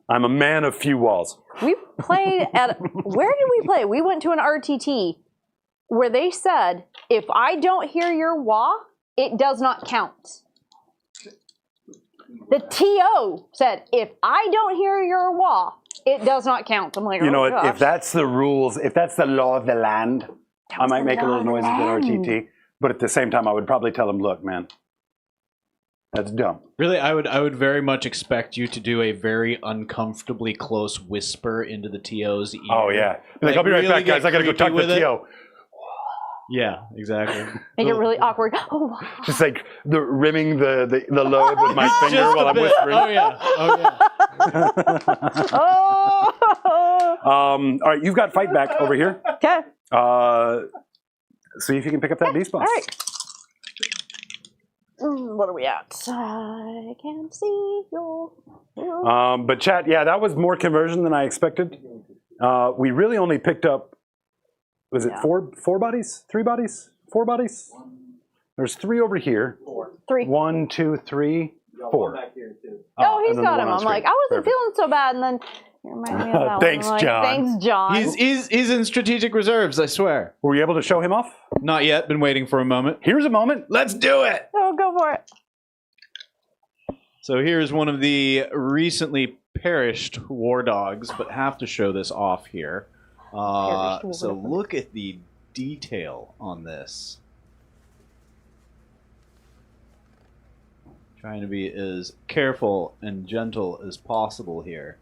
I'm a man of few walls. We played at, where did we play? We went to an RTT where they said, if I don't hear your wah, it does not count. The TO said, if I don't hear your wah, it does not count. I'm like, You know, gosh. if that's the rules, if that's the law of the land, I might make a little noise at RTT. But at the same time, I would probably tell them, look, man, that's dumb. Really, I would very much expect you to do a very uncomfortably close whisper into the TO's ear. Oh, yeah. Like, I'll be right back, guys. I got to go talk to the TO. Yeah, exactly. Make it really awkward. Oh, wow. Just like rimming the lobe with my finger Just while a I'm bit. whispering. Oh, yeah. Oh, yeah. Oh. All right, you've got fight back over here. Okay. See if you can pick up that beast boss. All right. What are we at? I can't see your... But chat, yeah, that was more conversion than I expected. We really only picked up, was it four bodies? 3 bodies? 4 bodies? There's 3 over here. 3. 1, 2, 3, 4. Back here too. Oh, he's and then got the him. one on I'm like, screen. I wasn't Perfect. feeling so bad, and then you reminded me of that one. Thanks, I'm like, John. Thanks, John. He's in strategic reserves, I swear. Were you able to show him off? Not yet. Been waiting for a moment. Here's a moment. Let's do it! Oh, go for it. So here's one of the recently perished war dogs, but have to show this off here. So look at the detail on this. Trying to be as careful and gentle as possible here.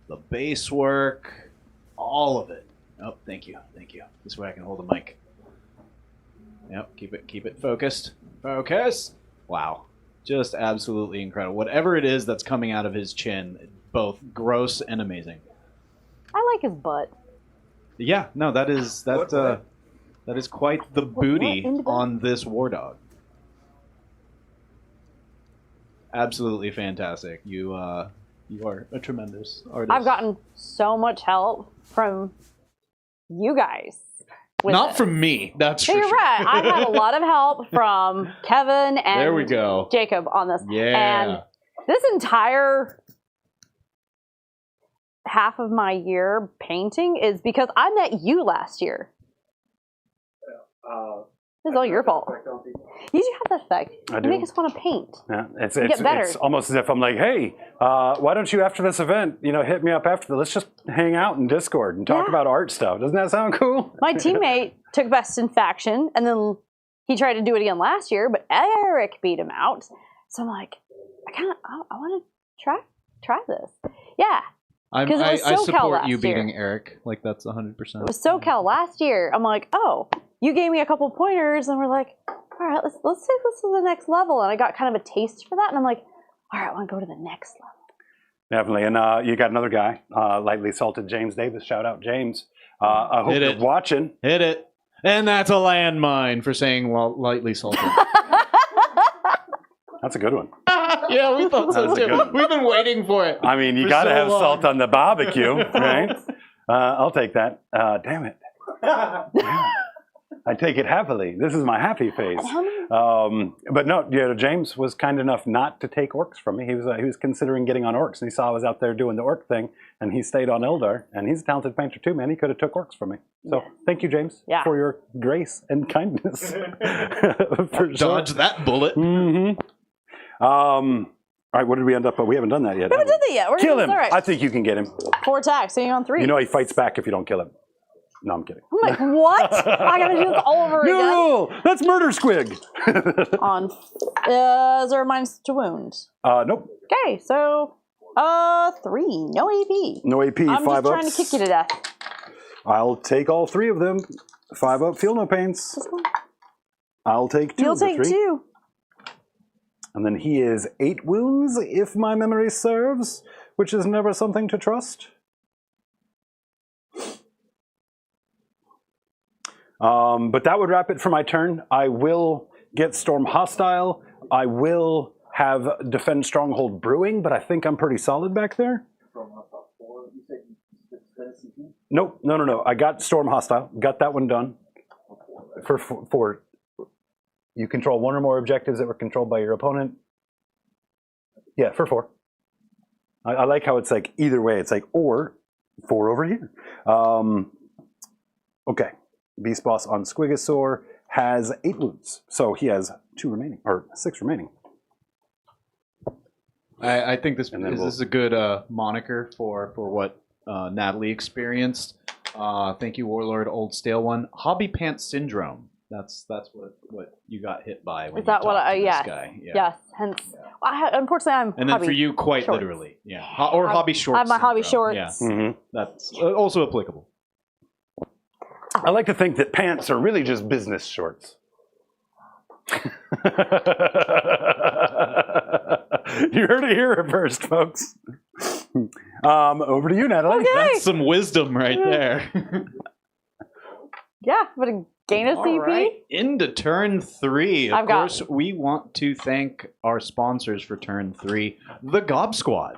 The base work, all of it. Oh, thank you, thank you. This way I can hold the mic. Yep, keep it focused. Focus. Wow, just absolutely incredible. Whatever it is that's coming out of his chin, both gross and amazing. I like his butt. Yeah, no, that is quite the booty in the butt? on this war dog. Absolutely fantastic. You are a tremendous artist. I've gotten so much help from you guys. with Not this. from me. That's No, for you're sure. right. I've had a lot of help from Kevin and There we go. Jacob on this. Yeah. And this entire half of my year painting is because I met you last year. It's all your fault. You do have that effect. I You do. make us want to paint. Yeah, it's better. it's almost as if I'm like, hey, why don't you after this event, hit me up after. Let's just hang out in Discord and talk Yeah. about art stuff. Doesn't that sound cool? My teammate took best in faction, and then he tried to do it again last year, but Eric beat him out. So I'm like, I want to try this. Yeah, Because it was I SoCal support last you beating year. Eric. Like, that's 100%. it was SoCal last year. I'm like, oh, you gave me a couple pointers, and we're like, all right, let's take this to the next level. And I got kind of a taste for that, and I'm like, all right, I want to go to the next level. Definitely. And you got another guy, lightly salted James Davis. Shout out, James. I hope Hit you're it. watching. Hit it. And that's a landmine for saying lightly salted. That's a good one. Yeah, we thought so That's a good too. one. We've been waiting for it. I mean, you For got to so have long. salt on the barbecue, right? I'll take that. Damn it. I take it happily. This is my happy face. But no, James was kind enough not to take orcs from me. He was considering getting on orcs, and he saw I was out there doing the orc thing, and he stayed on Eldar. And he's a talented painter too, man. He could have took orcs from me. So thank you, James, Yeah. for your grace and kindness. For sure. Dodge that bullet. Mm-hmm. All right, what did we end up? We haven't done that yet. We haven't have done that yet. We're Kill gonna him. All right. I think you can get him. 4 attacks, so you're on 3. You know he fights back if you don't kill him. No, I'm kidding. I'm like, what? I gotta do this all over New again. rule! That's murder squig! On 0 minus to wound. Nope. Okay, so 3, no AP. No AP, I'm 5 just trying to ups. kick you to death. I'll take all 3 of them. 5 up, feel no pains. This one? I'll take 2 You'll of the take 3. 2. And then he is 8 wounds, if my memory serves, which is never something to trust. But that would wrap it for my turn. I will get Storm Hostile. I will have Defend Stronghold Brewing, but I think I'm pretty solid back there. You said you spent CP? Nope, no. I got Storm Hostile. Got that one done. For you control 1 or more objectives that were controlled by your opponent. Yeah, for 4. I like how it's like either way. It's like or 4 over here. Okay, Beast Boss on Squigosaur has 8 wounds, so he has 2 remaining or 6 remaining. I think this And then is a good moniker for what Natalie experienced. Thank you, Warlord, Old Stale One. Hobby Pants Syndrome. That's what you got hit by when Is that you what talked I? to this Yes. guy. Yeah. Yes. Hence, unfortunately, I'm. And then hobby for you, quite shorts. literally, yeah, or hobby shorts. I have my hobby syndrome. shorts. Yeah, Mm-hmm. that's also applicable. I like to think that pants are really just business shorts. You heard it here first, folks. Over to you, Natalie. Okay. That's some wisdom right there. Yeah, but gain a All CP. right, into turn 3. Of I've got- course, we want to thank our sponsors for turn 3, the Gob Squad.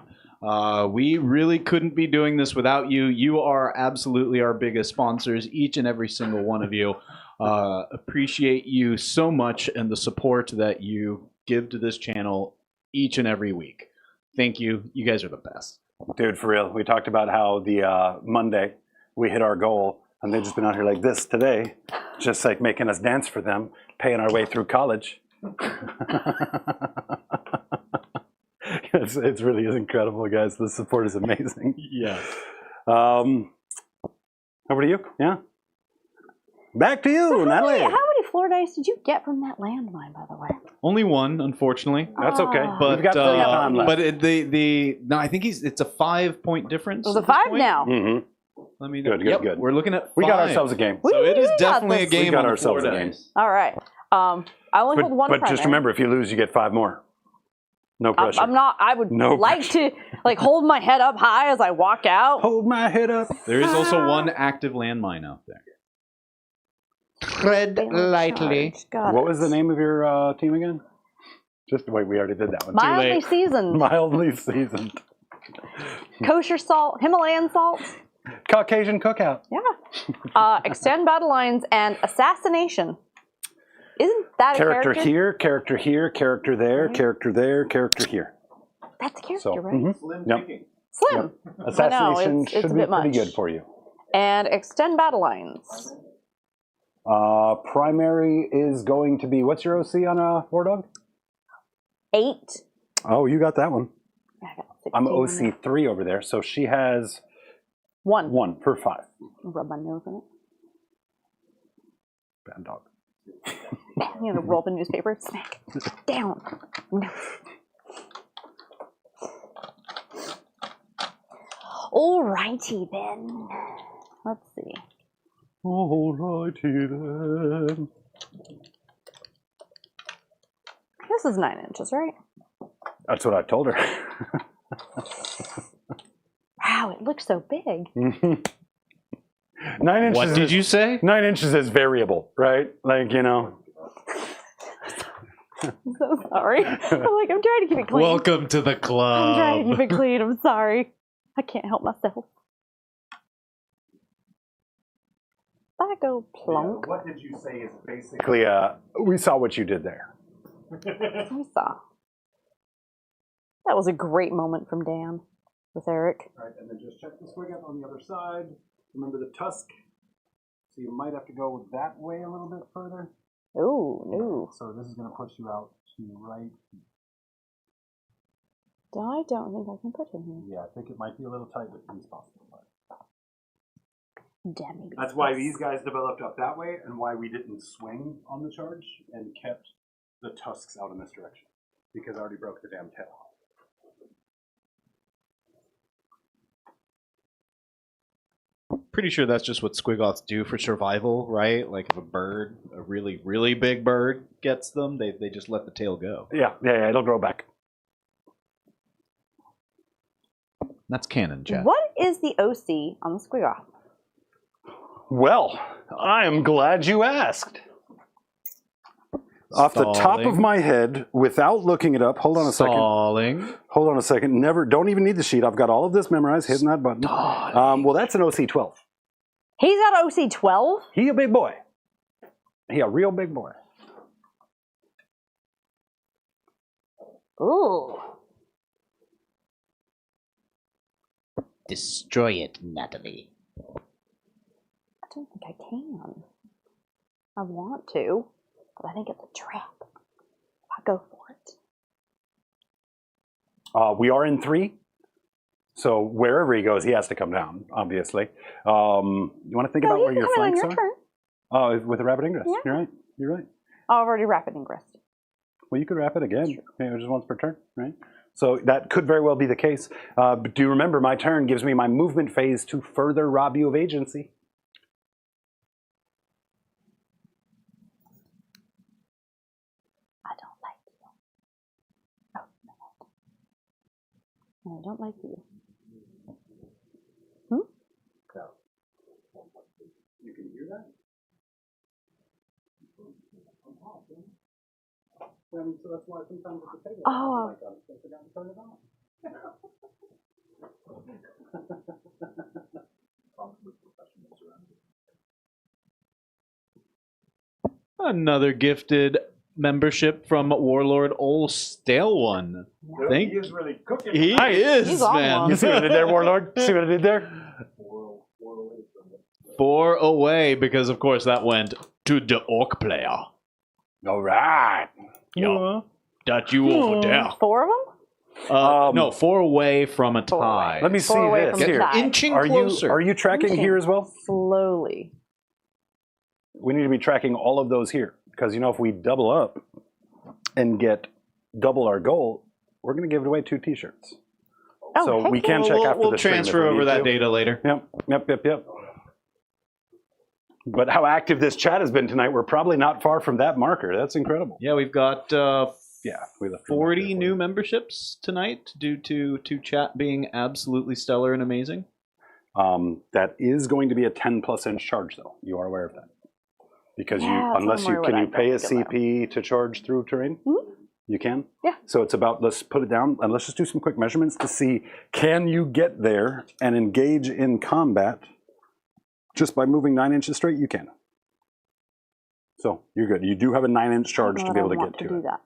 We really couldn't be doing this without you. You are absolutely our biggest sponsors, each and every single one of you. Appreciate you so much and the support that you give to this channel each and every week. Thank you. You guys are the best. Dude, for real. We talked about how the Monday we hit our goal, and they've just been out here like this today, just like making us dance for them, paying our way through college. It really is incredible, guys. The support is amazing. Yeah. Over to you. Yeah. Back to you, Natalie. How many floor dice did you get from that landmine, by the way? Only one, unfortunately. That's okay. But We've got plenty of time left. but no, I think it's a 5-point difference. It was a at this 5 point. now. Mm-hmm. Let me Good, yep, good. We're looking at 5. We got ourselves a game. So it is We got definitely a this. game. We got on ourselves floor a game. dice. All right. I only hold one. But just primary. remember, if you lose, you get 5 more. No pressure. I'm not. I would No like to hold my head up high as I walk out. Hold my head up. There is also one active landmine out there. Tread lightly. Got What it. was the name of your team again? Just wait, we already did that one. Mildly late. seasoned, Mildly seasoned. kosher salt, Himalayan salt. Caucasian cookout. Yeah. Extend battle lines and assassination. Isn't that a Character character? here, character here, character there, character there, character here. That's a character, So, right? mhm. Slim Yep. picking. Slim. Assassination it's should a be bit pretty much. good for you. And extend battle lines. Primary is going to be, what's your OC on a War Dog? 8. Oh, you got that one. Yeah, I got I'm 16 on OC 3 over there, so she has there. 1. 1 for 5. Rub my nose in it. Bad dog. You know, roll the newspaper. Smack. Down. No. Alrighty then. Let's see. Alrighty then. This is 9 inches, right? That's what I told her. Wow, it looks so big. 9 inches. What did is, you say? 9 inches is variable, right? Like, you know. I'm so sorry. I'm trying to keep it clean. Welcome to the I'm trying to club. keep it clean. I'm sorry. I can't help myself. I go plunk. What did you say is basically, we saw what you did there. I saw. That was a great moment from Dan with Eric. All right, and then just check the swing up on the other side. Remember the tusk. So you might have to go that way a little bit further. Oh, no. So this is going to push you out to right. I don't think I can put him here. Yeah, I think it might be a little tight, but it's possible. Damn, maybe That's why these guys developed up that way, and why we didn't swing on the charge and kept the tusks out in this direction, because I already broke the damn tail. pretty sure that's just what squigoths do for survival, right? Like if a bird, a really, really big bird gets them, they just let the tail go. Yeah, it'll grow back. That's canon, Chad. What is the OC on the squigoth? Well, I am glad you asked. Off the top of Stalling. my head, without looking it up, hold on a second. Stalling. Hold on a second. Don't even need the sheet. I've got all of this memorized, hitting that button. Well, that's an OC 12. He's got OC 12? He a big boy. He a real big boy. Ooh. Destroy it, Natalie. I don't think I can. I want to, but I think it's a trap. I'll go for it. We are in 3. So wherever he goes, he has to come down, obviously. You want to think about where your flanks on your are? turn. Oh, with the rapid ingress. Yeah. You're right. You're right. I've already rapid ingressed. Well, you could wrap it again. Maybe just once per turn, right? So that could very well be the case. But do you remember my turn gives me my movement phase to further rob you of agency? I don't like you. Oh, no. I don't like you. You can hear that? So that's why sometimes at the table, Oh. I forgot to turn it on. Another gifted membership from Warlord Ol Stale One. Thank He is really cooking. He tonight. is, He's on man. one. You see what I did there, Warlord? See what I did there? 4 away, because of course that went to the Orc player. All right. Yeah. That you over there. 4 of them? No, 4 away from a Four tie. away. Let me see 4 away this from the here. tie. Inching Are closer. you tracking here as well? Slowly. We need to be tracking all of those here. Because, if we double up and get double our goal, we're going to give away 2 T-shirts. Oh, So hey. we can check after We'll the stream if transfer we over need that to. data later. Yep. But how active this chat has been tonight, we're probably not far from that marker. That's incredible. Yeah, we've got We left 40 new memberships tonight due to chat being absolutely stellar and amazing. That is going to be a 10+ inch charge, though. You are aware of that. Because Yeah, unless somewhere can where you I pay a don't feel CP to charge through terrain? Mhm. You can? Yeah. So it's about, let's put it down and let's just do some quick measurements to see, can you get there and engage in combat just by moving 9 inches straight? You can. So you're good. You do have a 9-inch charge to be able to get to do it. that.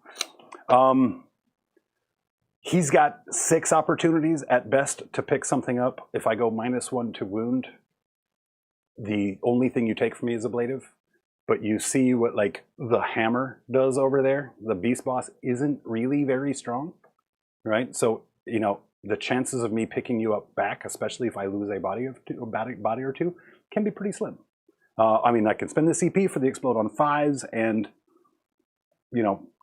He's got 6 opportunities at best to pick something up. If I go -1 to wound, the only thing you take from me is ablative. But you see what the hammer does over there. The beast boss isn't really very strong, right? So the chances of me picking you up back, especially if I lose a body or two, can be pretty slim. I can spend the CP for the explode on 5s and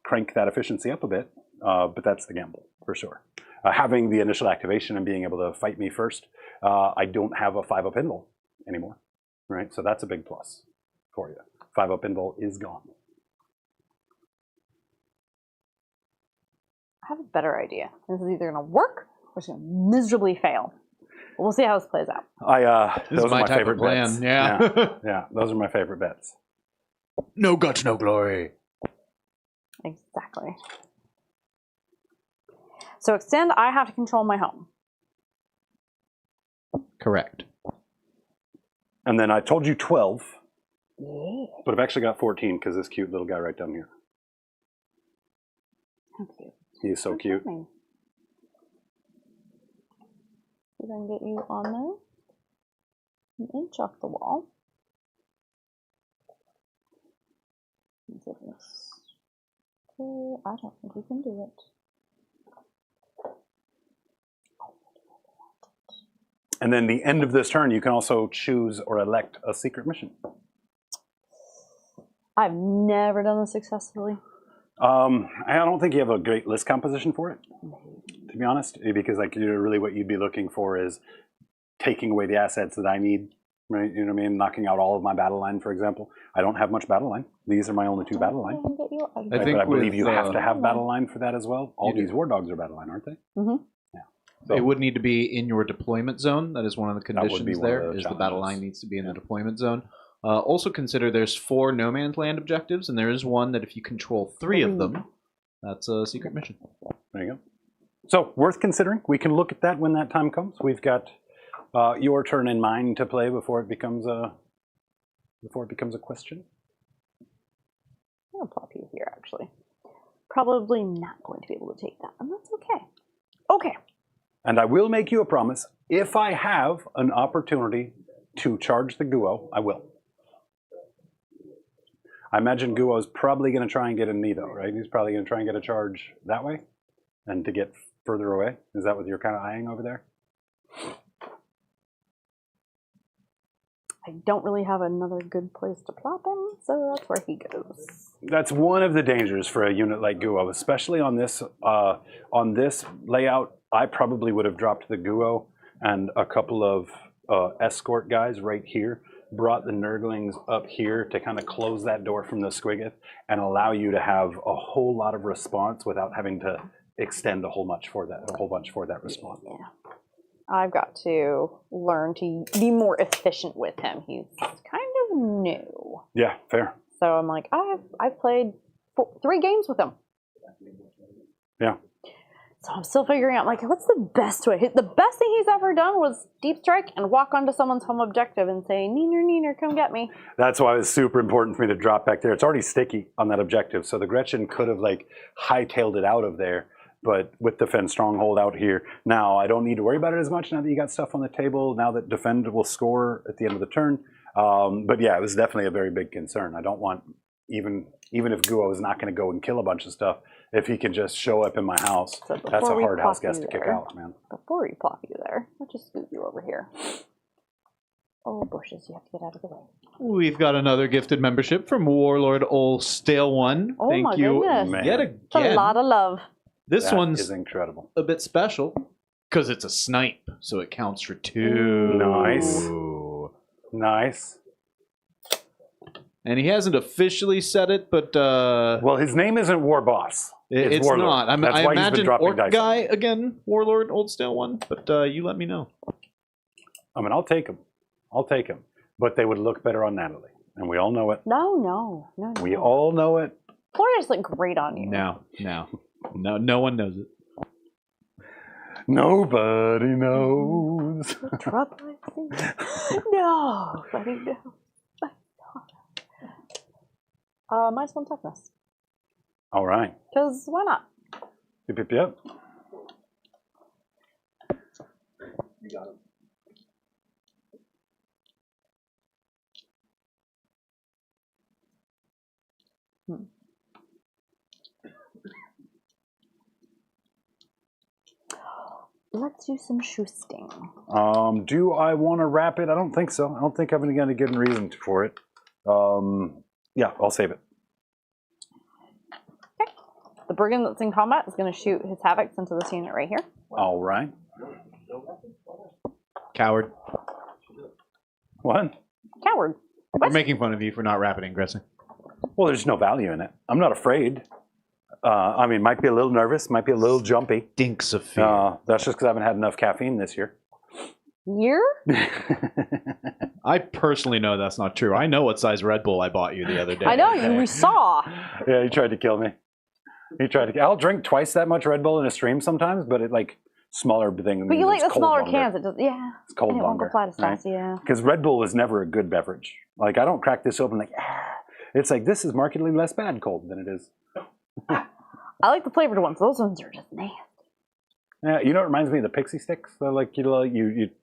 crank that efficiency up a bit, but that's the gamble for sure. Having the initial activation and being able to fight me first, I don't have a 5-up invul anymore, right? So that's a big plus for you. 5-up invul is gone. I have a better idea. This is either going to work or it's going to miserably fail. But we'll see how this plays out. This Those is are my my type favorite of plan. bets. Yeah. Yeah, those are my favorite bets. No guts, no glory. Exactly. So extend, I have to control my home. Correct. And then I told you 12, Yeah. but I've actually got 14 because this cute little guy right down here. How cute. He's so cute. See if I can get you on there. An inch off the wall. I don't think we can do it. And then the end of this turn, you can also choose or elect a secret mission. I've never done this successfully. I don't think you have a great list composition for it, to be honest, because really what you'd be looking for is taking away the assets that I need right? You know what I mean? Knocking out all of my battle line, for example. I don't have much battle line. These are my only 2 battle line. I think But I believe with, you have to have battle line for that as well. All these war dogs are battle line, aren't they? Mm-hmm. So- it would need to be in your deployment zone. That is one of the That would be conditions one of there, the is the battle challenges. line needs to be in the deployment zone. Also consider there's 4 no man's land objectives, and there is one that if you control 3 of them, that's a secret mission. There you go. So, worth considering. We can look at that when that time comes. We've got your turn in mind to play before it becomes a question. I'm gonna plop you here, actually. Probably not going to be able to take that, and that's okay. Okay. And I will make you a promise. If I have an opportunity to charge the Guo, I will. I imagine Guo's probably going to try and get in me, though, right? He's probably going to try and get a charge that way and to get further away. Is that what you're kind of eyeing over there? I don't really have another good place to plop him, so that's where he goes. That's one of the dangers for a unit like Guo, especially on this layout. I probably would have dropped the Guo and a couple of escort guys right here, brought the Nurglings up here to kind of close that door from the Squiggoth and allow you to have a whole lot of response without having to extend a whole bunch for that response. Yeah. I've got to learn to be more efficient with him. He's kind of new. Yeah, fair. So I'm like, I've played 3 games with him. Yeah. So I'm still figuring out, like, what's the best way? The best thing he's ever done was deep strike and walk onto someone's home objective and say, Neener, Neener, come get me. That's why it was super important for me to drop back there. It's already sticky on that objective, so the Gretchen could have, like, hightailed it out of there, but with Defend Stronghold out here, now I don't need to worry about it as much now that you got stuff on the table, now that Defend will score at the end of the turn. But yeah, it was definitely a very big concern. I don't want, even if Guo is not going to go and kill a bunch of stuff, if he can just show up in my house, So that's a before we hard house plop guest you to kick there- out, man. Before we plop you there, let's just scoot you over here. Oh, bushes, you have to get out of the way. We've got another gifted membership from Warlord Ol Stale One. Oh Thank my you goodness. Man. yet It's a again. lot of love. This That one's is incredible. a bit special because it's a snipe, so it counts for 2. Nice. Nice. And he hasn't officially said it, but Well, his name isn't War Boss. it's Warlord. not. That's I why he's been imagine dropping Orc dice. guy again, Warlord Old Stale One, but you let me know. I mean, I'll take him. But they would look better on Natalie. And we all know it. No. We all know it. Florida's look great on you. No one knows it. Nobody knows. The trouble I see. Nobody knows. Minus 1 toughness. All right. Because why not? Yep. You got him. Let's do some shoosting. Do I want to wrap it? I don't think so. I don't think I'm going to get a reason for it. Yeah, I'll save it. Okay. The brigand that's in combat is going to shoot his havocs into this unit right here. All right. Coward. What? Coward. We're making fun of you for not rapid ingressing. Well, there's no value in it. I'm not afraid. I mean, might be a little nervous, might be a little jumpy. Dinks of fear. That's just because I haven't had enough caffeine this year. Year? I personally know that's not true. I know what size Red Bull I bought you the other day. I know, we saw. Yeah, he tried to kill me. I'll drink twice that much Red Bull in a stream sometimes, but it like smaller thing. But you like the smaller longer. cans. It does, yeah. It's cold And it won't go longer. flat as fast, yeah. Because Red Bull is never a good beverage. Like, I don't crack this open like, It's like, this is markedly less bad cold than it is. I like the flavored ones. Those ones are just nasty. Yeah, you know, it reminds me of the pixie sticks. They're like, the No,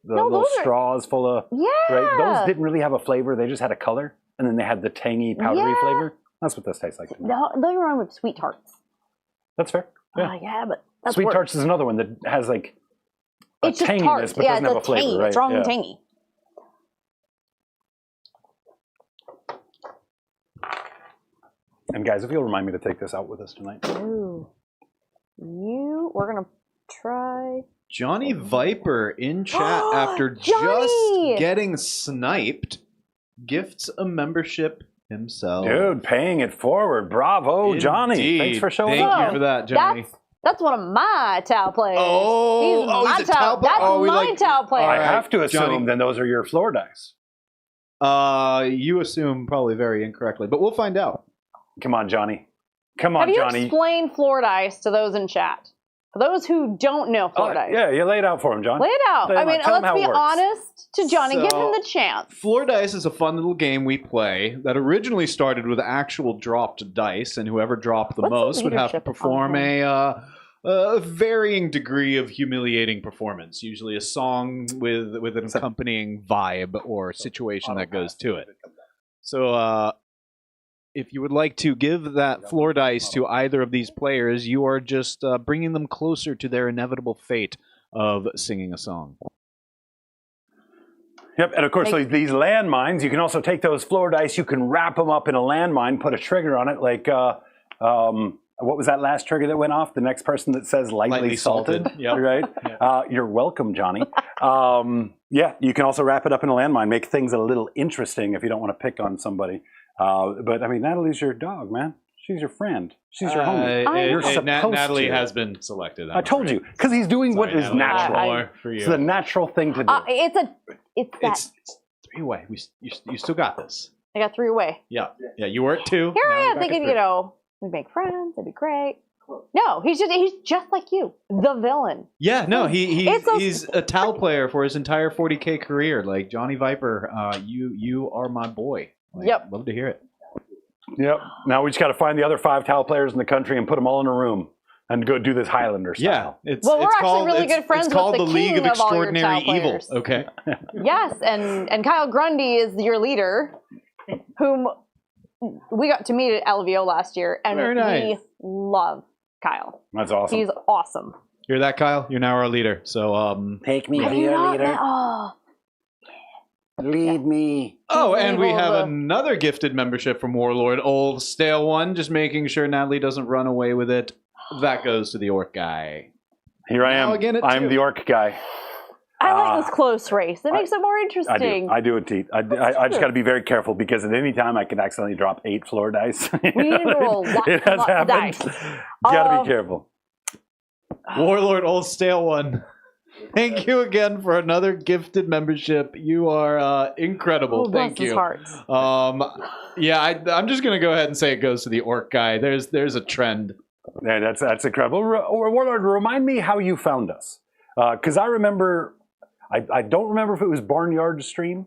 little those are- straws full of, Yeah. right? Those didn't really have a flavor. They just had a color. And then they had the tangy, powdery Yeah. flavor. That's what this tastes like to me. No, they run with sweet tarts. That's fair. Yeah. Yeah, but that's Sweet worse. tarts is another one that has like a It's just tanginess, tarts. but Yeah, doesn't have a it's flavor, tangy. right? It's strong Yeah. and tangy. And guys, if you'll remind me to take this out with us tonight. Ooh. We're going to try Johnny Viper in chat after Johnny! just getting sniped gifts a membership himself. Dude, paying it forward. Bravo, Johnny. Indeed. Thanks for showing Thank up. you for that, Johnny. That's one of my Tau players. Oh, my he's a Tau player? That's Oh, we my like- Tau player. I have to assume Johnny. then those are your floor dice. You assume probably very incorrectly, but we'll find out. Come on, Johnny. Come Have on, you Johnny. explained floor dice to those in chat? For those who don't know floor dice. Yeah, you lay it out for him, John. Lay it out. Lay I him mean, out. Tell him let's how it be works. honest to Johnny. Give So- him the chance. Floor Dice is a fun little game we play that originally started with actual dropped dice, and whoever dropped the What's the most would have to leadership perform on a varying degree of humiliating performance, usually a song with an accompanying vibe or situation that goes to it. So if you would like to give that floor dice to either of these players, you are just bringing them closer to their inevitable fate of singing a song. Yep, and of course, Like- these landmines, you can also take those floor dice, you can wrap them up in a landmine, put a trigger on it, like, what was that last trigger that went off? The next person that says lightly salted. Yep. Right? You're welcome, Johnny. Yeah, you can also wrap it up in a landmine, make things a little interesting if you don't want to pick on somebody. But, I mean, Natalie's your dog, man. She's your friend. She's your homie. You're supposed Natalie to. has been selected. I told you, because he's doing what is Natalie. natural. I- For you. It's the natural thing to do. It's that. It's three-way. You still got this. I got 3 away. Yeah, you were at 2. Here Now I you're am back thinking, at 3. we make friends. It'd be great. No, he's just like you, the villain. Yeah, no, It's a- he's a Tau player for his entire 40k career. Like Johnny Viper, you are my boy. Like, Yep. Love to hear it. Yep. Now we just got to find the other 5 Tau players in the country and put them all in a room and go do this Highlander Yeah, style. it's Well, we're it's actually called, really it's- good friends It's called with the the League king of of all your Extraordinary Tau Evil. players. Okay. Yes, and Kyle Grundy is your leader, whom we got to meet at LVO last year, and Very nice. we love Kyle. That's awesome. He's awesome. Hear that, Kyle? You're now our leader. So Take me, Have you not met? Oh, Lead me. Oh, and we Evil, have the- another gifted membership from Warlord, old stale one, just making sure Natalie doesn't run away with it. That goes to the orc guy. Here I am. Now again at I'm 2. the orc guy. I like this close race. It makes it more I interesting. do. I do indeed. I just got to be very careful because at any time I can accidentally drop 8 floor dice. We need to roll lots It has of happened. dice. Got to be careful. Warlord, old stale one. Thank you again for another gifted membership. You are incredible. Oh, bless Thank his you. heart. Yeah, I'm just gonna go ahead and say it goes to the orc guy. There's a trend. Yeah, that's incredible. Warlord, remind me how you found us. Because I remember, I don't remember if it was Barnyard's stream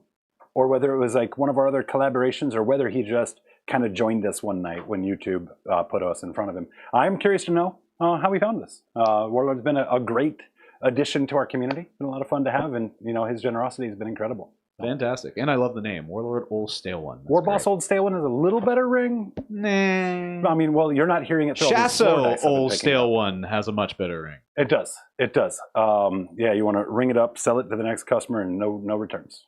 or whether it was like one of our other collaborations or whether he just kind of joined us one night when YouTube put us in front of him. I'm curious to know how he found us. Warlord's been a great addition to our community. It's been a lot of fun to have, and his generosity has been incredible. Fantastic, and I love the name Warlord, old stale one. That's Warboss great. Old Stale One is a little better ring. Nah. I mean, well, you're not hearing it through all these floor Shasso, dice I've been old picking stale up. one has a much better ring. It does. It does. Yeah, you want to ring it up, sell it to the next customer, and no returns.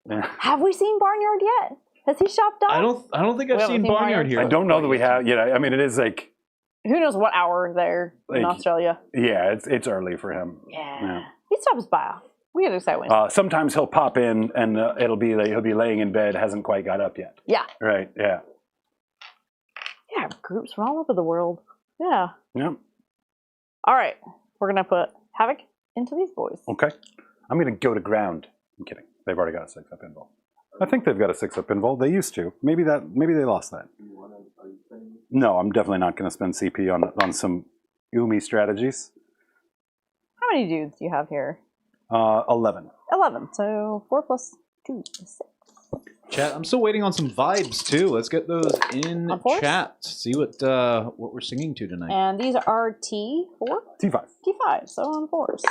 Yeah. Have we seen Barnyard yet? Has he shopped up? I don't think We I've haven't seen seen Barnyard Barnyard? here. I don't know that we have. I mean, it is like, Who knows what hour there in Like- Australia? yeah, it's early for him. Yeah. He stops by. We get excited when. Sometimes he'll pop in, and it'll be like he'll be laying in bed, hasn't quite got up yet. Yeah. Right. Yeah. Yeah, groups from all over the world. Yeah. Yeah. All right. We're going to put Havoc into these boys. Okay. I'm gonna go to ground. I'm kidding. They've already got a 6-up invul. I think they've got a 6-up invul. They used to. Maybe they lost that. No, I'm definitely not going to spend CP on some Umi strategies. How many dudes do you have here? 11. 11. So 4 plus 2 is 6. Chat, I'm still waiting on some vibes too. Let's get those in Of course. chat. See what we're singing to tonight. And these are T4, T5. T5. So on 4s.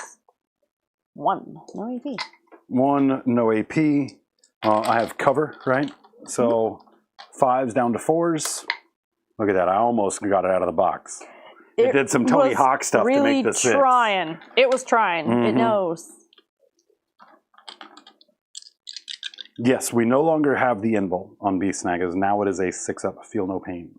1. No AP. 1, no AP. I have cover, right? So 5s down to 4s. Look at that. I almost got it out of the box. It did some Tony was Hawk stuff to really make the 6. trying. It was trying. It Mhm. knows. Yes, we no longer have the invul on Beast Snaggers. Now it is a 6-up Feel No Pain.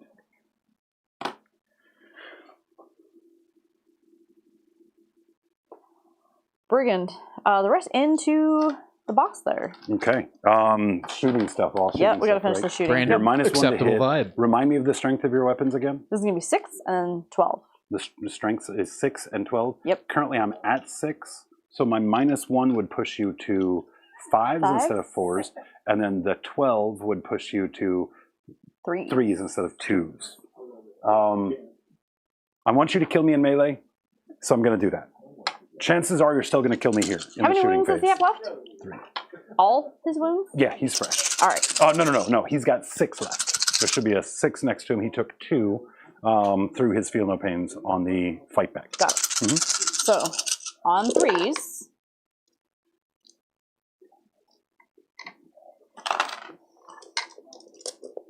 Brigand. The rest into the boss there. Okay. Shooting stuff. All shooting Yeah, we gotta stuff, finish right? the shooting. Brandon, You're minus 1 to acceptable hit. vibe. Remind me of the strength of your weapons again. This is gonna be 6 and 12. The strength is 6 and 12. Yep. Currently, I'm at 6, so my minus 1 would push you to 5s instead of 4s, and then the 12 would push you to 3s instead of 2s. I want you to kill me in melee, so I'm going to do that. Chances are you're still going to kill me here in How the many shooting wounds does phase. he have left? 3. All his wounds? Yeah, he's fresh. All right. Oh, no. He's got 6 left. There should be a 6 next to him. He took 2 through his Feel No Pains on the fight back. Got it. So, on 3s.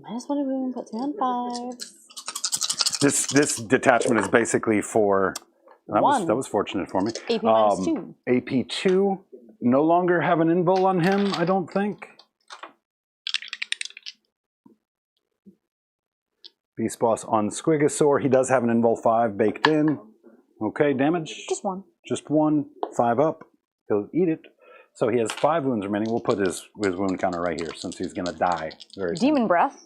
Minus 1 to wound, puts me on 5s. This detachment is basically for... That was fortunate for me. AP minus 2. AP 2. No longer have an invul on him, I don't think. Beast Boss on Squigosaur. He does have an invul 5 baked in. Okay, damage? Just 1. Just 1. 5 up. He'll eat it. So he has 5 wounds remaining. We'll put his wound counter right here since he's going to die very soon. Demon Breath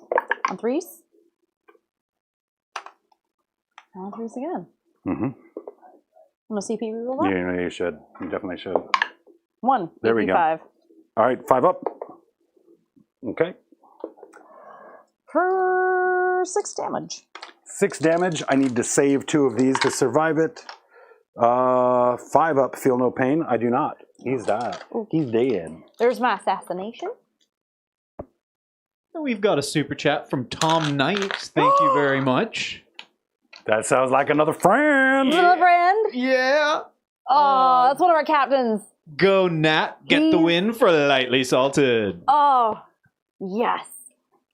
on 3s. On 3s again. Mm-hmm. I'm going to CP reroll that. Yeah, you should. You definitely should. 1. There we go. 5. All right, 5 up. Okay. For 6 damage. 6 damage. I need to save 2 of these to survive it. 5 up, feel no pain. I do not. He's died. He's dead. There's my assassination. We've got a super chat from Tom Knight. Thank you very much. That sounds like another friend. Little friend. Yeah. Oh, that's one of our captains. Go Nat, get the win for Lightly Salted. Oh, yes.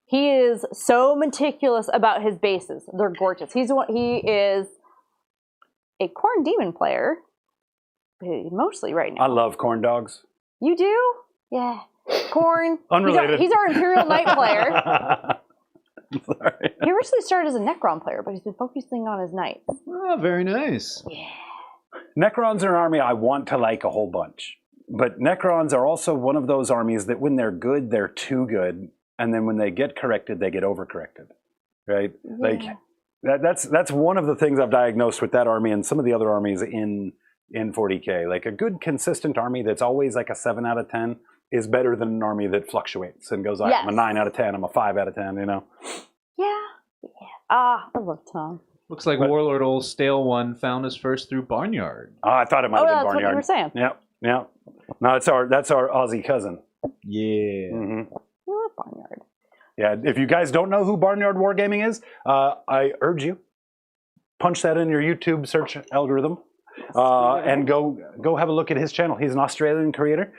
He is so meticulous about his bases. They're gorgeous. He is a corn demon player, mostly right now. I love corn dogs. You do? Yeah. Corn. Unrelated. He's our Imperial Knight player. Sorry. He originally started as a Necron player, but he's been focusing on his knights. Oh, very nice. Yeah. Necrons are an army I want to like a whole bunch. But Necrons are also one of those armies that when they're good, they're too good. And then when they get corrected, they get overcorrected. Right? Yeah. Like that's one of the things I've diagnosed with that army and some of the other armies in 40k. Like a good consistent army that's always like a 7 out of 10 is better than an army that fluctuates and goes, I'm a 9 out of 10, I'm a 5 out of 10, you know? Yeah. Ah, I love Tom. Looks like Warlord Old Stale One found us first through Barnyard. Oh, I thought it might have been that's Barnyard. what you were saying. Yep. No, that's our Aussie cousin. Yeah. Mm-hmm. You love Barnyard. Yeah, if you guys don't know who Barnyard Wargaming is, I urge you, punch that in your YouTube search algorithm. And go have a look at his channel. He's an Australian creator.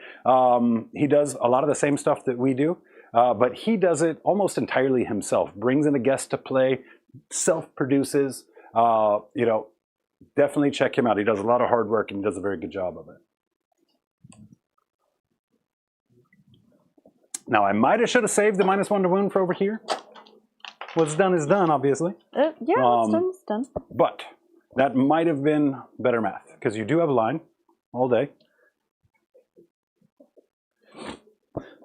He does a lot of the same stuff that we do, but he does it almost entirely himself. Brings in a guest to play, self-produces. Definitely check him out. He does a lot of hard work and does a very good job of it. Now, I might have should have saved the -1 to wound for over here. What's done is done, obviously. It's done. But that might have been better math, because you do have a line all day.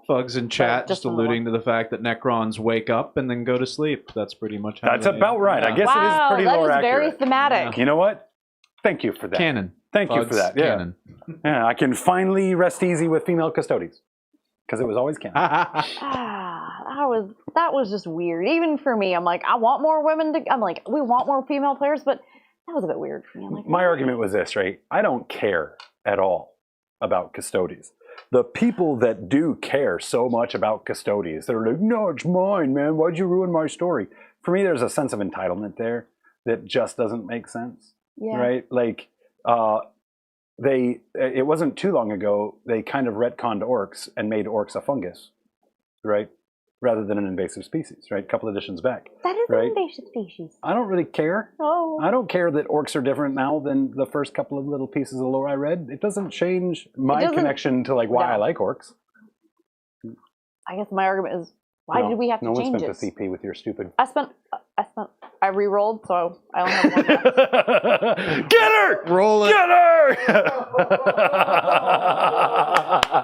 Fugs in chat Just just alluding to the fact that Necrons wake up and then go to sleep. That's pretty much how That's about right. I guess it is pretty that lore is very accurate. thematic. You know what? Thank you for that. Canon. Thank you Fugs, for that. Yeah. Canon. Yeah, I can finally rest easy with female custodies, because it was always canon. That was just weird. Even for me, I'm like, I want more women to. I'm like, we want more female players, but that was a bit weird for me. I'm like, My argument was this, right? I don't care at all about custodies. The people that do care so much about custodies, they're like, no, it's mine, man. Why'd you ruin my story? For me, there's a sense of entitlement there that just doesn't make sense, right? Like, it wasn't too long ago, they kind of retconned orcs and made orcs a fungus, right? Rather than an invasive species, right? A couple editions back. that is right? an invasive species. I don't really care. Oh. I don't care that orcs are different now than the first couple of little pieces of lore I read. It doesn't change my connection to like why I like orcs. I guess my argument is, why did we have to change No one it? spent the CP with your stupid... I spent I re-rolled, so I only have one left. Get her! Roll it. Get her!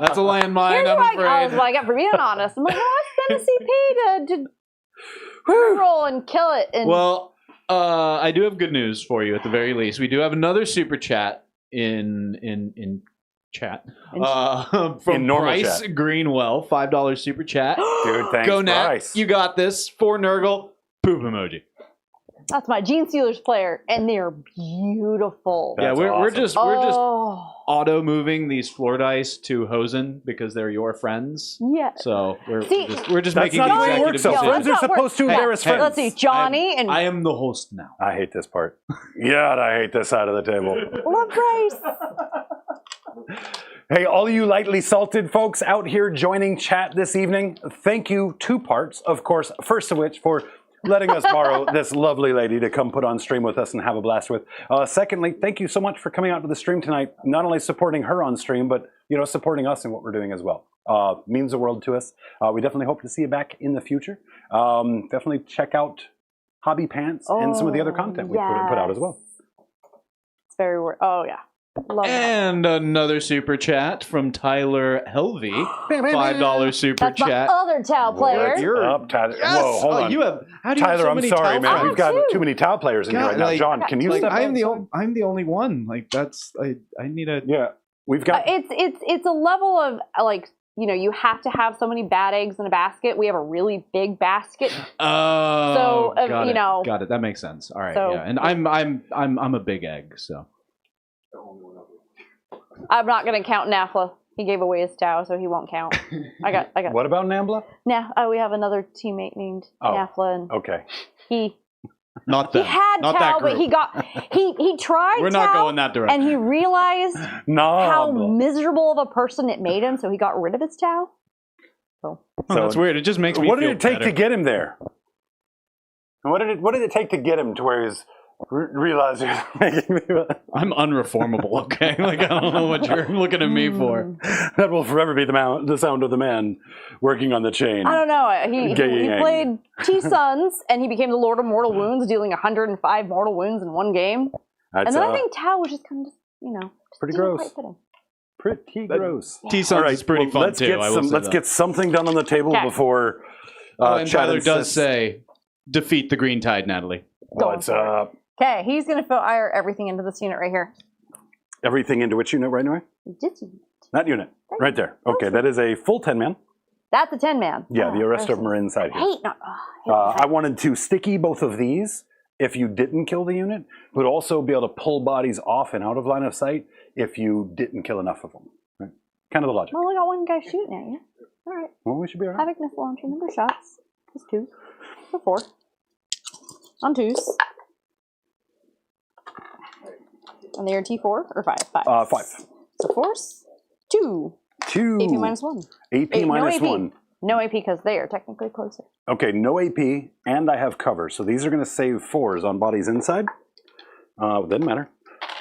That's a landmine, Here's I'm what afraid. I got for being honest. I'm like, well, I spent a CP to roll and kill it. And Well, I do have good news for you at the very least. We do have another super chat in chat from In normal Bryce chat. Greenwell, $5 super chat. Dude, thanks, Go Nat, Bryce. you got this. For Nurgle, poop emoji. that's my Gene Stealers player, and they're beautiful. Yeah, That's we're awesome. just Oh, auto moving these floor dice to Hosen because they're your friends. yeah. So we're See, just That's making not the way it executive works, though. decisions. Friends are That's not supposed to work. embarrass Yeah, friends. let's see, Johnny and I am the host now. I hate this part. Yeah, I hate this side of the table. love Bryce. Hey, all you lightly salted folks out here joining chat this evening, thank you. Two parts, of course. First of which, for letting us borrow this lovely lady to come put on stream with us and have a blast with. Secondly, thank you so much for coming out to the stream tonight, not only supporting her on stream, but supporting us in what we're doing as well. Means the world to us. We definitely hope to see you back in the future. Definitely check out Hobby Pants and some of the other content we put out as well. It's very oh yeah, love that. And another super chat from Tyler Helvey. $5 super That's my chat. other Tau player. You're Up, Tyler. Yes! Whoa, hold on. You have. How do you have Tyler, so I'm many sorry, Tau man. friends? We've got too. too many Tau players in here God, right now. like- John, can you step I'm outside? the only one. Like that's I need a. Yeah, we've got. It's a level of like you have to have so many bad eggs in a basket. We have a really big basket. Oh, So, got you it. know- Got it. That makes sense. All right, So- yeah. And I'm a big egg, so. I'm not going to count Nafla. He gave away his Tau, so he won't count. I got. What about Nambla? We have another teammate named Oh. Nafla, and Okay. he Not he that. had Not Tau, that but group. he got he tried. We're not Tau, going that direction. and he realized how Nambla. miserable of a person it made him, so he got rid of his Tau. Oh, that's weird. It just makes me What did feel it take better. to get him there? What did it take to get him to where he's realized he was making me? I'm unreformable. Okay, like I don't know what you're looking at me for. That will forever be the sound of the man working on the chain. I don't know. He Gang. played T-Sons, and he became the Lord of Mortal Wounds, dealing 105 mortal wounds in one game. That's, And then I think Tau was just kind of, just pretty didn't gross. quite fit him. pretty gross. T-Sons All right, is pretty well, fun let's too. Get I will some, say let's that. get something done on the table Okay. before. And Chad Tyler does insists. say, "Defeat the Green Tide, Natalie." What's up? Okay, he's going to fire everything into this unit right here. Everything into which unit right now? That unit, right there. Okay, that is a full 10-man. That's a 10-man. Yeah, the rest of them are inside here. I wanted to sticky both of these if you didn't kill the unit, but also be able to pull bodies off and out of line of sight if you didn't kill enough of them. Right? Kind of the logic. Well, we got one guy shooting at you. All right. Well, we should be all right. Havoc missile launcher, number of shots. That's 2. So 4. On 2s. And they are T4 or 5? 5. 5. So force 2. 2. AP minus 1. AP minus no AP. 1. No AP because they are technically closer. Okay, no AP, and I have cover. So these are going to save 4s on bodies inside. Doesn't matter.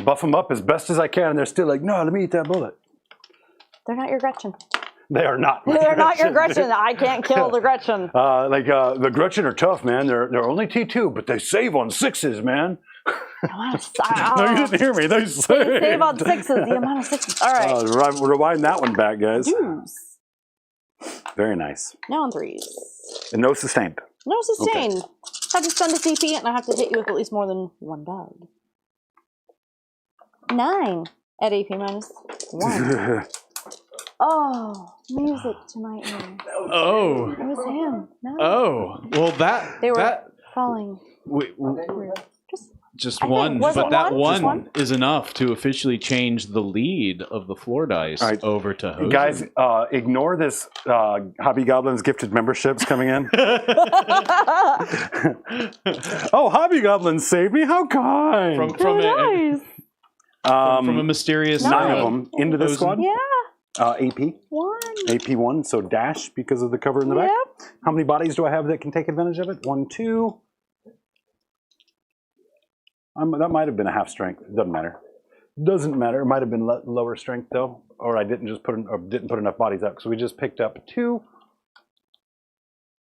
Buff them up as best as I can, and they're still like, no, let me eat that bullet. They're not your Gretchen. They are not. They're not your Gretchen. I can't kill the Gretchen. The Gretchen are tough, man. They're only T2, but they save on 6s, man. No, you didn't hear me. They save. Save on 6s. The amount of 6s. All right. Rewind that one back, guys. Deuce. Very nice. Now on 3s. And no sustained. No sustain. Have to spend a CP and I have to hit you with at least more than 1 dog. 9 at AP minus 1. Oh, music to my ear. Oh. It was him. No. Oh. Well, They were that falling. just I think- one, was but it that one? Just one one? is enough to officially change the lead of the floor dice All right. over to Hosen. Guys, ignore this Hobby Goblins gifted memberships coming in. Oh, Hobby Goblins saved me. How kind. from a mysterious 9 of them into this Hosen. squad. Yeah. AP. 1. AP 1, so dash because of the cover in the back. Yep. How many bodies do I have that can take advantage of it? 1, 2. That might have been a half strength. It doesn't matter. Doesn't matter. It might have been lower strength though, or I didn't just put enough bodies up because we just picked up 2.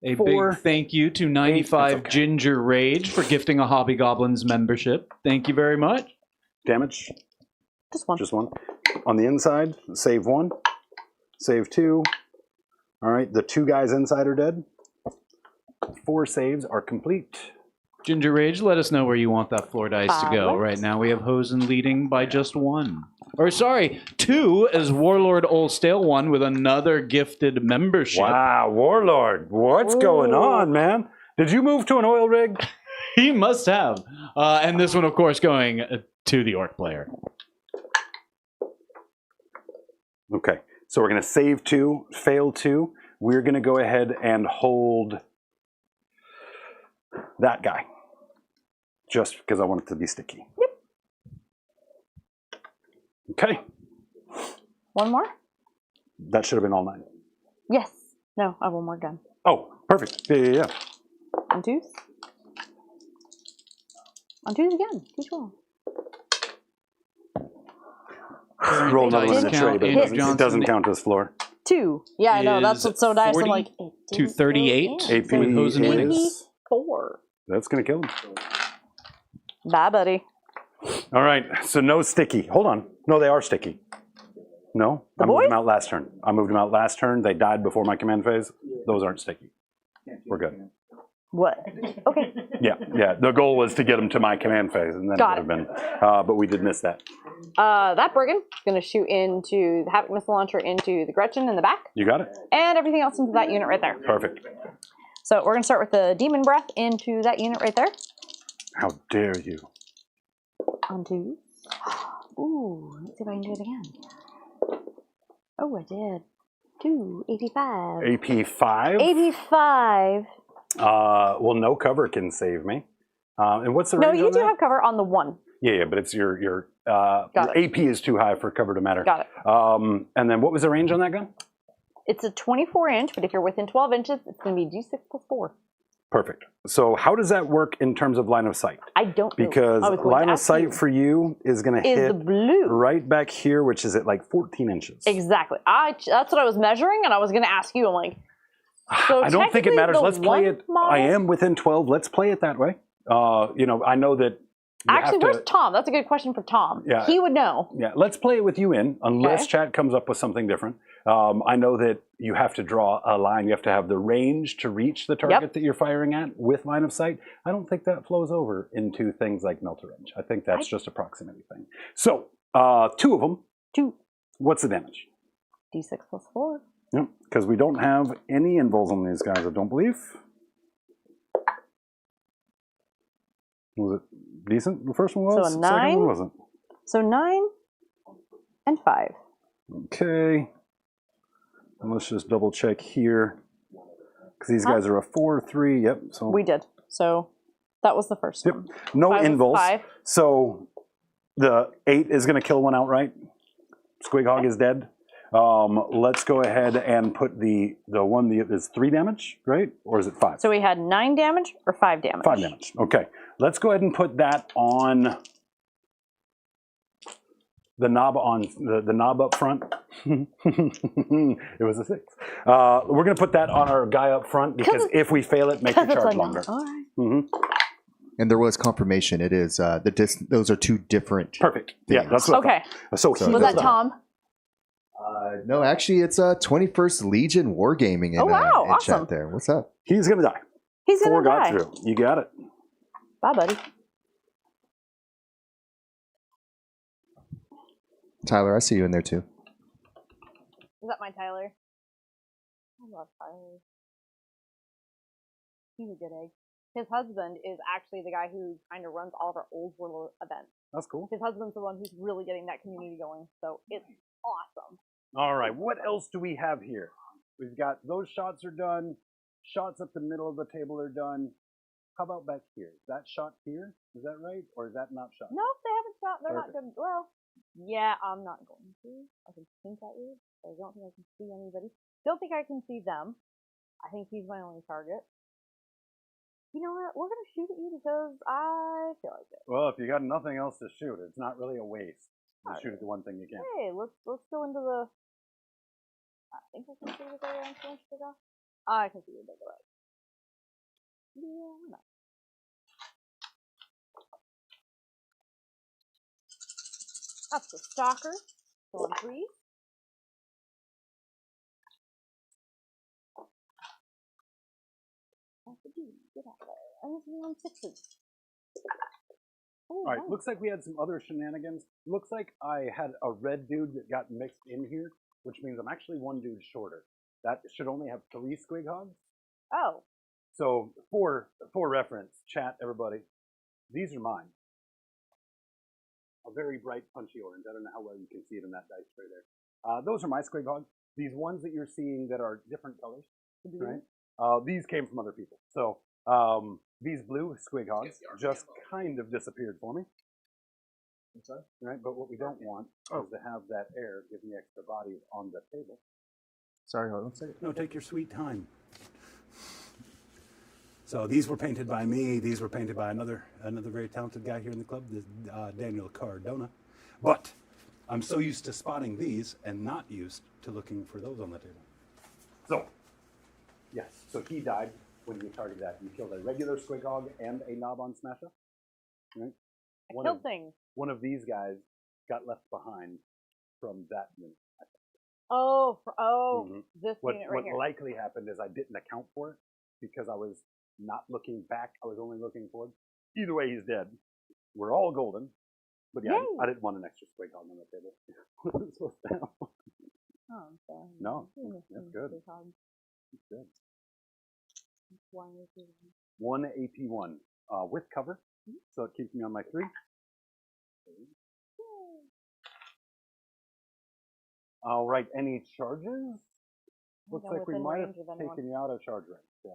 A 4. big thank you to 95 okay. Ginger Rage for gifting a Hobby Goblins membership. Thank you very much. Damage. Just one. Just 1. On the inside, save 1. Save 2. All right, the 2 guys inside are dead. 4 saves are complete. Ginger Rage, let us know where you want that floor dice to go. Fabulous. Right now we have Hosen leading by just 1. Or sorry, 2 as Warlord Olstale won with another gifted membership. Wow, Warlord, what's going on, man? Did you move to an oil rig? He must have. And this one, of course, going to the Orc player. Okay, so we're going to save 2, fail 2. We're going to go ahead and hold that guy. Just because I want it to be sticky. Yep. Okay, One more? that should have been all 9. Yes. No, I have one more gun. Oh, perfect. Yeah. On twos. On twos again. D12. Roll another one in the Dice tray, count, but Andrew it Johnson doesn't count as floor. 2. Yeah, I know. That's is what's so nice. I'm 40 like, to 38. AP With Hosen leading. is... 4. That's going to kill him. Bye, buddy. All right, so no sticky. Hold on. No, they are sticky. No? I moved boys? them out last turn. I moved them out last turn. They died before my command phase. Those aren't sticky. We're good. What? Okay. Yeah. The goal was to get them to my command phase, and then Got it would have been. But we did miss that. That Brigand is going to shoot into the Havoc Missile Launcher into the Gretchen in the back, You got it? and everything else into that unit right there. Perfect. So we're going to start with the Demon Breath into that unit right there. How dare you? On twos. Ooh, let's see if I can do it again. Oh, I did. 2, 85. AP 5. 85. Well, no cover can save me. And what's the No, range you on do that? have cover on the 1. Yeah, but it's your Got AP is too high for cover to matter. Got it. And then what was the range on that gun? It's a 24 inch, but if you're within 12 inches, it's going to be D6 plus 4. Perfect. So how does that work in terms of line of sight? I don't know. Because I was going line to of ask sight you, for you is going to is hit the blue. right back here, which is at like 14 inches. Exactly. That's what I was measuring, and I was going to ask you. I'm like, so I don't think it technically matters. the Let's play one it. model- I am within 12. Let's play it that way. I know that. Actually, where's Tom? That's a good question for Tom. Yeah. He would know. Yeah, let's play it with you in, unless Okay. chat comes up with something different. I know that you have to draw a line. You have to have the range to reach the target that you're firing at with line of sight. I don't think that flows over into things like melter range. I think that's just a proximity thing. So, 2 of them. 2. What's the damage? D6 plus 4. Yep, because we don't have any invuls on these guys, I don't believe. Was it decent? The first one was? So a The second 9? one wasn't. So 9 and 5. Okay. And let's just double check here. Because these guys are a 4-3. Yep. So We did. So that was the first Yep. one. No 5 was invuls. 5. So the 8 is going to kill one outright. Squighog is dead. Let's go ahead and put the one that is 3 damage, right? Or is it 5? So we had 9 damage or 5 damage? 5 damage. Okay. Let's go ahead and put that on the knob the knob up front. It was a 6. We're going to put that on our guy up front because if we fail it, make your Because it's charge a longer. 9. All right. Mm-hmm. And there was confirmation. It is those are 2 different. Perfect. Yeah, things. that's what I Okay. thought. So So he Was goes that down. Tom? No, actually, it's 21st Legion Wargaming in, Oh, wow, in awesome. chat there. What's up? He's going to die. He's going 4 to got die. through. You got it. Bye, buddy. Tyler, I see you in there too. Is that my Tyler? I love Tyler. He's a good egg. His husband is actually the guy who kind of runs all of our old Warlord events. That's cool. His husband's the one who's really getting that community going, so it's awesome. All right, what else do we have here? We've got those shots are done. Shots up the middle of the table are done. How about back here? Is that shot here? Is that right? Or is that not shot? No, they haven't shot. They're Perfect. not good. Well, yeah, I'm not going to. I can think at you, but I don't think I can see anybody. Don't think I can see them. I think he's my only target. You know what? We're going to shoot at you because I feel like it. Well, if you got nothing else to shoot, it's not really a waste. You All shoot at the one thing you can. Hey, let's go into the. I think I can see the guy I'm supposed to go. I can see the big right. Yeah. That's the stalker. Going 3. That's the dude. Get out of there. I'm on 6s. All right, looks like we had some other shenanigans. Looks like I had a red dude that got mixed in here, which means I'm actually one dude shorter. That should only have 3 squig hogs. Oh. So for reference, chat, everybody, these are mine. A very bright, punchy orange. I don't know how well you can see it in that dice tray there. Those are my squig hogs. These ones that you're seeing that are different colors, right? These came from other people. So these blue squig hogs just kind of disappeared for me. Right, but what we don't want is to have that air give me extra bodies on the table. Sorry, hold on a second. No, take your sweet time. So these were painted by me. These were painted by another very talented guy here in the club, Daniel Cardona. But I'm so used to spotting these and not used to looking for those on the table. So, yes, so he died when you targeted that. You killed a regular squig hog and a knob on smasher. Right? Kill things. One of these guys got left behind from that unit. Oh, this What unit right here. likely happened is I didn't account for it because I was not looking back. I was only looking forward. Either way, he's dead. We're all golden. But yeah, Yay. I didn't want an extra squig hog on the table. What was supposed to happen? Oh, I'm sorry. No, that's good. That's good. 1 AP1 with cover, so it keeps me on my 3. All right, any charges? Looks like we might have taken you out of charge range. Yeah.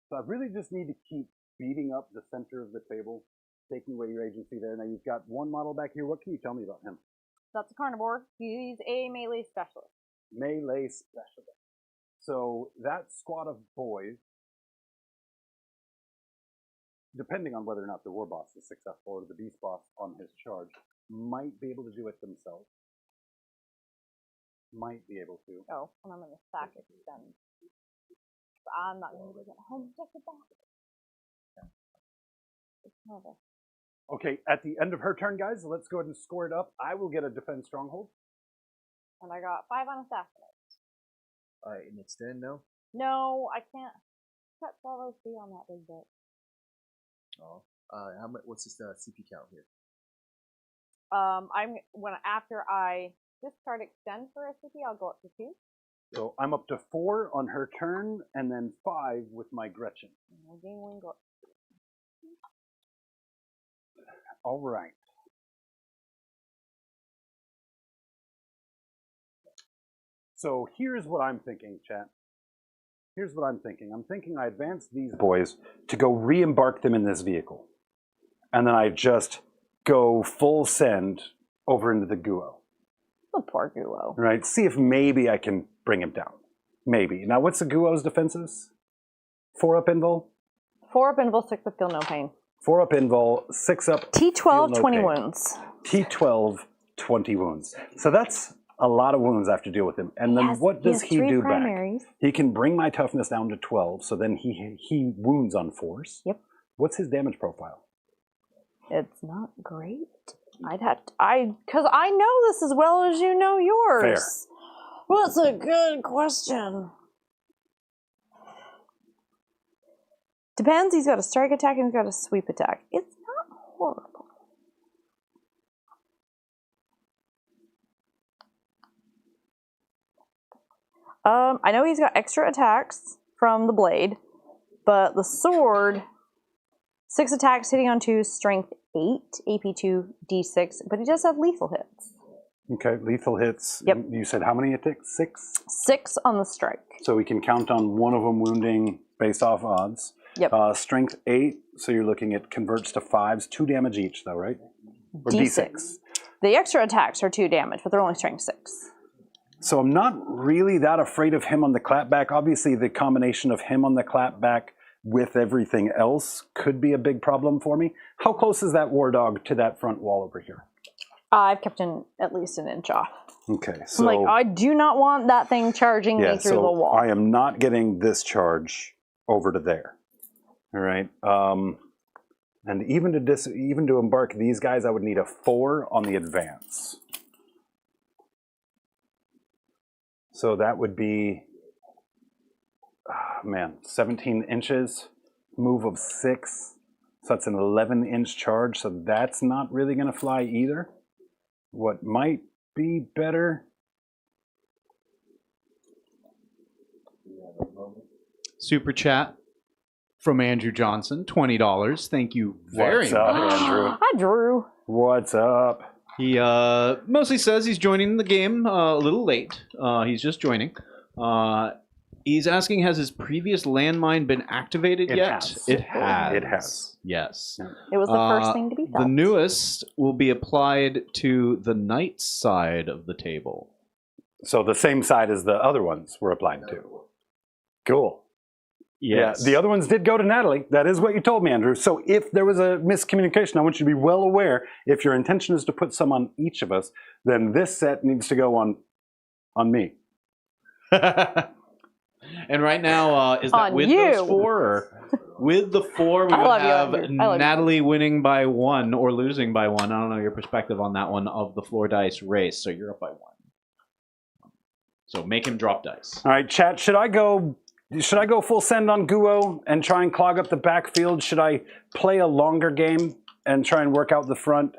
So I really just need to keep beating up the center of the table, taking away your agency there. Now you've got one model back here. What can you tell me about him? That's a carnivore. He's a melee specialist. Melee specialist. So that squad of boys, depending on whether or not the war boss is successful or the beast boss on his charge, might be able to do it themselves. Might be able to. Oh, and I'm going to stack it then. But I'm not going to get home to check it back. Okay, at the end of her turn, guys, let's go ahead and score it up. I will get a defend stronghold. And I got 5 on assassinate. Alright, and extend now? No, I can't. Cut 12 OC on that big bit. Oh. How much? What's this CP count here? After I discard extend for a CP, I'll go up to 2. So I'm up to 4 on her turn, and then 5 with my Gretchen. All right. So here's what I'm thinking, chat. Here's what I'm thinking. I'm thinking I advance these boys to go re-embark them in this vehicle. And then I just go full send over into the Guo. The poor Guo. Right? See if maybe I can bring him down. Maybe. Now, what's the Guo's defenses? 4 up invul? 4 up invul, 6 up feel no pain. 4 up invul, 6 up T12, 20 wounds. T12, 20 wounds. So that's a lot of wounds I have to deal with him. And then what does he do back? He can bring my toughness down to 12, so then he wounds on force. Yep. What's his damage profile? It's not great. Because I know this as well as you know yours. Fair. Well, that's a good question. Depends. He's got a strike attack and he's got a sweep attack. It's not horrible. I know he's got extra attacks from the blade, but the sword, 6 attacks hitting on 2, strength 8, AP2, D6, but he does have lethal hits. Okay, lethal hits. Yep. You said how many attacks? 6? 6 on the strike. So we can count on one of them wounding based off odds. Yep. Strength 8, so you're looking at converts to 5s, 2 damage each though, right? Or D6. The extra attacks are 2 damage, but they're only strength 6. So I'm not really that afraid of him on the clapback. Obviously, the combination of him on the clapback with everything else could be a big problem for me. How close is that war dog to that front wall over here? I've kept at least an inch off. Okay, I'm so like, I do not want that thing charging me through the wall. I am not getting this charge over to there. All right. And even to embark these guys, I would need a 4 on the advance. So that would be, 17 inches, move of 6. So that's an 11-inch charge. So that's not really going to fly either. What might be better? Super chat from Andrew Johnson, $20. Thank you very What's up, much. Andrew? Hi, Drew. What's up? He mostly says he's joining the game a little late. He's just joining. He's asking, has his previous landmine been activated It yet? has. It has. It has. Yes. It was the first thing to be The felt. newest will be applied to the knight side of the table. So the same side as the other ones were applied to. Cool. Yes. Yeah, the other ones did go to Natalie. That is what you told me, Andrew. So if there was a miscommunication, I want you to be well aware, if your intention is to put some on each of us, then this set needs to go on me. And right now, is that On with you. those 4? Or with the 4, we I would love you, have Andrew. I love you. Natalie winning by 1 or losing by 1. I don't know your perspective on that one of the floor dice race. So you're up by 1. So make him drop dice. All right, chat, should I go full send on Guo and try and clog up the backfield? Should I play a longer game and try and work out the front?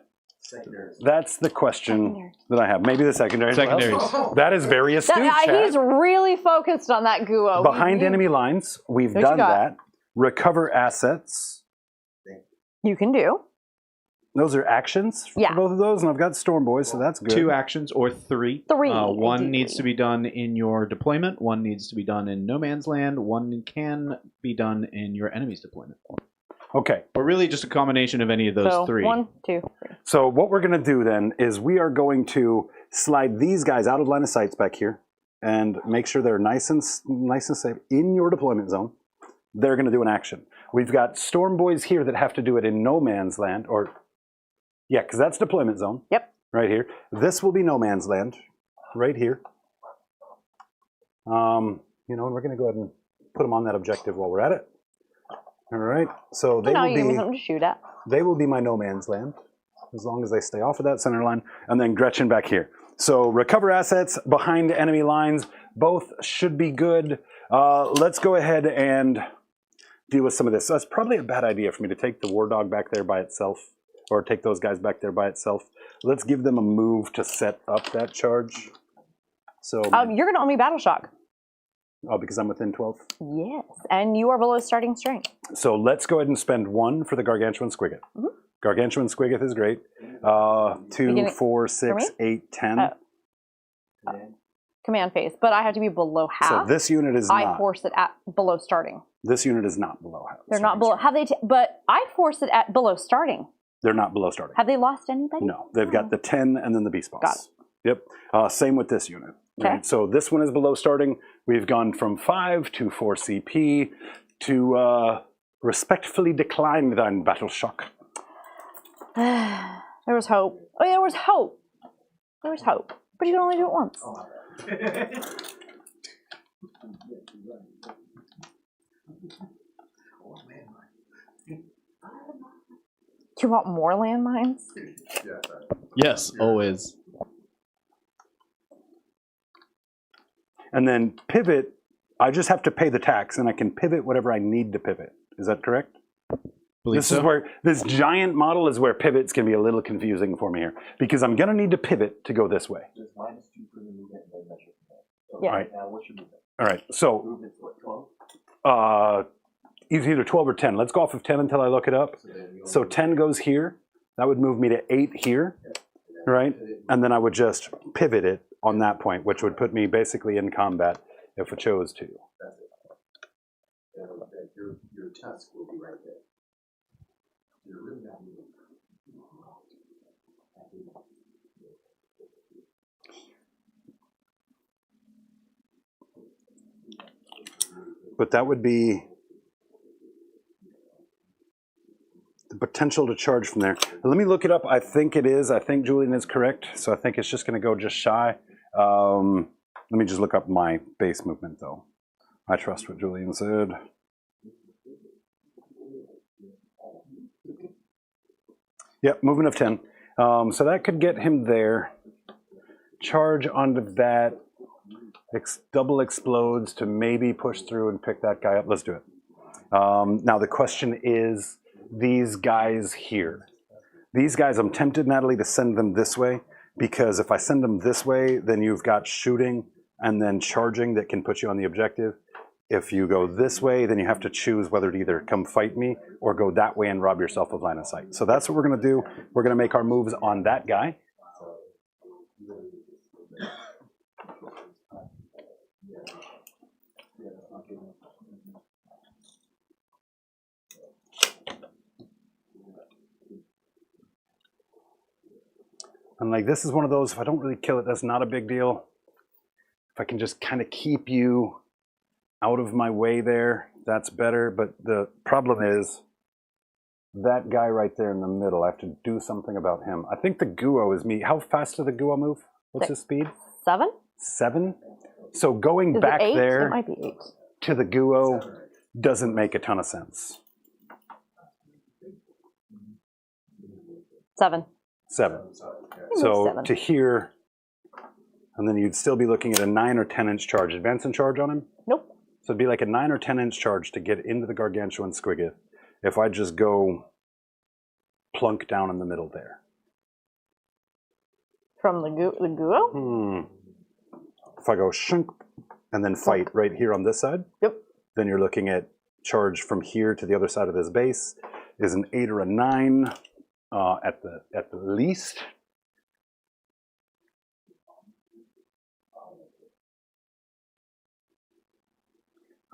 Secondaries. That's the question that I have. Maybe the secondary. Secondaries. That is very astute, chat. He's really focused on that Guo. Behind enemy lines, we've What you done got? that. Recover assets. You can do. Those are actions for Yeah. both of those, and I've got Storm Boys, so that's good. 2 actions or 3. 3, One ideally. needs to be done in your deployment. 1 needs to be done in no man's land. 1 can be done in your enemy's deployment. Okay, Or really just a combination of any of those So 3. 1, 2, 3. so what we're going to do then is we are going to slide these guys out of line of sights back here and make sure they're nice and safe in your deployment zone. They're going to do an action. We've got Storm Boys here that have to do it in no man's land, or yeah, because that's deployment zone. Yep. Right here. This will be no man's land, right here. And we're going to go ahead and put them on that objective while we're at it. All right. So they Now will you give me be something to shoot at. they will be my no man's land as long as they stay off of that center line, and then Gretchen back here. So recover assets behind enemy lines. Both should be good. Let's go ahead and deal with some of this. So it's probably a bad idea for me to take the war dog back there by itself, or take those guys back there by itself. Let's give them a move to set up that charge. So, You're going to owe me Battle Shock. because I'm within 12. Yes. And you are below starting strength. So let's go ahead and spend 1 for the Gargantuan Squigget. Mhm. Gargantuan Squigget is great. 2, Beginning- 4, 6, me? 8, 10. Command phase. But I have to be below half. So this unit is I not. force it at below starting. This unit is not below half. They're not below. Have they? But I force it at below starting. They're not below starting. Have they lost anybody? No, they've got the 10 and then the beast boss. Got it. Yep. Same with this unit. Okay. Right? So this one is below starting. We've gone from 5 to 4 CP to respectfully decline thine battle shock. There was hope. Oh, there was hope. There was hope. But you can only do it once. Do you want more landmines? Yes, always. And then pivot, I just have to pay the tax, and I can pivot whatever I need to pivot. Is that correct? Believe This so. is where this giant model is where pivots can be a little confusing for me here, because I'm going to need to pivot to go this way. Just -2 for the movement and then measure from there. So Yeah. right now, what's your movement? All right, so Movement's what, 12? it's either 12 or 10. Let's go off of 10 until I look it up. So then you So only 10 goes here. That would move me to 8 here, right? And then I would just pivot it on that point, which would put me basically in combat if I chose to. that's it. Your tusk will be right there. You're really not moving. But that would be... potential to charge from there. Let me look it up. I think it is. I think Julian is correct. So I think it's just going to go just shy. Let me just look up my base movement, though. I trust what Julian said. Yep, movement of 10. So that could get him there. Charge onto that. Double explodes to maybe push through and pick that guy up. Let's do it. Now the question is, these guys here. These guys, I'm tempted, Natalie, to send them this way, because if I send them this way, then you've got shooting and then charging that can put you on the objective. If you go this way, then you have to choose whether to either come fight me or go that way and rob yourself of line of sight. So that's what we're going to do. We're going to make our moves on that guy. And like, this is one of those, if I don't really kill it, that's not a big deal. If I can just kind of keep you out of my way there, that's better. But the problem is that guy right there in the middle, I have to do something about him. I think the Guo is me. How fast does the Guo move? What's his speed? 7? 7? So going Is back it 8? there It might be 8. to the Guo doesn't make a ton of sense. 7. 7. Maybe So 7. to here, and then you'd still be looking at a 9 or 10-inch charge. Advance and charge on him? Nope. So it'd be like a 9 or 10-inch charge to get into the Gargantuan Squiggoth if I just go plunk down in the middle there. From the Guo? If I go shunk and then fight right here on this side, Yep. then you're looking at charge from here to the other side of this base is an 8 or a 9 at the least.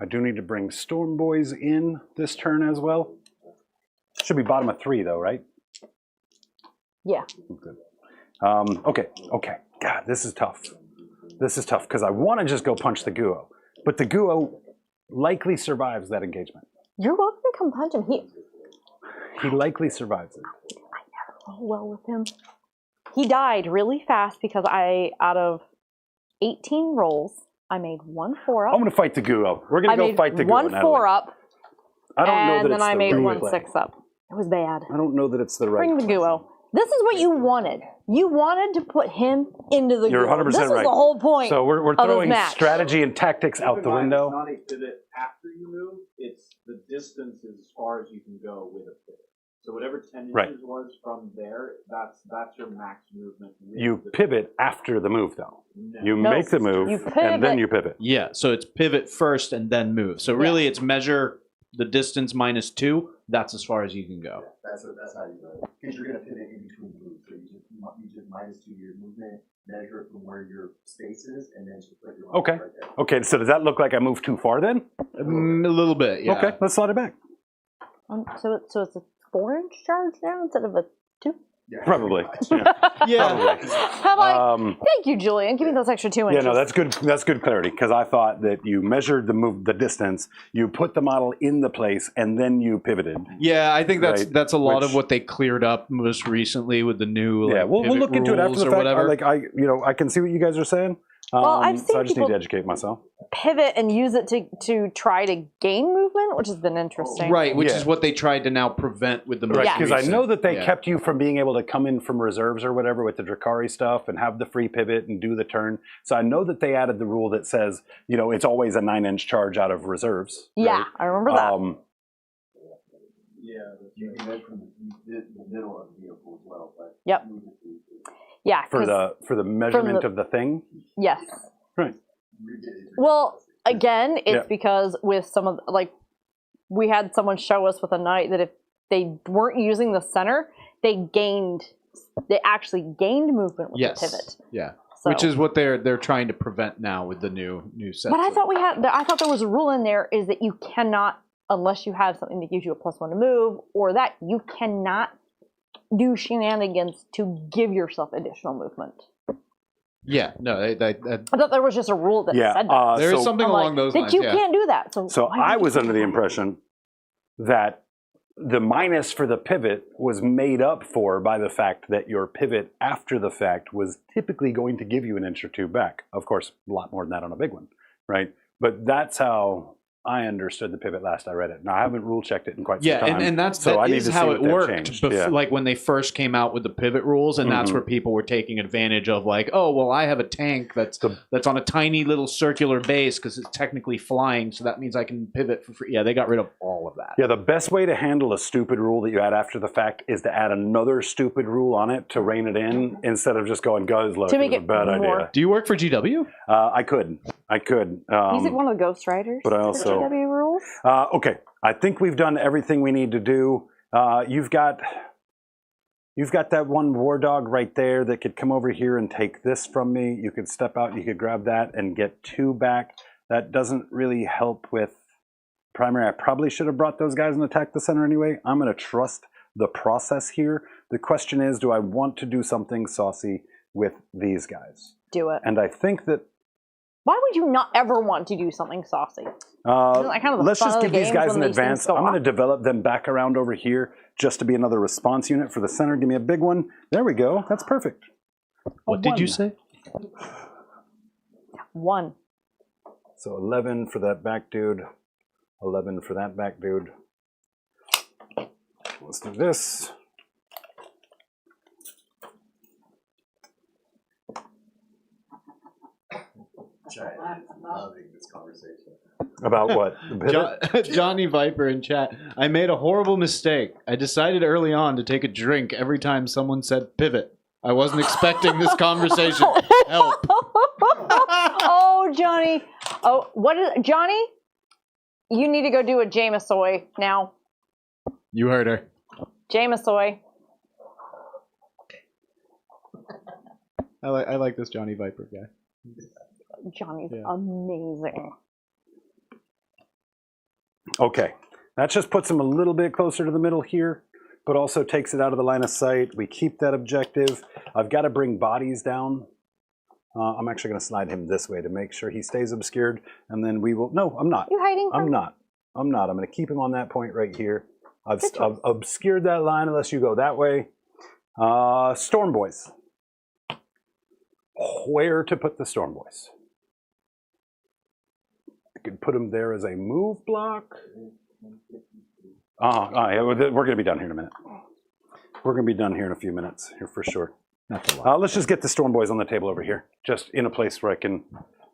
I do need to bring Storm Boys in this turn as well. Should be bottom of 3 though, right? Yeah. Good. Okay. God, this is tough. This is tough because I want to just go punch the Guo, but the Guo likely survives that engagement. You're welcome to come punch him. He likely survives it. I never roll well with him. He died really fast because out of 18 rolls, I made 1 4-up. I'm going to fight the Guo. We're going to go fight the Guo. 1 4-up. I don't know that and it's then I the made right 1 play. 6-up. It was bad. I don't know that it's the right Bring the play. Guo. This is what you wanted. You wanted to put him into the You're Guo. 100% This is right. the whole point. So we're of this throwing match. strategy and tactics out the window. It's not a pivot after you move. It's the distance is as far as you can go with a pivot. So whatever 10 inches Right. was from there, that's your max movement. with You the pivot after the move, though. No. You No, make the move, you and then pivot. you pivot. Yeah, so it's pivot first and then move. So really, it's measure the distance minus 2. That's as far as you can go. That's how you do it. Because you're going to pivot in between moves. So you just minus 2 your movement, measure it from where your space is, and then just put your Okay. right there. Okay, so does that look like I moved too far then? A little bit, yeah. Okay, let's slide it back. So it's a 4-inch charge now instead of a 2? Yeah. Probably. Yeah. How about, thank you, Julian. Give me those extra 2 Yeah, inches. no, that's good. That's good clarity because I thought that you measured the distance, you put the model in the place, and then you pivoted. Yeah, I think Right, that's a lot which- of what they cleared up most recently with the new Yeah, we'll pivot look into it after rules the or fact. whatever. I can see what you guys are saying. Well, I've seen so I just need people- to educate myself. Pivot and use it to try to gain movement, which has been interesting. Right, which Yeah. is what they tried to now prevent with the most Right, Yeah. because I recent- know that they yeah. kept you from being able to come in from reserves or whatever with the Drakari stuff and have the free pivot and do the turn. So I know that they added the rule that says, it's always a 9-inch charge out of reserves. Yeah, right? I remember that. Yeah, You can go from the middle of the vehicle as well. But Yep. move it to- Yeah. For 'cause- the measurement of the thing. yes. Right. Well, again, it's Yeah. because with some of we had someone show us with a knight that if they weren't using the center, they actually gained movement with the pivot. Yeah. So. Which is what they're trying to prevent now with the new set. But I thought there was a rule in there is that you cannot, unless you have something that gives you a +1 to move, or that you cannot do shenanigans to give yourself additional movement. Yeah, no, I thought there was just a rule that said that. there is so- something I'm along like, those that lines. you yeah. can't do that. So So why I would was you under do the that? impression that the minus for the pivot was made up for by the fact that your pivot after the fact was typically going to give you an inch or two back. Of course, a lot more than that on a big one, right? But that's how I understood the pivot last I read it. Now, I haven't rule checked it in quite some time. and that's so I need is to see how what it that worked. changed. Yeah. Like when they first came out with the pivot rules, and that's where people were taking advantage of, like, oh, well, I have a tank that's on a tiny little circular base because it's technically flying, so that means I can pivot for free. Yeah, they got rid of all of that. Yeah, the best way to handle a stupid rule that you add after the fact is to add another stupid rule on it to rein it in instead of just going, guys, look, To it make was a it bad more- idea. Do you work for GW? I could. He's like one of the Ghost Riders. but I for also- GW rules. Okay, I think we've done everything we need to do. You've got that one war dog right there that could come over here and take this from me. You could step out, you could grab that and get 2 back. That doesn't really help with primary. I probably should have brought those guys and attacked the center anyway. I'm going to trust the process here. The question is, do I want to do something saucy with these guys? Do it. And I think that Why would you not ever want to do something saucy? Like kind of the let's fun just of the give these games guys when an these things advance. go I'm going to off. develop them back around over here just to be another response unit for the center. Give me a big one. There we go. That's perfect. What did you 1. say? 1. So 11 for that back dude. 11 for that back dude. Let's do this. Loving this conversation. About what? The pivot? Johnny Viper in chat. I made a horrible mistake. I decided early on to take a drink every time someone said pivot. I wasn't expecting this conversation. Help. Oh, Johnny. Oh, what is Johnny? You need to go do a Jamesoy now. You heard her. Jamesoy. I like this Johnny Viper guy. Johnny's Yeah. amazing. Okay. That just puts him a little bit closer to the middle here, but also takes it out of the line of sight. We keep that objective. I've got to bring bodies down. I'm actually going to slide him this way to make sure he stays obscured, and then we will... No, I'm not. You hiding from I'm not. I'm going to keep him on that point right here. I've Good choice. obscured that line unless you go that way. Storm Boys. Where to put the Storm Boys? I could put them there as a move block. Yeah, we're going to be done here in a minute. We're going to be done here in a few minutes, here for sure. Let's just get the Storm Boys on the table over here, just in a place where I can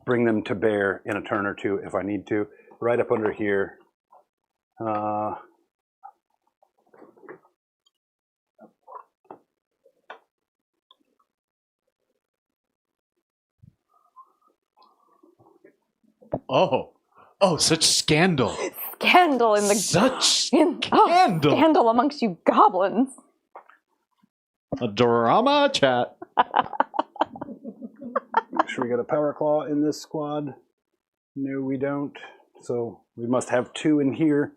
bring them to bear in a turn or two if I need to. Right up under here. Oh, such scandal. Scandal in the Such scandal. Scandal amongst you goblins. a drama chat. Make sure we got a Power Claw in this squad. No, we don't. So we must have 2 in here.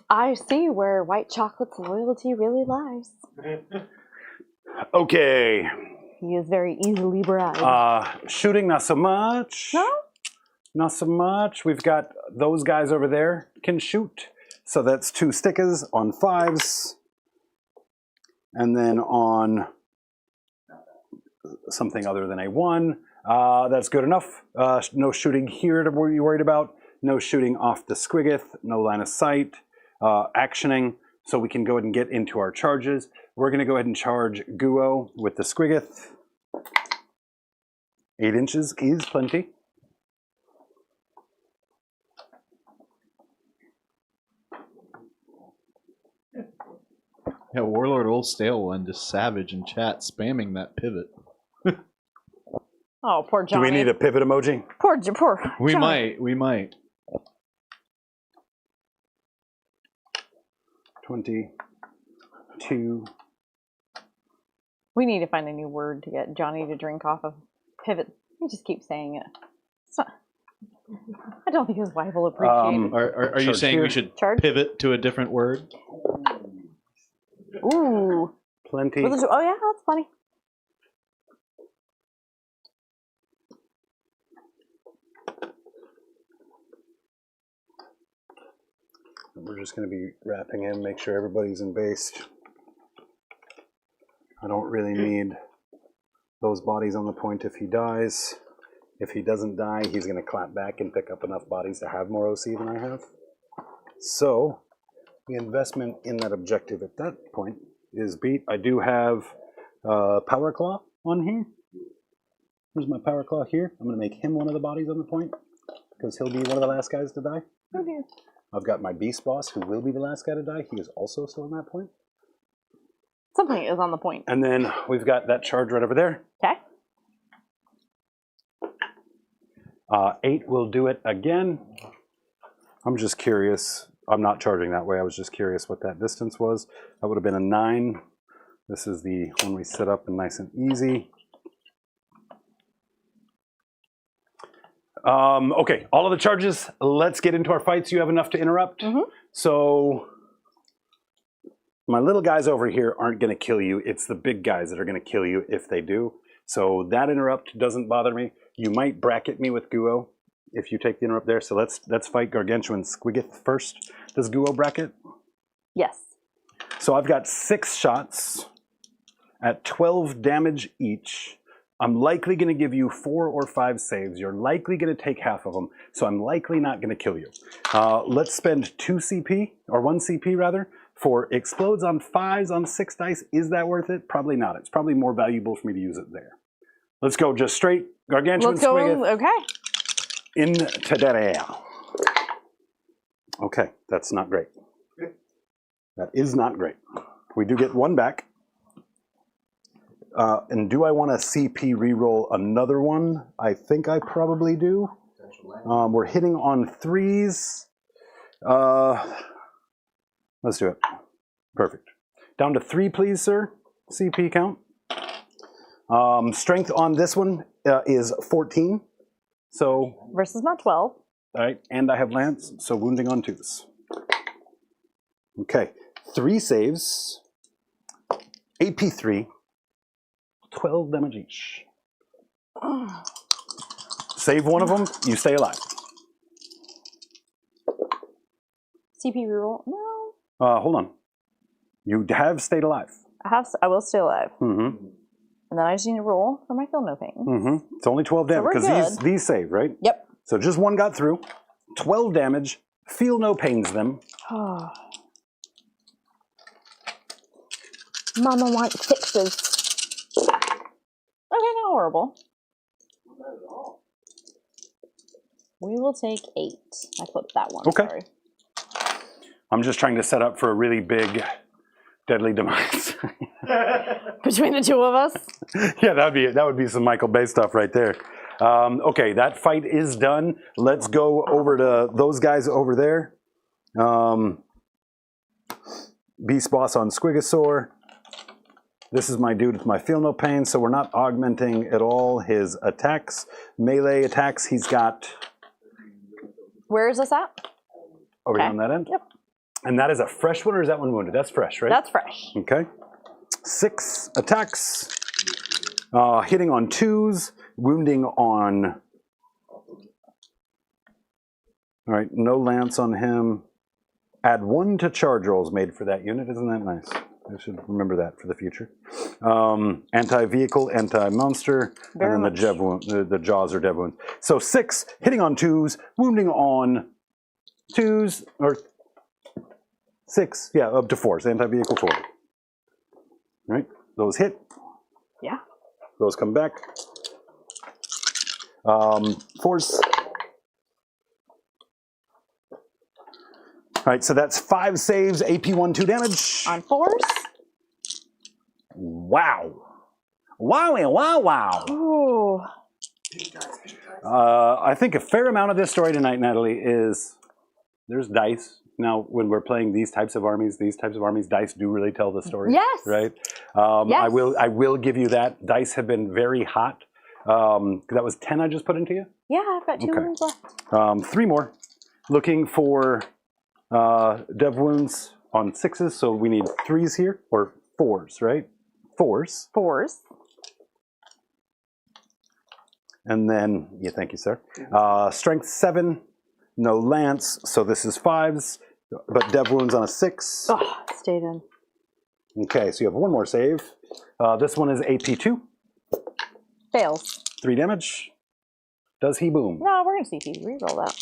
I see where White Chocolate's loyalty really lies. Okay. He is very easily bribed. Shooting, not so much. No? Not so much. We've got those guys over there can shoot. So that's 2 stickers on 5s. And then on something other than a 1. That's good enough. No shooting here to be worried about. No shooting off the Squiggith. No line of sight. Actioning. So we can go ahead and get into our charges. We're going to go ahead and charge Guo with the Squiggith. 8 inches is plenty. Yeah, Warlord Old Stale One just savage in chat spamming that pivot. Oh, poor Do Johnny. we need a pivot emoji? Poor We Johnny. might. 22. We need to find a new word to get Johnny to drink off of. Pivot. We just keep saying it. It's not, I don't think his wife will appreciate it. Are you Charge saying here. we should Charge? pivot to a different word? Ooh. Plenty. Oh, yeah, that's funny. we're just going to be wrapping in, make sure everybody's in base. I don't really need those bodies on the point if he dies. If he doesn't die, he's going to clap back and pick up enough bodies to have more OC than I have. So the investment in that objective at that point is beat. I do have Power Claw on here. Where's my Power Claw here? I'm going to make him one of the bodies on the point because he'll be one of the last guys to die. Okay. I've got my Beast Boss, who will be the last guy to die. He is also still on that point. Something is on the point. And then we've got that charge right over there. Okay. 8 will do it again. I'm just curious. I'm not charging that way. I was just curious what that distance was. That would have been a 9. This is the one we set up and nice and easy. Okay, all of the charges. Let's get into our fights. You have enough to interrupt. So my little guys over here aren't going to kill you. It's the big guys that are going to kill you if they do. So that interrupt doesn't bother me. You might bracket me with Guo if you take the interrupt there. So let's fight Gargantuan Squiggoth first. Does Guo bracket? Yes. So I've got 6 shots at 12 damage each. I'm likely going to give you 4 or 5 saves. You're likely going to take half of them. So I'm likely not going to kill you. Let's spend 2 CP, or 1 CP rather, for explodes on 5s on 6 dice. Is that worth it? Probably not. It's probably more valuable for me to use it there. Let's go just straight Gargantuan Let's go. Squiggoth Okay. into there. Okay, that's not great. That is not great. We do get 1 back. And do I want to CP reroll another one? I think I probably do. We're hitting on 3s. Let's do it. Perfect. Down to 3, please, sir. CP count. Strength on this one is 14. So Versus my 12. all right, and I have Lance, so wounding on 2s. Okay, 3 saves. AP3. 12 damage each. Save one of them, you stay alive. CP reroll? No. Hold on. You have stayed alive. I will stay alive. Mm-hmm. And then I just need to roll for my feel no pain. Mm-hmm. It's only 12 damage, we're because good. these save, right? Yep. So just 1 got through. 12 damage. Feel no pains them. Mama wants 6s. Okay, not horrible. We will take 8. I flipped that one. Okay. Sorry. I'm just trying to set up for a really big, deadly demise. Between the 2 of us? Yeah, that would be some Michael Bay stuff right there. Okay, that fight is done. Let's go over to those guys over there. Beast Boss on Squigosaur. This is my dude with my Feel No Pain, so we're not augmenting at all his attacks. Melee attacks, he's got... Where is this at? Over here on that end? Yep. And that is a fresh one, or is that one wounded? That's fresh, right? That's fresh. Okay. 6 attacks. Hitting on 2s, wounding on... All right, no lance on him. Add 1 to charge rolls made for that unit. Isn't that nice? I should remember that for the future. Anti-vehicle, anti-monster, and then the jaws are dev wounds. So 6, hitting on 2s, wounding on 2s, or 6, yeah, up to 4s, anti-vehicle 4. Right, those hit. Yeah. Those come back. 4s. All right, so that's 5 saves, AP1, 2 damage. On 4s? Wow. Wowie, wow, wow. Ooh. I think a fair amount of this story tonight, Natalie, is there's dice. Now, when we're playing these types of armies, dice do really tell the story. Yes. Right? Yes. I will give you that. Dice have been very hot. That was 10 I just put into you? Yeah, I've got 2 wounds left. 3 more. Looking for dev wounds on 6s, so we need 3s here, or 4s, right? 4s. 4s. And then, yeah, thank you, sir. Strength 7, no lance, so this is 5s. but dev wounds on a 6. Oh, stayed in. Okay, so you have one more save. This one is AP2. Fails. 3 damage. Does he boom? No, we're going to CP. Reroll that.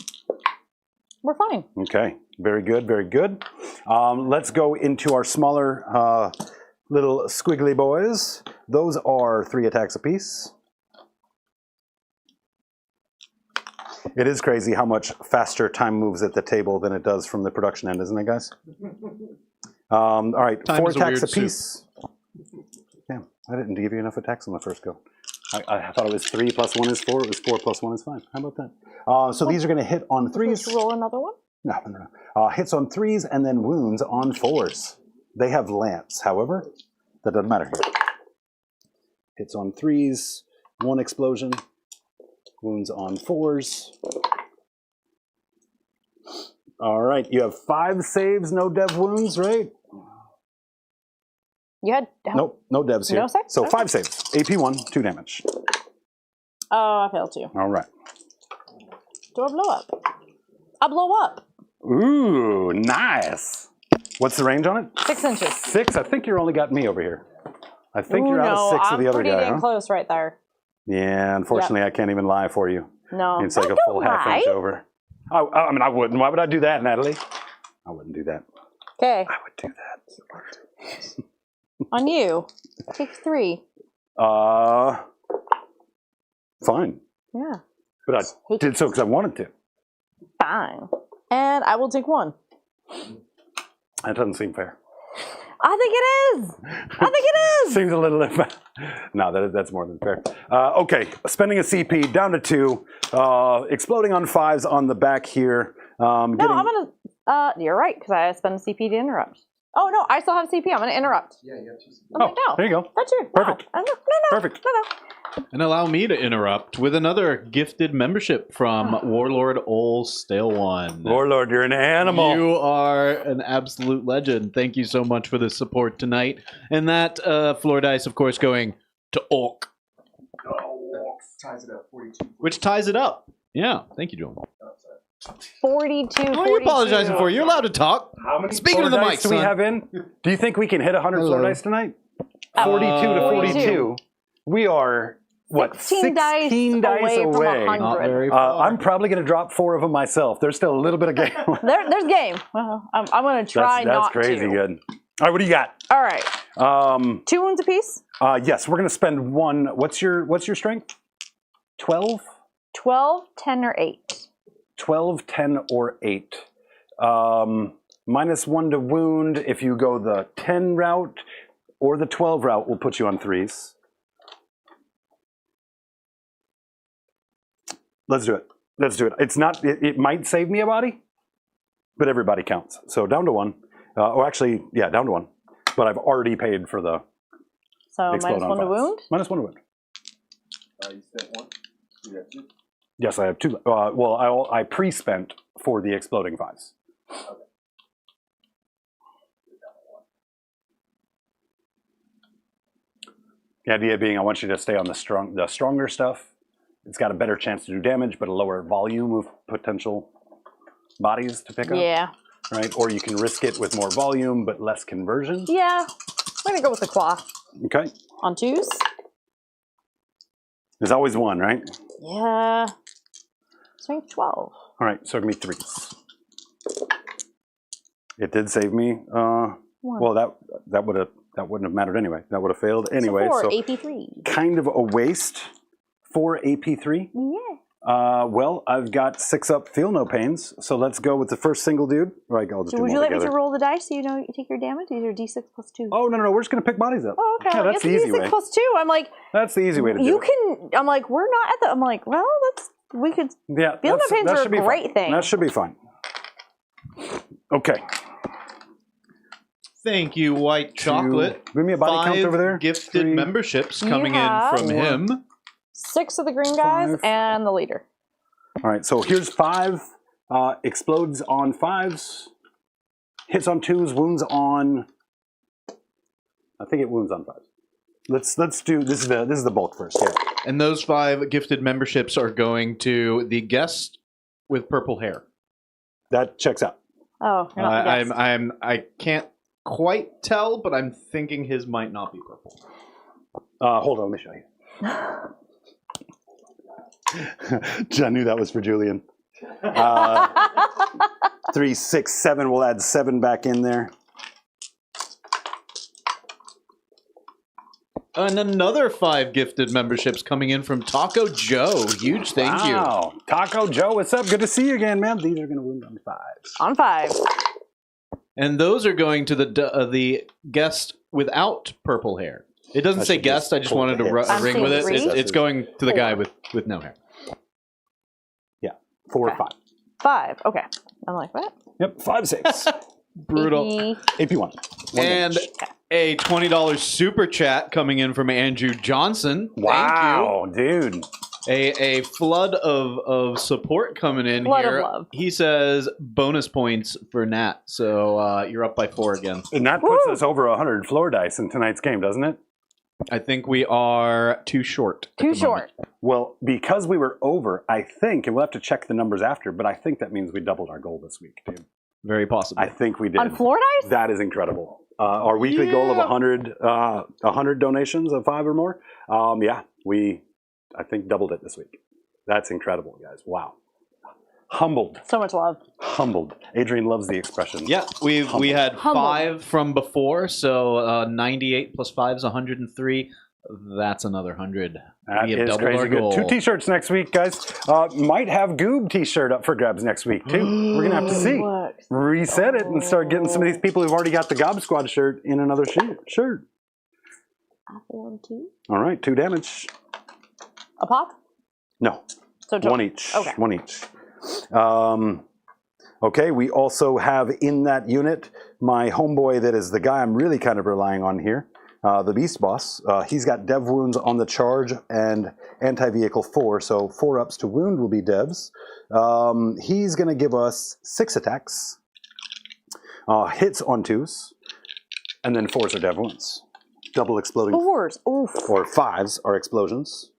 We're fine. Okay, very good, very good. Let's go into our smaller little squiggly boys. Those are 3 attacks apiece. It is crazy how much faster time moves at the table than it does from the production end, isn't it, guys? All right, Time 4 is a attacks weird apiece. Damn, I didn't give you enough attacks on the first go. I thought it was 3 plus 1 is 4. It was 4 plus 1 is 5. How about that? So these are going to hit on 3s. Let's roll another one. No. Hits on 3s and then wounds on 4s. They have lance, however. That doesn't matter here. Hits on 3s, 1 explosion. Wounds on 4s. All right, you have 5 saves, no dev wounds, right? You had... Nope, no devs here. No saves? So Okay. 5 saves. AP1, 2 damage. Oh, I failed too. All right. Do I blow up? I blow up. Ooh, nice. What's the range on it? 6 inches. 6? I think you're only got me over here. I think you're out no, of 6 of the other I'm pretty guy, dang huh? close right there. Yeah, unfortunately, I can't even lie for you. No. It's like a full half inch over. I mean, I wouldn't. Why would I do that, Natalie? I wouldn't do that. Okay, I would do that. on you. Take 3. Fine. Yeah, But I did so because I wanted to. fine. And I will take 1. That doesn't seem fair. I think it is. I think it is. Seems a little... No, that's more than fair. Okay, spending a CP down to 2. Exploding on 5s on the back here. No, I'm going to... you're right, because I spent a CP to interrupt. Oh, no, I still have CP. I'm going to interrupt. Yeah, you have to. I'm like, no. there you go. That's you. Perfect. No. No. Perfect. No. And allow me to interrupt with another gifted membership from Warlord Ol Stale One. Warlord, you're an animal. You are an absolute legend. Thank you so much for the support tonight. And that floor dice, of course, going to Ork, Ties it up 42. which ties it up. Yeah, thank you, Julian. 42. What are you apologizing for? You're allowed to talk. How many Speaking floor of the dice mic, do we son. have in? Do you think we can hit 100 floor dice tonight? 42 to 42. We are, what, 16 dice away from 100. Not very far. I'm probably going to drop 4 of them myself. There's still a little bit of game. There's game. Well, I'm going to try that's not crazy to. good. All right, what do you got? All right. 2 wounds apiece. Yes, we're going to spend 1. What's your strength? 12? 12, 10, or 8. 12, 10, or 8. Minus 1 to wound. If you go the 10 route or the 12 route, we'll put you on 3s. Let's do it. Let's do it. It's not. It might save me a body, but everybody counts. So down to 1. Actually, yeah, down to 1. But I've already paid for the So explode minus on 1 to fives. wound. Minus 1 to wound. You spent 1. You got 2. Yes, I have 2. Well, I pre-spent for the exploding 5s. The idea being, I want you to stay on the stronger stuff. It's got a better chance to do damage, but a lower volume of potential bodies to pick up. Yeah. Right? Or you can risk it with more volume, but less conversion. Yeah. I'm going to go with the claw. Okay. On 2s. There's always 1, right? Yeah. Strength 12. All right, so give me 3s. It did save me. Well, that wouldn't have mattered anyway. That would have failed anyway. So 4, So AP3. kind of a waste. 4 AP3. Yeah. Well, I've got 6 up, feel no pains. So let's go with the first single dude. Right, I'll just So do would them you all like me together. to roll the dice so you know you take your damage? These are D6 plus 2. Oh, no, we're just going to pick bodies up. Oh, okay. Yeah, that's the It's easy D6 way. plus 2. I'm like, That's the easy way to do you it. can, I'm like, we're not at the, I'm like, well, we could, Yeah, feel no pains that are should be a great fine. thing. That should be fine. Okay. Thank you, White Chocolate. Give me a body count 5 over there. gifted 3. memberships You coming in have from him. 6 of the green guys 5. and the leader. All right, so here's 5. Explodes on 5s. Hits on 2s. Wounds on... I think it wounds on 5s. Let's do... This is the bulk first. Yeah. And those 5 gifted memberships are going to the guest with purple hair. That checks out. Oh, you're not the guest. I can't quite tell, but I'm thinking his might not be purple. Hold on, let me show you. I knew that was for Julian. 3, 6, 7. We'll add 7 back in there. And another 5 gifted memberships coming in from Taco Joe. Huge thank you. Wow. Taco Joe, what's up? Good to see you again, man. These are going to win on 5s. On 5. And those are going to the guest without purple hair. It doesn't I say should guest. just I just pull wanted the to hits. I'm ring with it. seeing 3. It's going to the guy with no hair. Yeah, 4 or Okay. 5. 5. Okay. I'm like, what? Yep, 5, 6. Brutal. AP 1. And a $20 super chat coming in from Andrew Johnson. Wow, dude. Thank you. A flood of support coming in Flood of here. love. He says bonus points for Nat. So you're up by 4 again. And that puts us over 100 floor dice in tonight's game, doesn't it? I think we are too short. at Too the moment. short. Well, because we were over, I think, and we'll have to check the numbers after, but I think that means we doubled our goal this week, dude. Very possible. I think we did. On floor dice? That is incredible. Our weekly goal of 100 donations of 5 or more. Yeah, I think doubled it this week. That's incredible, guys. Wow. Humbled. So much love. Humbled. Adrian loves the expression. Yeah, we had Humble. 5 from before, so 98 plus 5 is 103. That's another 100. That We have is doubled crazy our good. goal. 2 t-shirts next week, guys. Might have Goob t-shirt up for grabs next week, too. We're going to have to see. What? Reset it and start getting some of these people who've already got the Gob Squad shirt in another shirt. I feel 2. All right, 2 damage. A pop? No, So 1 each. Okay. 1 each. Okay, we also have in that unit my homeboy that is the guy I'm really kind of relying on here, the Beast Boss. He's got dev wounds on the charge and anti-vehicle 4, so 4 ups to wound will be devs. He's going to give us 6 attacks, hits on 2s, and then 4s are dev wounds. Double exploding. 4s. Oof. Or 5s are explosions.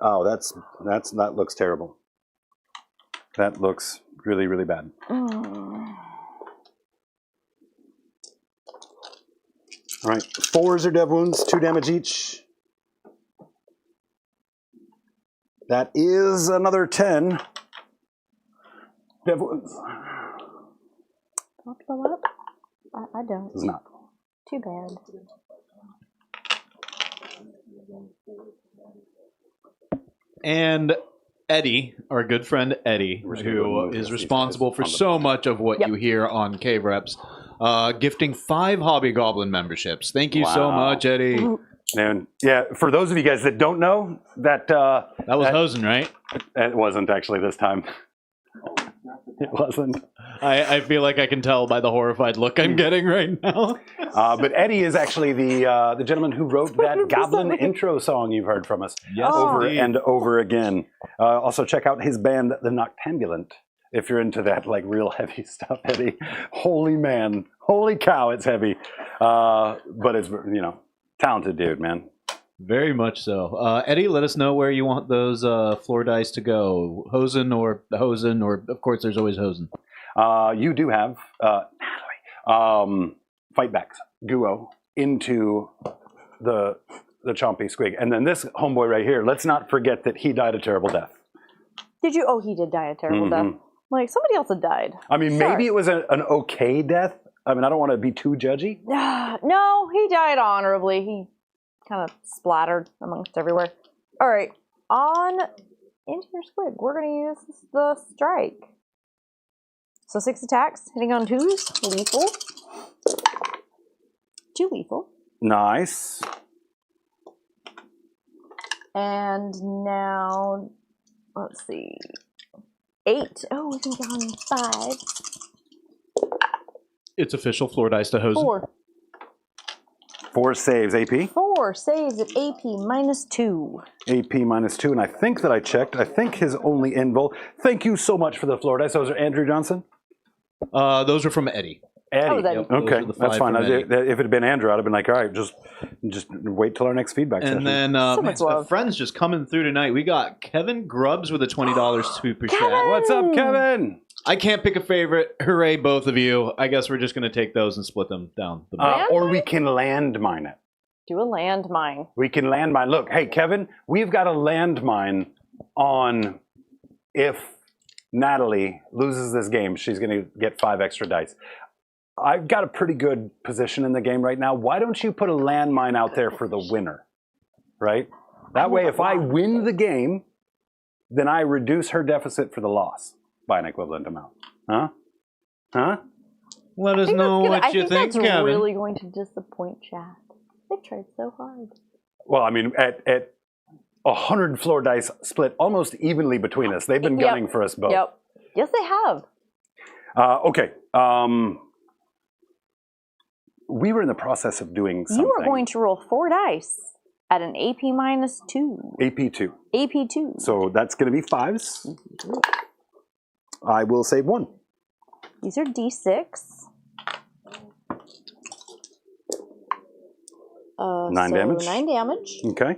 Oh, that looks terrible. That looks really, really bad. Mm. All right, 4s are dev wounds, 2 damage each. That is another 10 dev wounds. Want to go up? I don't. It's not. Too bad. And Eddie, our good friend Eddie, who is responsible for so much of what you hear on Cave Reps, gifting 5 Hobby Goblin memberships. Thank you so Wow. much, Eddie. And yeah, for those of you guys that don't know, that was Hosen, right? it wasn't actually this time. It wasn't. I feel like I can tell by the horrified look I'm getting right now. But Eddie is actually the gentleman who wrote that Goblin intro song you've heard from us over indeed. and over again. Also, check out his band, The Noctambulant, if you're into that like real heavy stuff, Eddie. Holy man, holy cow, it's heavy. But it's talented dude, man. Very much so. Eddie, let us know where you want those floor dice to go. Hosen, or of course, there's always Hosen. You do have Natalie Fightbacks Guo into the Chompy Squig, and then this homeboy right here. Let's not forget that he died a terrible death. Did you? Oh, he did die a terrible death. Like, somebody else had died. I mean, Sorry. maybe it was an okay death. I mean, I don't want to be too judgy. No, he died honorably. He kind of splattered amongst everywhere. All right, on into your squig, we're going to use the strike. So 6 attacks, hitting on 2s, lethal. 2 lethal. Nice. And now, let's see, 8. Oh, we can get on 5. It's official, floor dice to Hosen. 4. 4 saves, AP. 4 saves at AP -2. AP -2, and I think that I checked. I think his only invul. Thank you so much for the floor dice. Those are Andrew Johnson. Those are from Eddie. That was Eddie. Eddie. Those Okay, are the that's five fine. from Eddie. If it had been Andrew, I'd have been like, all right, just wait till our next feedback session. And then much love. friends just coming through tonight. We got Kevin Grubbs with a $20 super chat. What's up, Kevin? I can't pick a favorite. Hooray, both of you. I guess we're just going to take those and split them down the middle. Or we can landmine it. Do a landmine. We can landmine. Look, hey, Kevin, we've got a landmine on if Natalie loses this game, she's going to get 5 extra dice. I've got a pretty good position in the game right now. Why don't you put a landmine out there for the winner, right? That way, if I win the game, then I reduce her deficit for the loss by an equivalent amount. Huh? Huh? Let us know what you think, that's Kevin. really going to disappoint Chad. They tried so hard. Well, I mean, at 100 floor dice split almost evenly between us. They've been gunning for us both. Yep. Yes, they have. Okay. We were in the process of doing something. You are going to roll 4 dice at an AP -2. AP2. AP2. So that's going to be 5s. I will save 1. These are D6. 9 damage. 9 damage. Okay.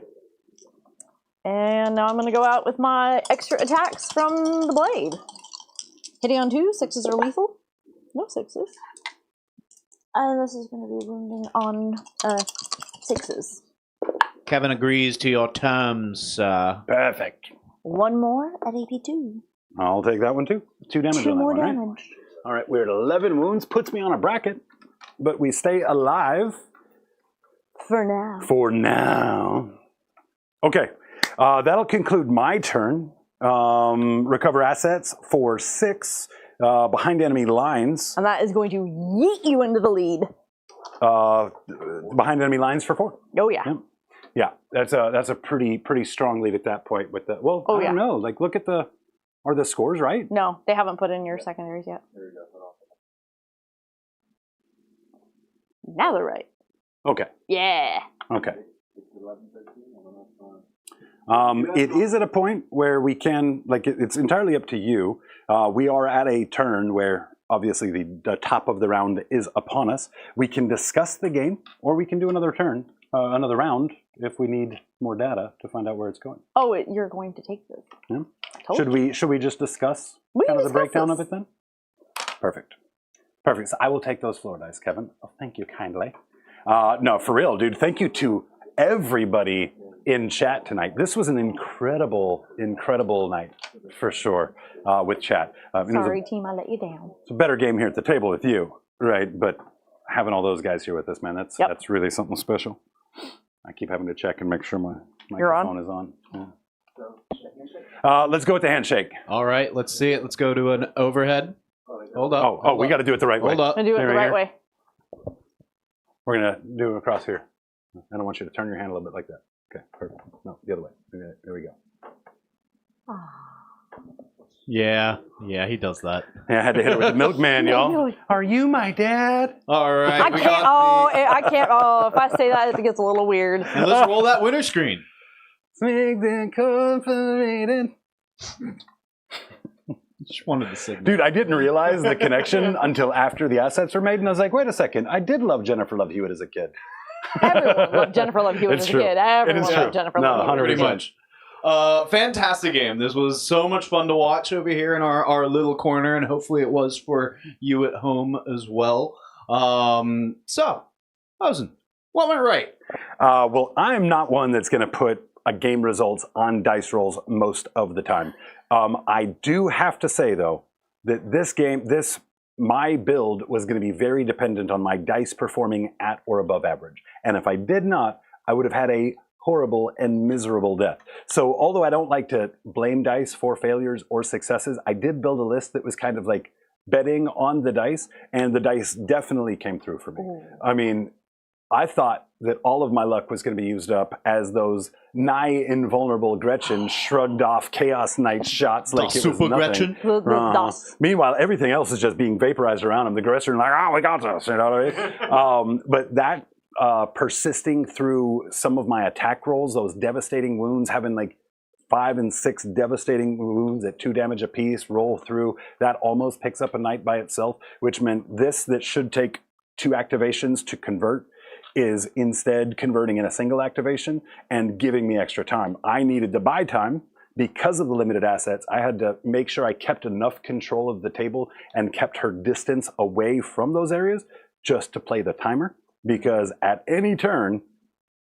And now I'm going to go out with my extra attacks from the blade. Hitting on 2, 6s are lethal. No 6s. And this is going to be wounding on 6s. Kevin agrees to your terms. Perfect. 1 more at AP2. I'll take that one too. 2 damage 2 on that more one, right? damage. All right, we're at 11 wounds. Puts me on a bracket. But we stay alive. For now. For now. Okay. That'll conclude my turn. Recover assets for 6 behind enemy lines. And that is going to yeet you into the lead. Behind enemy lines for 4. Oh, yeah. Yep. Yeah, that's a pretty strong lead at that point. With the I don't know. Like, look at are the scores right? No, they haven't put in your secondaries yet. Now they're right. Okay. Yeah. Okay. It is at a point where we can, like, it's entirely up to you. We are at a turn where obviously the top of the round is upon us. We can discuss the game, or we can do another turn, another round, if we need more data to find out where it's going. Oh, you're going to take this. Yeah. Totally. Should we just discuss We kind can of the breakdown discuss of it then? Perfect. Perfect. So I will take those floor dice, Kevin. Oh, thank you kindly. No, for real, dude. Thank you to everybody in chat tonight. This was an incredible night for sure with chat. Sorry, team, I let you down. It's a better game here at the table with you, right? But having all those guys here with us, man, that's really something special. I keep having to check and make sure my microphone is on. Yeah. Let's go with the handshake. All right, let's see it. Let's go to an overhead. Hold up. Oh, we got to do it the right way. Hold up. I'm going to do it the right way. We're going to do it across here. I don't want you to turn your hand a little bit like that. Okay, perfect. No, the other way. Okay, there we go. Yeah, he does that. Yeah, I had to hit it with the milkman, y'all. Are you my dad? All right. I can't. Oh, if I say that, it gets a little weird. And let's roll that winter screen. Just wanted to signal. Dude, I didn't realize the connection until after the assets were made, and I was like, wait a second, I did love Jennifer Love Hewitt as a kid. Everyone loved Jennifer Love Hewitt as a kid. Everyone loved Jennifer Love Hewitt. Pretty much. Fantastic game. This was so much fun to watch over here in our little corner, and hopefully it was for you at home as well. So, Ozen, what went right? Well, I'm not one that's going to put game results on dice rolls most of the time. I do have to say, though, that my build was going to be very dependent on my dice performing at or above average. And if I did not, I would have had a horrible and miserable death. So although I don't like to blame dice for failures or successes, I did build a list that was kind of like betting on the dice, and the dice definitely came through for me. I mean, I thought that all of my luck was going to be used up as those nigh invulnerable Gretchen shrugged off Chaos Knight shots like it was nothing. Gretchen. Meanwhile, everything else is just being vaporized around him. The Gretchen like, we got this, you know what I mean? But that persisting through some of my attack rolls, those devastating wounds, having like 5 and 6 devastating wounds at 2 damage apiece, roll through. That almost picks up a knight by itself, which meant this that should take 2 activations to convert is instead converting in a single activation and giving me extra time. I needed to buy time. Because of the limited assets, I had to make sure I kept enough control of the table and kept her distance away from those areas just to play the timer, because at any turn,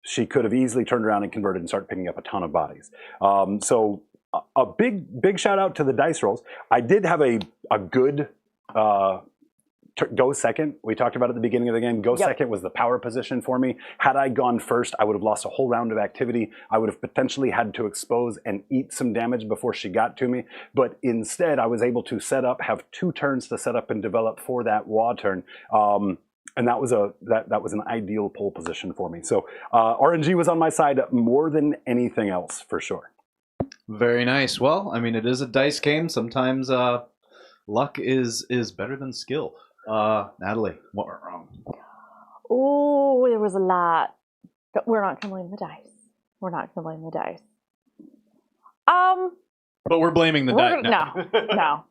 she could have easily turned around and converted and started picking up a ton of bodies. So a big shout out to the dice rolls. I did have a good go second. We talked about at the beginning of the game. Go second was the power position for me. Had I gone first, I would have lost a whole round of activity. I would have potentially had to expose and eat some damage before she got to me. But instead, I was able to set up, have 2 turns to set up and develop for that WA turn. And that was an ideal pole position for me. So RNG was on my side more than anything else, for sure. Very nice. Well, I mean, it is a dice game. Sometimes luck is better than skill. Natalie, what went wrong? Oh, there was a lot. But we're not going to blame the dice. We're not going to blame the dice. But we're blaming the dice. No.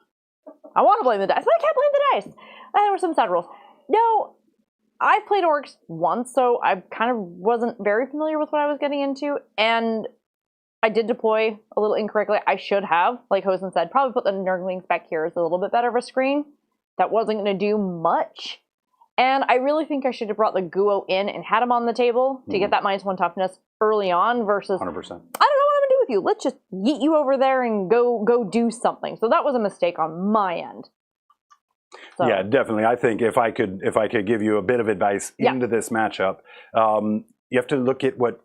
I want to blame the dice, but I can't blame the dice. And there were some sad rules. No, I played Orks once, so I kind of wasn't very familiar with what I was getting into, and I did deploy a little incorrectly. I should have, like Hosen said, probably put the Nurglings back here as a little bit better of a screen. That wasn't going to do much. And I really think I should have brought the Guo in and had him on the table to get that -1 toughness early on versus 100%. I don't know what I'm going to do with you. Let's just yeet you over there and go do something. So that was a mistake on my end. So. Yeah, definitely. I think if I could give you a bit of advice into this matchup, you have to look at what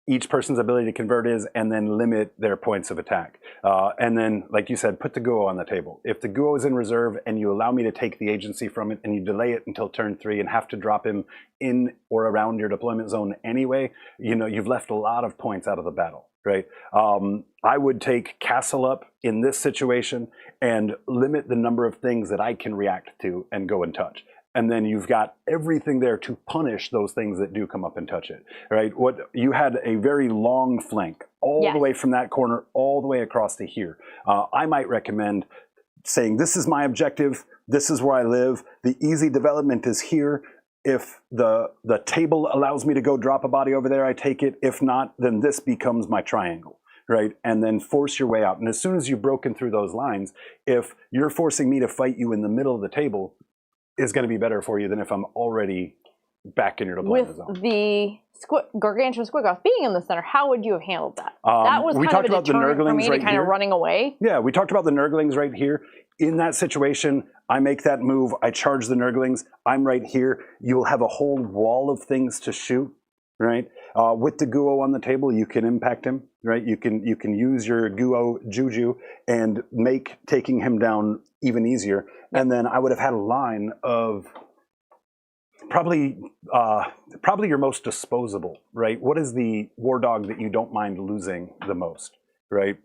each person's ability to convert is and then limit their points of attack. And then, like you said, put the Guo on the table. If the Guo is in reserve and you allow me to take the agency from it and you delay it until turn 3 and have to drop him in or around your deployment zone anyway, you've left a lot of points out of the battle, right? I would take Castle up in this situation and limit the number of things that I can react to and go and touch. And then you've got everything there to punish those things that do come up and touch it, right? What you had a very long flank all the way from that corner all the way across to here. I might recommend saying, this is my objective, this is where I live, the easy development is here. If the table allows me to go drop a body over there, I take it. If not, then this becomes my triangle, right? And then force your way out. And as soon as you've broken through those lines, if you're forcing me to fight you in the middle of the table, is going to be better for you than if I'm already back in your deployment zone. With the gargantuan squiggoth being in the center, how would you have handled that? That was kind of a deterrent for me to kind of running away. Yeah, we talked about the Nurglings right here. In that situation, I make that move, I charge the Nurglings, I'm right here. You'll have a whole wall of things to shoot, right? With the Guo on the table, you can impact him, right? You can use your Guo Juju and make taking him down even easier. And then I would have had a line of probably your most disposable, right? What is the war dog that you don't mind losing the most, right?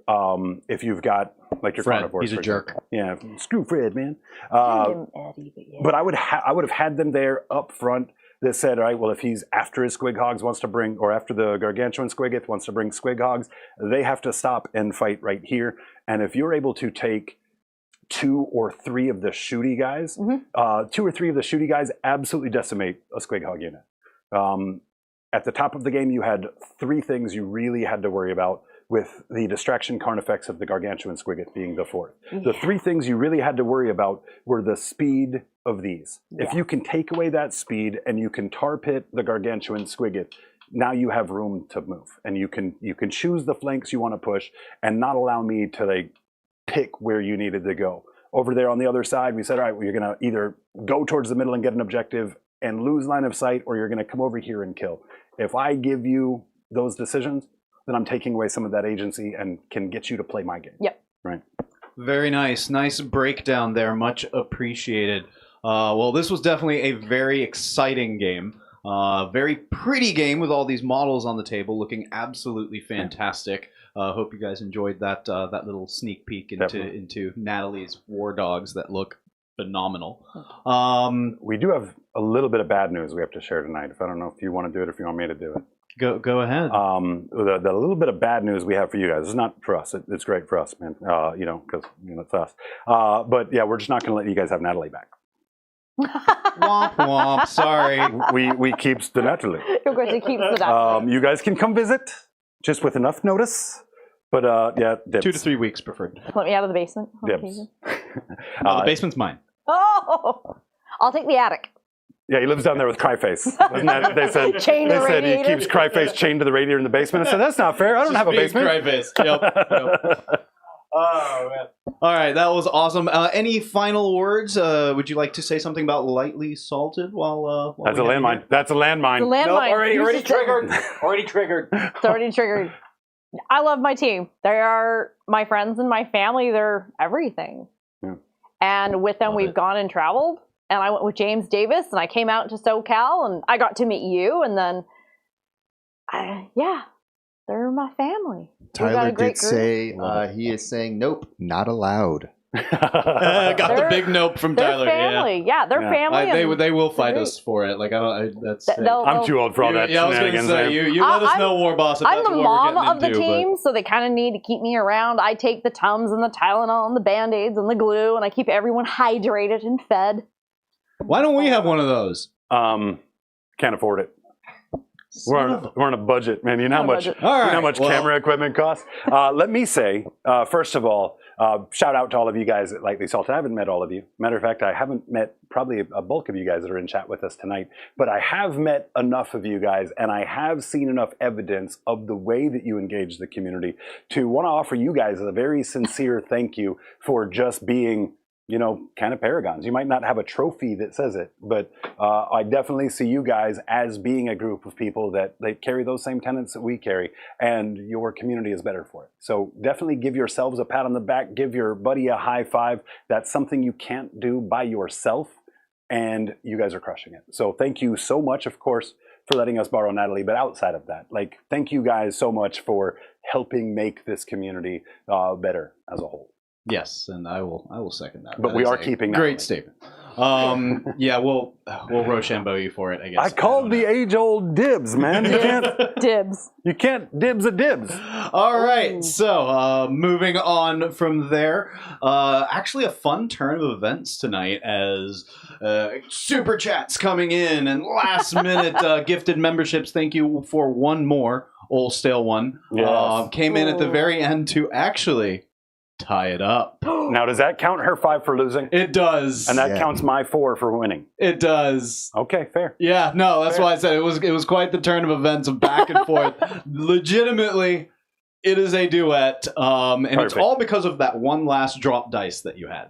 If you've got like your Fred, carnivores, he's a jerk. Yeah, screw Fred, man. But I would have had them there up front that said, all right, well, if he's after his Squig Hogs wants to bring, or after the Gargantuan Squiggoth wants to bring Squig Hogs, they have to stop and fight right here. And if you're able to take 2 or 3 of the shooty guys, 2 or 3 of the shooty guys absolutely decimate a Squig Hog unit. At the top of the game, you had 3 things you really had to worry about, with the distraction carnifex of the Gargantuan Squiggoth being the 4th. The 3 things you really had to worry about were the speed of these. If you can take away that speed and you can tar pit the Gargantuan Squiggoth, now you have room to move. And you can choose the flanks you want to push and not allow me to pick where you needed to go. Over there on the other side, we said, all right, well, you're going to either go towards the middle and get an objective and lose line of sight, or you're going to come over here and kill. If I give you those decisions, then I'm taking away some of that agency and can get you to play my game. Yep. Right. Very nice. Nice breakdown there. Much appreciated. Well, this was definitely a very exciting game. Very pretty game with all these models on the table, looking absolutely fantastic. Hope you guys enjoyed that little sneak peek into Natalie's war dogs that look phenomenal. We do have a little bit of bad news we have to share tonight. I don't know if you want to do it or if you want me to do it. Go ahead. The little bit of bad news we have for you guys, it's not for us. It's great for us, man. Because it's us. But yeah, we're just not going to let you guys have Natalie back. Womp womp. Sorry. We keeps the Natalie. You're going to keep the Natalie. You guys can come visit, just with enough notice. But yeah, dibs. 2 to 3 weeks preferred. Let me out of the basement. Dibs. The basement's mine. Oh, I'll take the attic. Yeah, he lives down there with Cryface. Isn't that, they said, Chained to the he radiator. keeps Cryface chained to the radiator in the basement. I said, that's not fair. I don't have a basement. Cryface. Yep. Oh, man. All right, that was awesome. Any final words? Would you like to say something about lightly salted while That's a landmine. That's a landmine. The landmine. Nope, already triggered. Already triggered. It's already triggered. I love my team. They are my friends and my family. They're everything. Yeah. And with them, we've gone and traveled. And I went with James Davis, and I came out to SoCal, and I got to meet you. And then, they're my family. Tyler did say he is saying nope, not allowed. Got the big nope from They're Tyler. family. Yeah, they're family. They will fight us for it. Like that's. I'm too old for all that. Yeah, I was going to say you let us know, War Boss. If I'm that's the what mom we're of the into, team, so they kind of need to keep me around. I take the Tums and the Tylenol and the Band-Aids and the glue, and I keep everyone hydrated and fed. Why don't we have one of those? Can't afford it. We're on a budget, man. You know how much, All right, you know how much camera equipment costs? Let me say, first of all, shout out to all of you guys at Lightly Salted. I haven't met all of you. Matter of fact, I haven't met probably a bulk of you guys that are in chat with us tonight. But I have met enough of you guys, and I have seen enough evidence of the way that you engage the community to want to offer you guys a very sincere thank you for just being, kind of paragons. You might not have a trophy that says it, but I definitely see you guys as being a group of people that they carry those same tenets that we carry, and your community is better for it. So definitely give yourselves a pat on the back, give your buddy a high five. That's something you can't do by yourself, and you guys are crushing it. So thank you so much, of course, for letting us borrow Natalie, but outside of that, thank you guys so much for helping make this community better as a whole. Yes, and I will second that. But That we is are a keeping that great one. statement. Yeah, we'll Rochambeau you for it, I guess. I called the age-old dibs, man. Dibs. You can't dibs a dibs. All right, so moving on from there, actually a fun turn of events tonight as super chats coming in and last minute gifted memberships. Thank you for one more, old stale one. Yes. Came in at the very end to actually tie it up. Now, does that count her 5 for losing? It does. And that counts my 4 for winning. It does. Okay, fair. Yeah, no, that's why I said it was quite the turn of events of back and forth. Legitimately, it is a duet, and it's Perfect. all because of that one last drop dice that you had.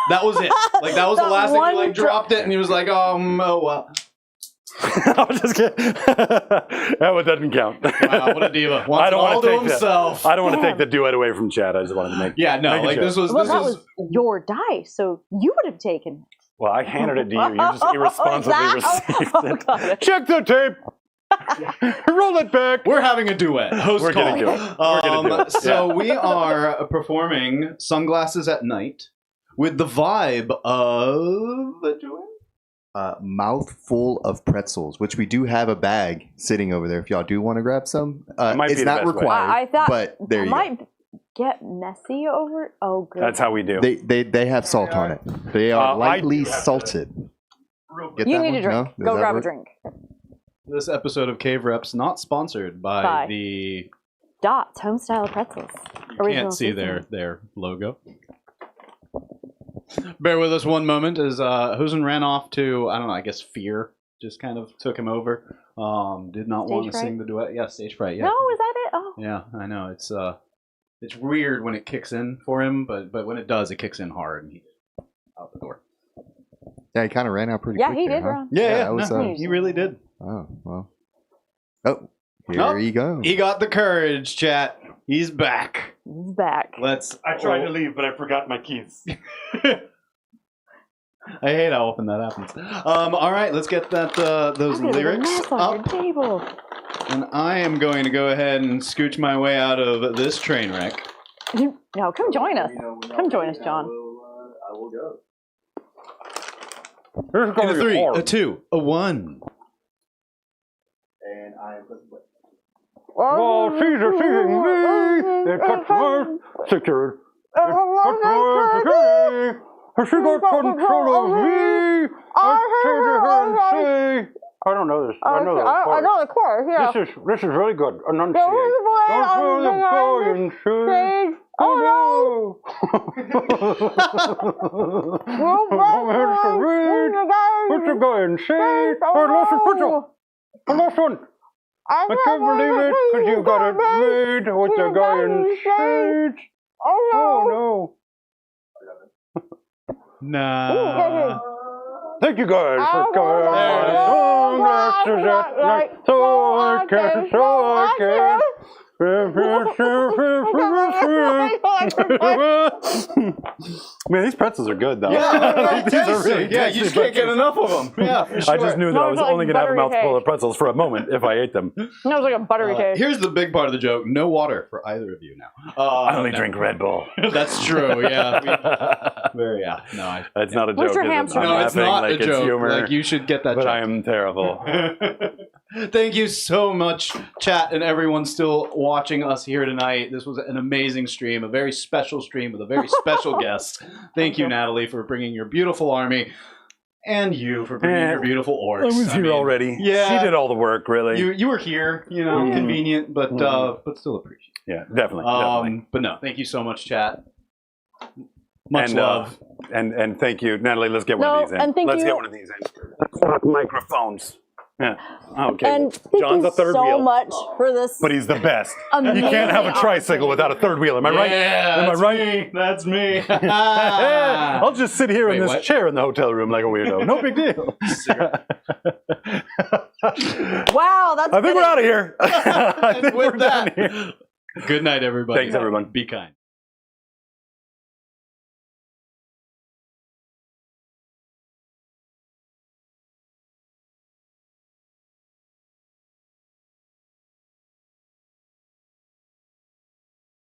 That was it. That was the That last thing you one dropped it, and he was like, oh well. I was just kidding. That one doesn't count. Wow, what a diva. Wants I don't it all want to to take himself. I don't want to take the duet away from Chad. I just wanted to make. Yeah, no, make a joke. this was. Well, This that was. was your dice, so you would have taken it. Well, I handed it to you. You just irresponsibly received it. Got it. Check the tape. Roll it back. We're having a duet. Host We're call. gonna do it. We're gonna do it. So we are performing Sunglasses at Night with the vibe of a duet. Mouthful of pretzels, which we do have a bag sitting over there. If y'all do want to grab some, might be it's the not best way. required. I thought but there I you might get messy over. Oh, good. That's how we do. They have salt on it. They are I lightly do have salted. Get You that need one? a drink. No? Does Go that grab work? a drink. This episode of Cave Reps not sponsored by By. the. Dots Homestyle Pretzels. Original Can't see seasoning. their logo. Bear with us one moment as Husen ran off to, I don't know, I guess fear just kind of took him over. Did not want to fright? sing the duet. Yeah, stage fright. Yeah. No, is that it? Oh. Yeah, I know. It's weird when it kicks in for him, but when it does, it kicks in hard and he's out the door. Yeah, he kind of ran out pretty Yeah, quick he there, did huh? run. Yeah, that was, no, he really did. Oh, well. Oh, here Nope. you go. He got the courage, chat. He's back. He's back. Let's. leave, but I forgot my keys. I hate how often that happens. All right, let's get those Look at the lyrics mess on up. your table. And I am going to go ahead and scooch my way out of this train wreck. No, come join us. Come join us, John. I will go. In a 3, a 2, a 1. And I am pressing play. While she's deceiving me, it cuts my security. It cuts my security. She got control of me. I turn to her and say, I don't know this. I know the chorus. I know the chorus, yeah. This is really good. Enunciate. There was a boy Don't on throw the the boy and say, stage. Oh no! We'll Put the guy in shade. I lost the picture. I lost one. I can't believe it, because you got it made with the guy in shade. Oh no. Nah. Thank you guys for coming. So I can. Man, these pretzels are good, though. Yeah, these are really yeah, you just can't get enough of them. Yeah, for sure. I just knew that I was Smells like only going to have a buttery mouthful cake. of pretzels for a moment if I ate them. That was like a buttery cake. Here's the big part of the joke: no water for either of you now. I only no. drink Red Bull. That's true. Yeah. No, It's not a Where's joke. your is it? hamster? I'm no, it's laughing not like a it's joke. humor, Like you should get that. but joke. I am terrible. Thank you so much, chat, and everyone still watching us here tonight. This was an amazing stream, a very special stream with a very special guest. Thank you, Natalie, for bringing your beautiful army, and you for bringing your beautiful orcs. I was here already. Yeah. She did all the work, really. You were here, convenient, but still appreciate. Yeah, definitely. But no, thank you so much, chat. Much And, love. And thank you, Natalie. Let's get one of these in. and thank Let's you- get one of these in. Microphones. Yeah. Okay. And thank John's you a third so wheel. much for this. But he's the best. Amazing You can't have a tricycle without a third wheel. Am I right? Yeah, Am I that's right? me. That's me. I'll just sit here in Wait, this what? chair in the hotel room like a weirdo. No big deal. Wow, that's I think we're out of here. I think we're With done that, here. good night, everybody. Thanks, everyone. Be kind.